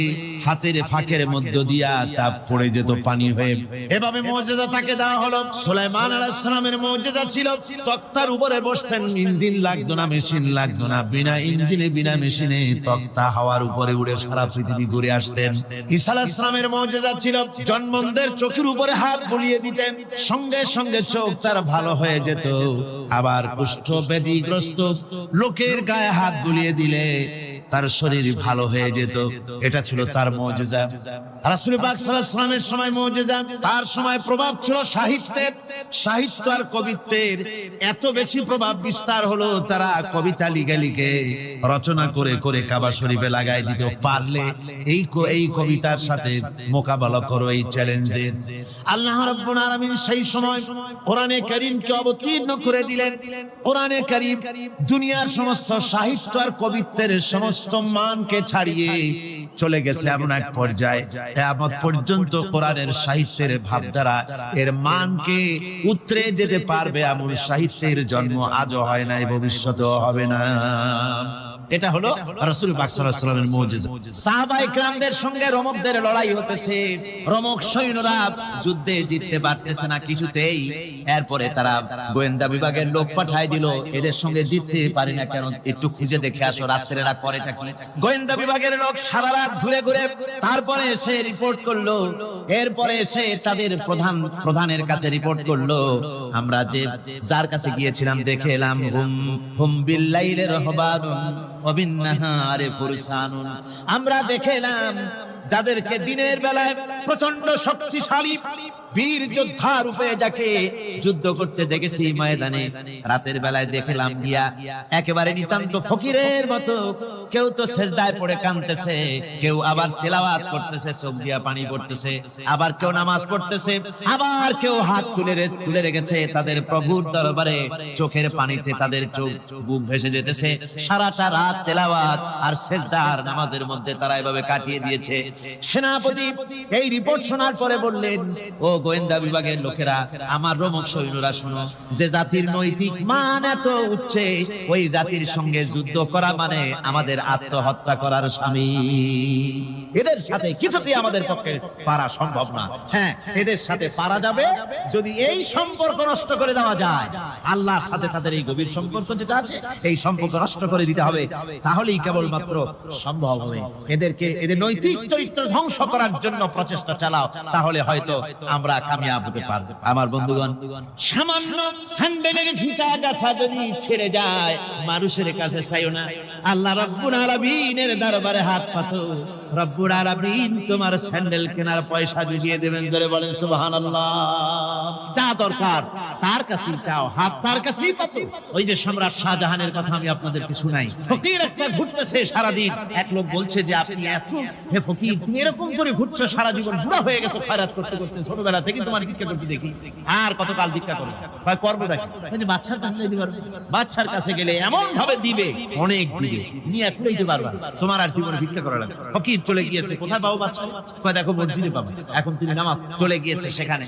হাতের ফাঁকের মধ্য দিয়া তা পড়ে যেত পানি হয়ে। এভাবে মুজিজা তাকে দেওয়া হলো। সুলাইমান আলাইহিস সালামের মুজিজা ছিল, তক্তার উপরে বসতেন, ইঞ্জিন লাগতো না, মেশিন লাগতো না, বিনা ইঞ্জিনে বিনা মেশিনে তক্তা হাওয়ার উপরে উড়ে সারা পৃথিবী ঘুরে আসতেন। ঈসা আলাইহিস সালামের মুজিজা ছিল, জন্মদের চোখের উপরে হাত বুলিয়ে দিতেন, সঙ্গে সঙ্গে চোখ তার ভালো হয়ে যেত। আবার কুষ্ঠ ব্যাধিগ্রস্ত লোকের গায়ে হাত বুলিয়ে দিলে তার শরীর ভালো হয়ে যেত। এটা ছিল তার মুজিজা। রাসূল পাক সাল্লাল্লাহু আলাইহি ওয়াসাল্লামের সময় মুজিজা, তার সময় প্রভাব ছিল সাহিত্যের, সাহিত্য আর কবিত্বের এত বেশি প্রভাব বিস্তার হলো, তারা কবিতা লিখে লিখে রচনা করে করে কাবা শরীফে লাগাই দিত। পারলে এই কবিতার সাথে মোকাবেলা করো এই চ্যালেঞ্জের। আল্লাহ রাব্বুল আলামিন সেই সময় কোরআনে কারীমকে অবতীর্ণ করে দিলেন। কোরআনে কারীম দুনিয়ার সমস্ত সাহিত্য আর কবিত্বের সমস্ত মানকে ছাড়িয়ে চলে গেছে এমন এক পর্যায়ে, কিয়ামত পর্যন্ত কোরআনের সাহিত্যের ভাবধারা এর মানকে উতরে যেতে পারবে এমন সাহিত্যের জন্ম আজও হয় নাই, ভবিষ্যতেও হবে না। এটা হলো রাসূল পাক সাল্লাল্লাহু আলাইহি ওয়াসাল্লামের মুজিজা। সাহাবায়ে কেরামদের সঙ্গে রোমকদের লড়াই হতেছে, রোমক সৈন্যরা যুদ্ধে জিততে পারতেছে না কিছুতেই। এরপরে তারা গোয়েন্দা বিভাগের লোক পাঠায় দিল, এদের সঙ্গে জিততে পারি না কেন, একটু খুঁজে দেখে আসো রাত্রে এরা করেটা কি। গোয়েন্দা বিভাগের লোক সারা রাত ঘুরে ঘুরে তারপরে এসে রিপোর্ট করলো। এরপরে এসে তাদের প্রধানের কাছে রিপোর্ট করলো, আমরা যে যার কাছে গিয়েছিলাম দেখে এলাম হুম বিল্লাইলি রাহবানুন ওয়া বিন্নাহারি ফুরসানুন, আমরা দেখে এলাম যাদেরকে দিনের বেলায় প্রচন্ড শক্তিশালী বীর যোদ্ধা রূপে যাকে যুদ্ধ করতে দেখেছি ময়দানে, রাতের বেলায় দেখলাম গিয়া একেবারে নিতান্ত ফকিরের মতো কেউ তো সেজদায় পড়ে কাঁদতেছে, কেউ আবার তেলাওয়াত করতেছে, চোখ দিয়া পানি পড়তেছে, আবার কেউ নামাজ পড়তেছে, আবার কেউ হাত তুলে রেখেছে তাদের প্রভুর দরবারে, চোখের পানিতে তাদের চোখ বুক ভেসে যেতেছে। সারাটা রাত তেলাওয়াত আর সেজদার নামাজের মধ্যে তারা এভাবে কাটিয়ে দিয়েছে। সেনাপতি এই রিপোর্ট শোনার পরে বললেন, ও গোয়েন্দা বিভাগের লোকেরা, আমার রোমক সৈন্যরা শোনো, যে জাতির নৈতিক মান এত উচ্চে, ওই জাতির সঙ্গে যুদ্ধ করা মানে আমাদের আত্মহত্যা করার শামিল। এদের সাথে কিছুতেই আমাদের পক্ষে পারা সম্ভব না। হ্যাঁ, এদের সাথে পারা যাবে যদি এই সম্পর্ক নষ্ট করে দেওয়া যায়। আল্লাহর সাথে তাদের এই গভীর সম্পর্ক যেটা আছে, এই সম্পর্ক নষ্ট করে দিতে হবে, তাহলেই কেবলমাত্র সম্ভব হবে। এদের নৈতিক চরিত্র ধ্বংস করার জন্য প্রচেষ্টা চালাও, তাহলে হয়তো আমরা কামিয়াব হতে পারবো। আমার বন্ধুগণ, সামান্য স্যান্ডেলের ফিতা গাছা যদি ছেড়ে যায়, মানুষের কাছে চাইও না, আল্লাহ রাব্বুল আলামিনের দরবারে হাত পাতো। রব্বুল আলামিন তোমার স্যান্ডেল কেনার পয়সা জুগিয়ে দেবেন। জোরে বলেন সুবহানাল্লাহ। যা দরকার তার কাছেই চাও, হাত তার কাছেই পাতো। ওই যে সম্রাট শাহজাহানের কথা আমি আপনাদেরকে শুনাই, ফকির একটা ঘুরতেছে সারাদিন। এক লোক বলছে যে আপনি এত, হে ফকির, তুমি এরকম করে ঘুরছো সারা জীবন, বুড়া হয়ে গেছো খয়রাত করতে করতে, ছোটবেলা থেকে তোমার ভিক্ষা করতে দেখি, আর কতকাল ভিক্ষা করো? হয় করবো নাকি? বাচ্চার কাছে দিতে পারবে, বাচ্চার কাছে গেলে এমন ভাবে দিবে, অনেক দিবে, নিয়ে খুঁড়াইতে পারবা, তোমার আর জীবনে ভিক্ষা করা লাগবে। ফকির চলে গিয়েছে, কোথায় পাবো বাচ্চা? দেখো মসজিদে পাবো। এখন তিনি নামাজ চলে গিয়েছে সেখানে,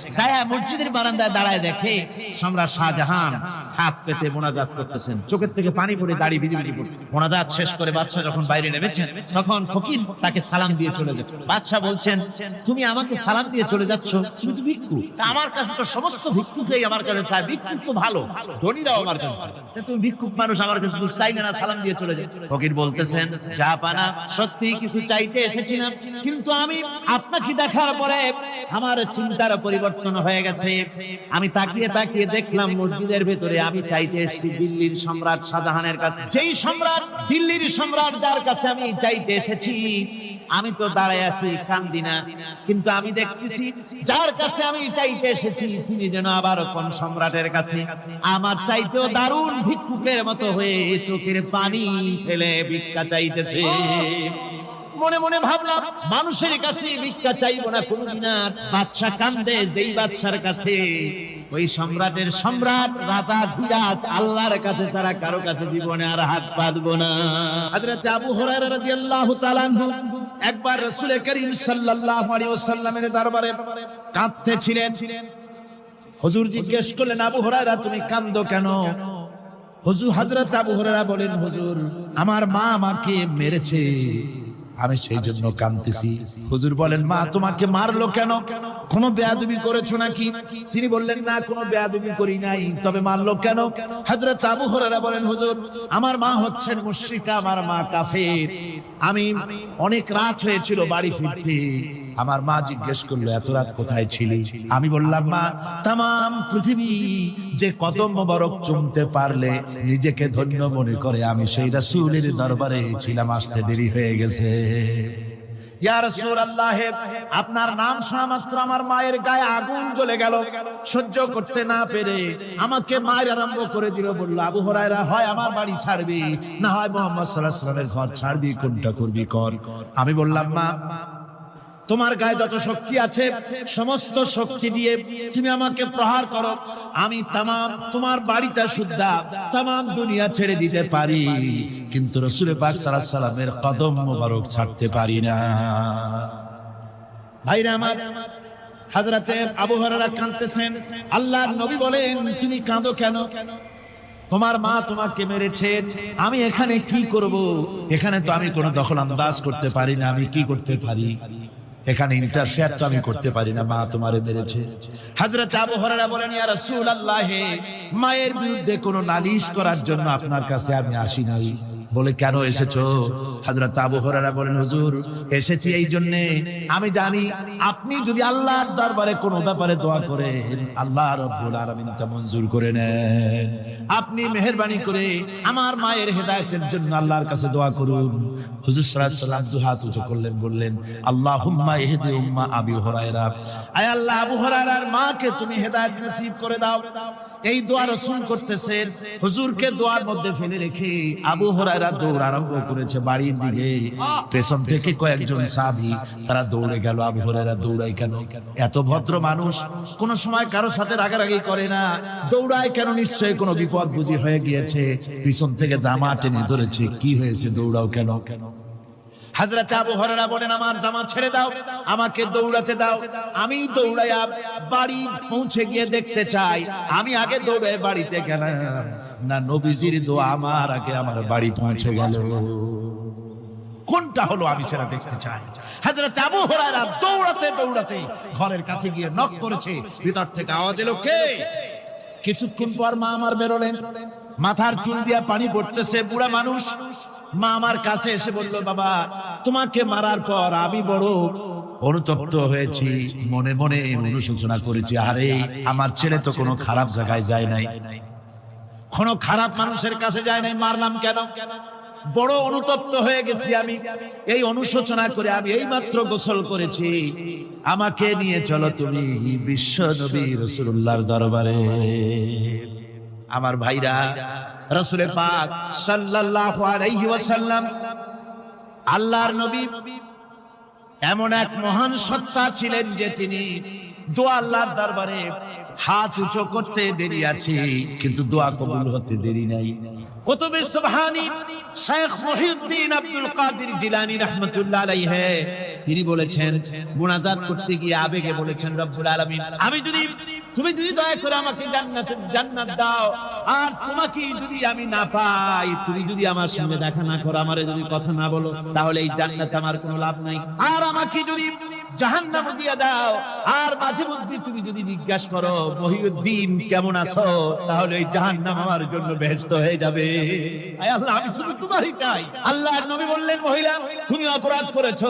মসজিদের বারান্দায় দাঁড়ায় দেখে সম্রাট শাহজাহান হাত পেতে মোনাজাত করতেছেন, চোখের থেকে পানি পড়ে দাড়ি ভিজে ভিজে পড়ে। মোনাজাত শেষ করে বাচ্চা যখন বাইরে নেমেছেন, তখন ফকির তাকে সালাম দিয়ে চলে যাচ্ছে। বাচ্চা বলছেন, তুমি আমাকে সালাম দিয়ে চলে যাচ্ছ, তুমি তো ভিক্ষু, আমার কাছে তো সমস্ত ভিক্ষুকেই আমার কাছে চায়, ভিক্ষুক তো ভালো, ধনীরাও আমার কাছে, তুমি ভিক্ষুক মানুষ, আমার কাছে চাইলে না, সালাম দিয়ে চলে যায়। ফকির বলতেছেন, যা পানা সত্যি কিছু চাইতে এসেছিলাম, কিন্তু আমি আপনাকে দেখার পরে আমার চিন্তার পরিবর্তন হয়ে গেছে। আমি তাকিয়ে তাকিয়ে দেখলাম মসজিদের ভেতরে আমি চাইতে এসেছি দিল্লির সম্রাট শাহজাহানের কাছে। যেই সম্রাট, দিল্লির সম্রাট যার কাছে আমি চাইতে এসেছি, আমি তো দাঁড়ায় আছি, কান্দি না, কিন্তু আমি দেখতেছি যার কাছে আমি চাইতে এসেছি তিনি যেন আবার কোন সম্রাটের কাছে আমার চাইতেও দারুণ ভিক্ষুকের মতো হয়ে চোখের পানি ফেলে ভিক্ষা চাইতেছে। মনে মনে ভাবলাম, মানুষের কাছে ভিক্ষা চাইবো না কোনদিন আর। বাদশা কান্দে, যেই বাদশার কাছে, ওই সম্রাটের সম্রাট রাজা ধীরাজ আল্লাহর কাছে তারা কারো কাছে জীবনে আর হাত পাতবো না। হযরত আবু হুরায়রা রাদিয়াল্লাহু তাআলা আনহু একবার রাসূল করিম সাল্লাল্লাহু আলাইহি ওয়াসাল্লামের দরবারে কাঁদতেছিলেন। হুজুর জিজ্ঞেস করলেন, আবু হুরায়রা তুমি কাঁদো কেন? হুজুর, হযরত আবু হুরায়রা বলেন, হুজুর আমার মা আমাকে মেরেছে, আমি সেই জন্য কাঁদতেছি। হুজুর বলেন, মা তোমাকে মারলো কেন? কোনো বেয়াদবি করেছো নাকি? তিনি বললেন, না কোনো বেয়াদবি করি নাই, তবে মারলো কেন? হযরত আবু হুরায়রা বলেন, হুজুর আমার মা হচ্ছেন মুশরিকা, আমার মা কাফের। আমি অনেক রাত হয়েছিল বাড়ি ফিরতে, আমার মা জিজ্ঞেস করলো, এত রাত কোথায় ছিলি? আমি বললাম, মা তাম পৃথিবী যে কদম মোবারক চুমতে পারলে নিজেকে ধন্য মনে করে, আমি সেই রাসূলের দরবারে ছিলাম, আসতে দেরি হয়ে গেছে। ইয়া রাসূলুল্লাহ, আপনার নাম শোনা মাত্র আমার মায়ের গায়ে আগুন জ্বলে গেল, সহ্য করতে না পেরে আমাকে মায়ের আরম্ভ করে দিল। বলল, আবু হুরায়রা, হয় আমার বাড়ি ছাড়বি, না হয় মুহাম্মদ সাল্লাল্লাহু আলাইহি ওয়াসাল্লামের ঘর ছাড়বি, কোনটা করবি কর। আমি বললাম, মা তোমার গায়ে যত শক্তি আছে সমস্ত শক্তি দিয়ে তুমি আমাকে প্রহার করো, আমি তামাম তোমার বাড়িটা সুদ্ধা তামাম দুনিয়া ছেড়ে দিতে পারি, কিন্তু রাসূল পাক সাল্লাল্লাহু আলাইহি ওয়াসাল্লামের কদম মোবারক ছাড়তে পারি না। ভাইরা আমার, হযরতে আবু হুরায়রা কাঁদতেছেন। আল্লাহর নবী বলেন, তুমি কাঁদো কেন? তোমার মা তোমাকে মেরেছে, আমি এখানে কি করব? এখানে তো আমি কোনো দখল আন্দাজ করতে পারি না, আমি কি করতে পারি? এখানে ইন্টারফেয়ার তো আমি করতে পারি না, মা তোমারে মেরেছে। হযরত আবু হুরায়রা বলেন, ইয়া রাসূলুল্লাহ, মায়ের বিরুদ্ধে কোনো নালিশ করার জন্য আপনার কাছে আমি আসি নাই। বলে, কেন এসেছো? হযরত আবু হুরায়রা বলেন, হুজুর, এসেছি এই জন্য, আমি জানি আপনি যদি আল্লাহর দরবারে কোনো ব্যাপারে দোয়া করেন, আল্লাহ রাব্বুল আলামিন তা মঞ্জুর করে নেন। আপনি মেহেরবানি করে আমার মায়ের হেদায়েতের জন্য আল্লাহর কাছে দোয়া করুন। হুজুর সাল্লাল্লাহু আলাইহি ওয়াসাল্লাম দুই হাত উঁচু করলেন, বললেন, আল্লাহুম্মা ইহদি উম্মা আবি হুরায়রা, আয় আল্লাহ, আবু হুরায়রার মাকে তুমি হেদায়েত নসিব করে দাও। এই দোয়া রাসূল করতেছেন। হুজুরকে দোয়ার মধ্যে ফেলে রেখে আবু হুরায়রা দৌড় আরম্ভ করেছে বাড়ির দিকে। পেছন থেকে কয়েকজন সাহাবী তারা দৌড়ে গেল। আবু হুরায়রা দৌড়ায় কেন? এত ভদ্র মানুষ, কোন সময় কারোর সাথে রাগারাগি করে না, দৌড়ায় কেন? নিশ্চয়ই কোনো বিপদ বুঝি হয়ে গিয়েছে। পিছন থেকে জামা টেনে ধরেছে, কি হয়েছে, দৌড়াও কেন? হযরত আবু হুরায়রা বলেন, আমার জামা ছেড়ে দাও, আমাকে দৌড়াতে দাও। আমি দৌড়াইয়া বাড়ি পৌঁছে গিয়ে দেখতে চাই আমি আগে দৌড়ে বাড়িতে গেলাম না নবীজির দোয়া আমার আগে আমার বাড়ি পৌঁছে গেল। কোনটা হলো আমি সেটা দেখতে চাই। হযরত আবু হুরায়রা দৌড়াতে দৌড়াতে ঘরের কাছে গিয়ে নক করেছে। ভিতর থেকে আওয়াজ এলো, কে? কিছুক্ষণ পর মা আমার বেরোলেন, মাথার চুল দিয়া পানি পড়তেছে, বুড়া মানুষ। মা আমার কাছে এসে বলল, বাবা, তোমাকে মারার পর আমি বড় অনুতপ্ত হয়েছি, মনে মনে অনুশোচনা করেছি, আরে আমার ছেলে তো কোনো খারাপ জায়গায় যায় নাই, কোনো খারাপ মানুষের কাছে যায় নাই, মারলাম কেন? বড় অনুতপ্ত হয়ে গেছি আমি। এই অনুশোচনা করে আমি এইমাত্র গোসল করেছি, আমাকে নিয়ে চলো তুমি বিশ্ব নবী রাসূলুল্লাহর দরবারে। আমার ভাইরা, রাসূল পাক সাল্লাল্লাহু আলাইহি ওয়াসাল্লাম, আল্লাহর নবী এমন এক মহান সত্তা ছিলেন যে তিনি দোয়া আল্লাহর দরবারে হাত উঁচু করতে দেরি আছে, কিন্তু দোয়া কবুল হতে দেরি নাই। কুতুবে সুবহানী শেখ মুহিউদ্দিন আব্দুল কাদের জিলানী রাহমাতুল্লাহ আলাইহি তিনি বলেছেন, মুনাজাত করতে গিয়ে আবেগে বলেছেন, রব্বুল আলামিন, তুমি যদি দয়া করে আমাকে জান্নাত দাও, আর তোমাকে যদি আমি না পাই, তুমি যদি আমার সঙ্গে দেখা না করো, আমারে যদি কথা না বলো, তাহলে এই জান্নাতে আমার কোনো লাভ নাই। আর আমাকে যদি জাহান্নাম দিয়ে দাও, আর মাঝে মধ্যে তুমি যদি জিজ্ঞাসা করো, মহিউদ্দিন কেমন আছো, তাহলে এই জাহান্নাম আমার জন্য বেহেশত হয়ে যাবে। আয় আল্লাহ, আমি শুধু তোমারই চাই। আল্লাহর নবী বললেন, মহিলা, তুমি অপরাধ করেছো,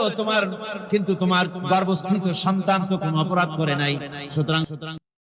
কিন্তু তোমার গর্ভস্থিত সন্তান তো কোনো অপরাধ করে নাই, সুতরাং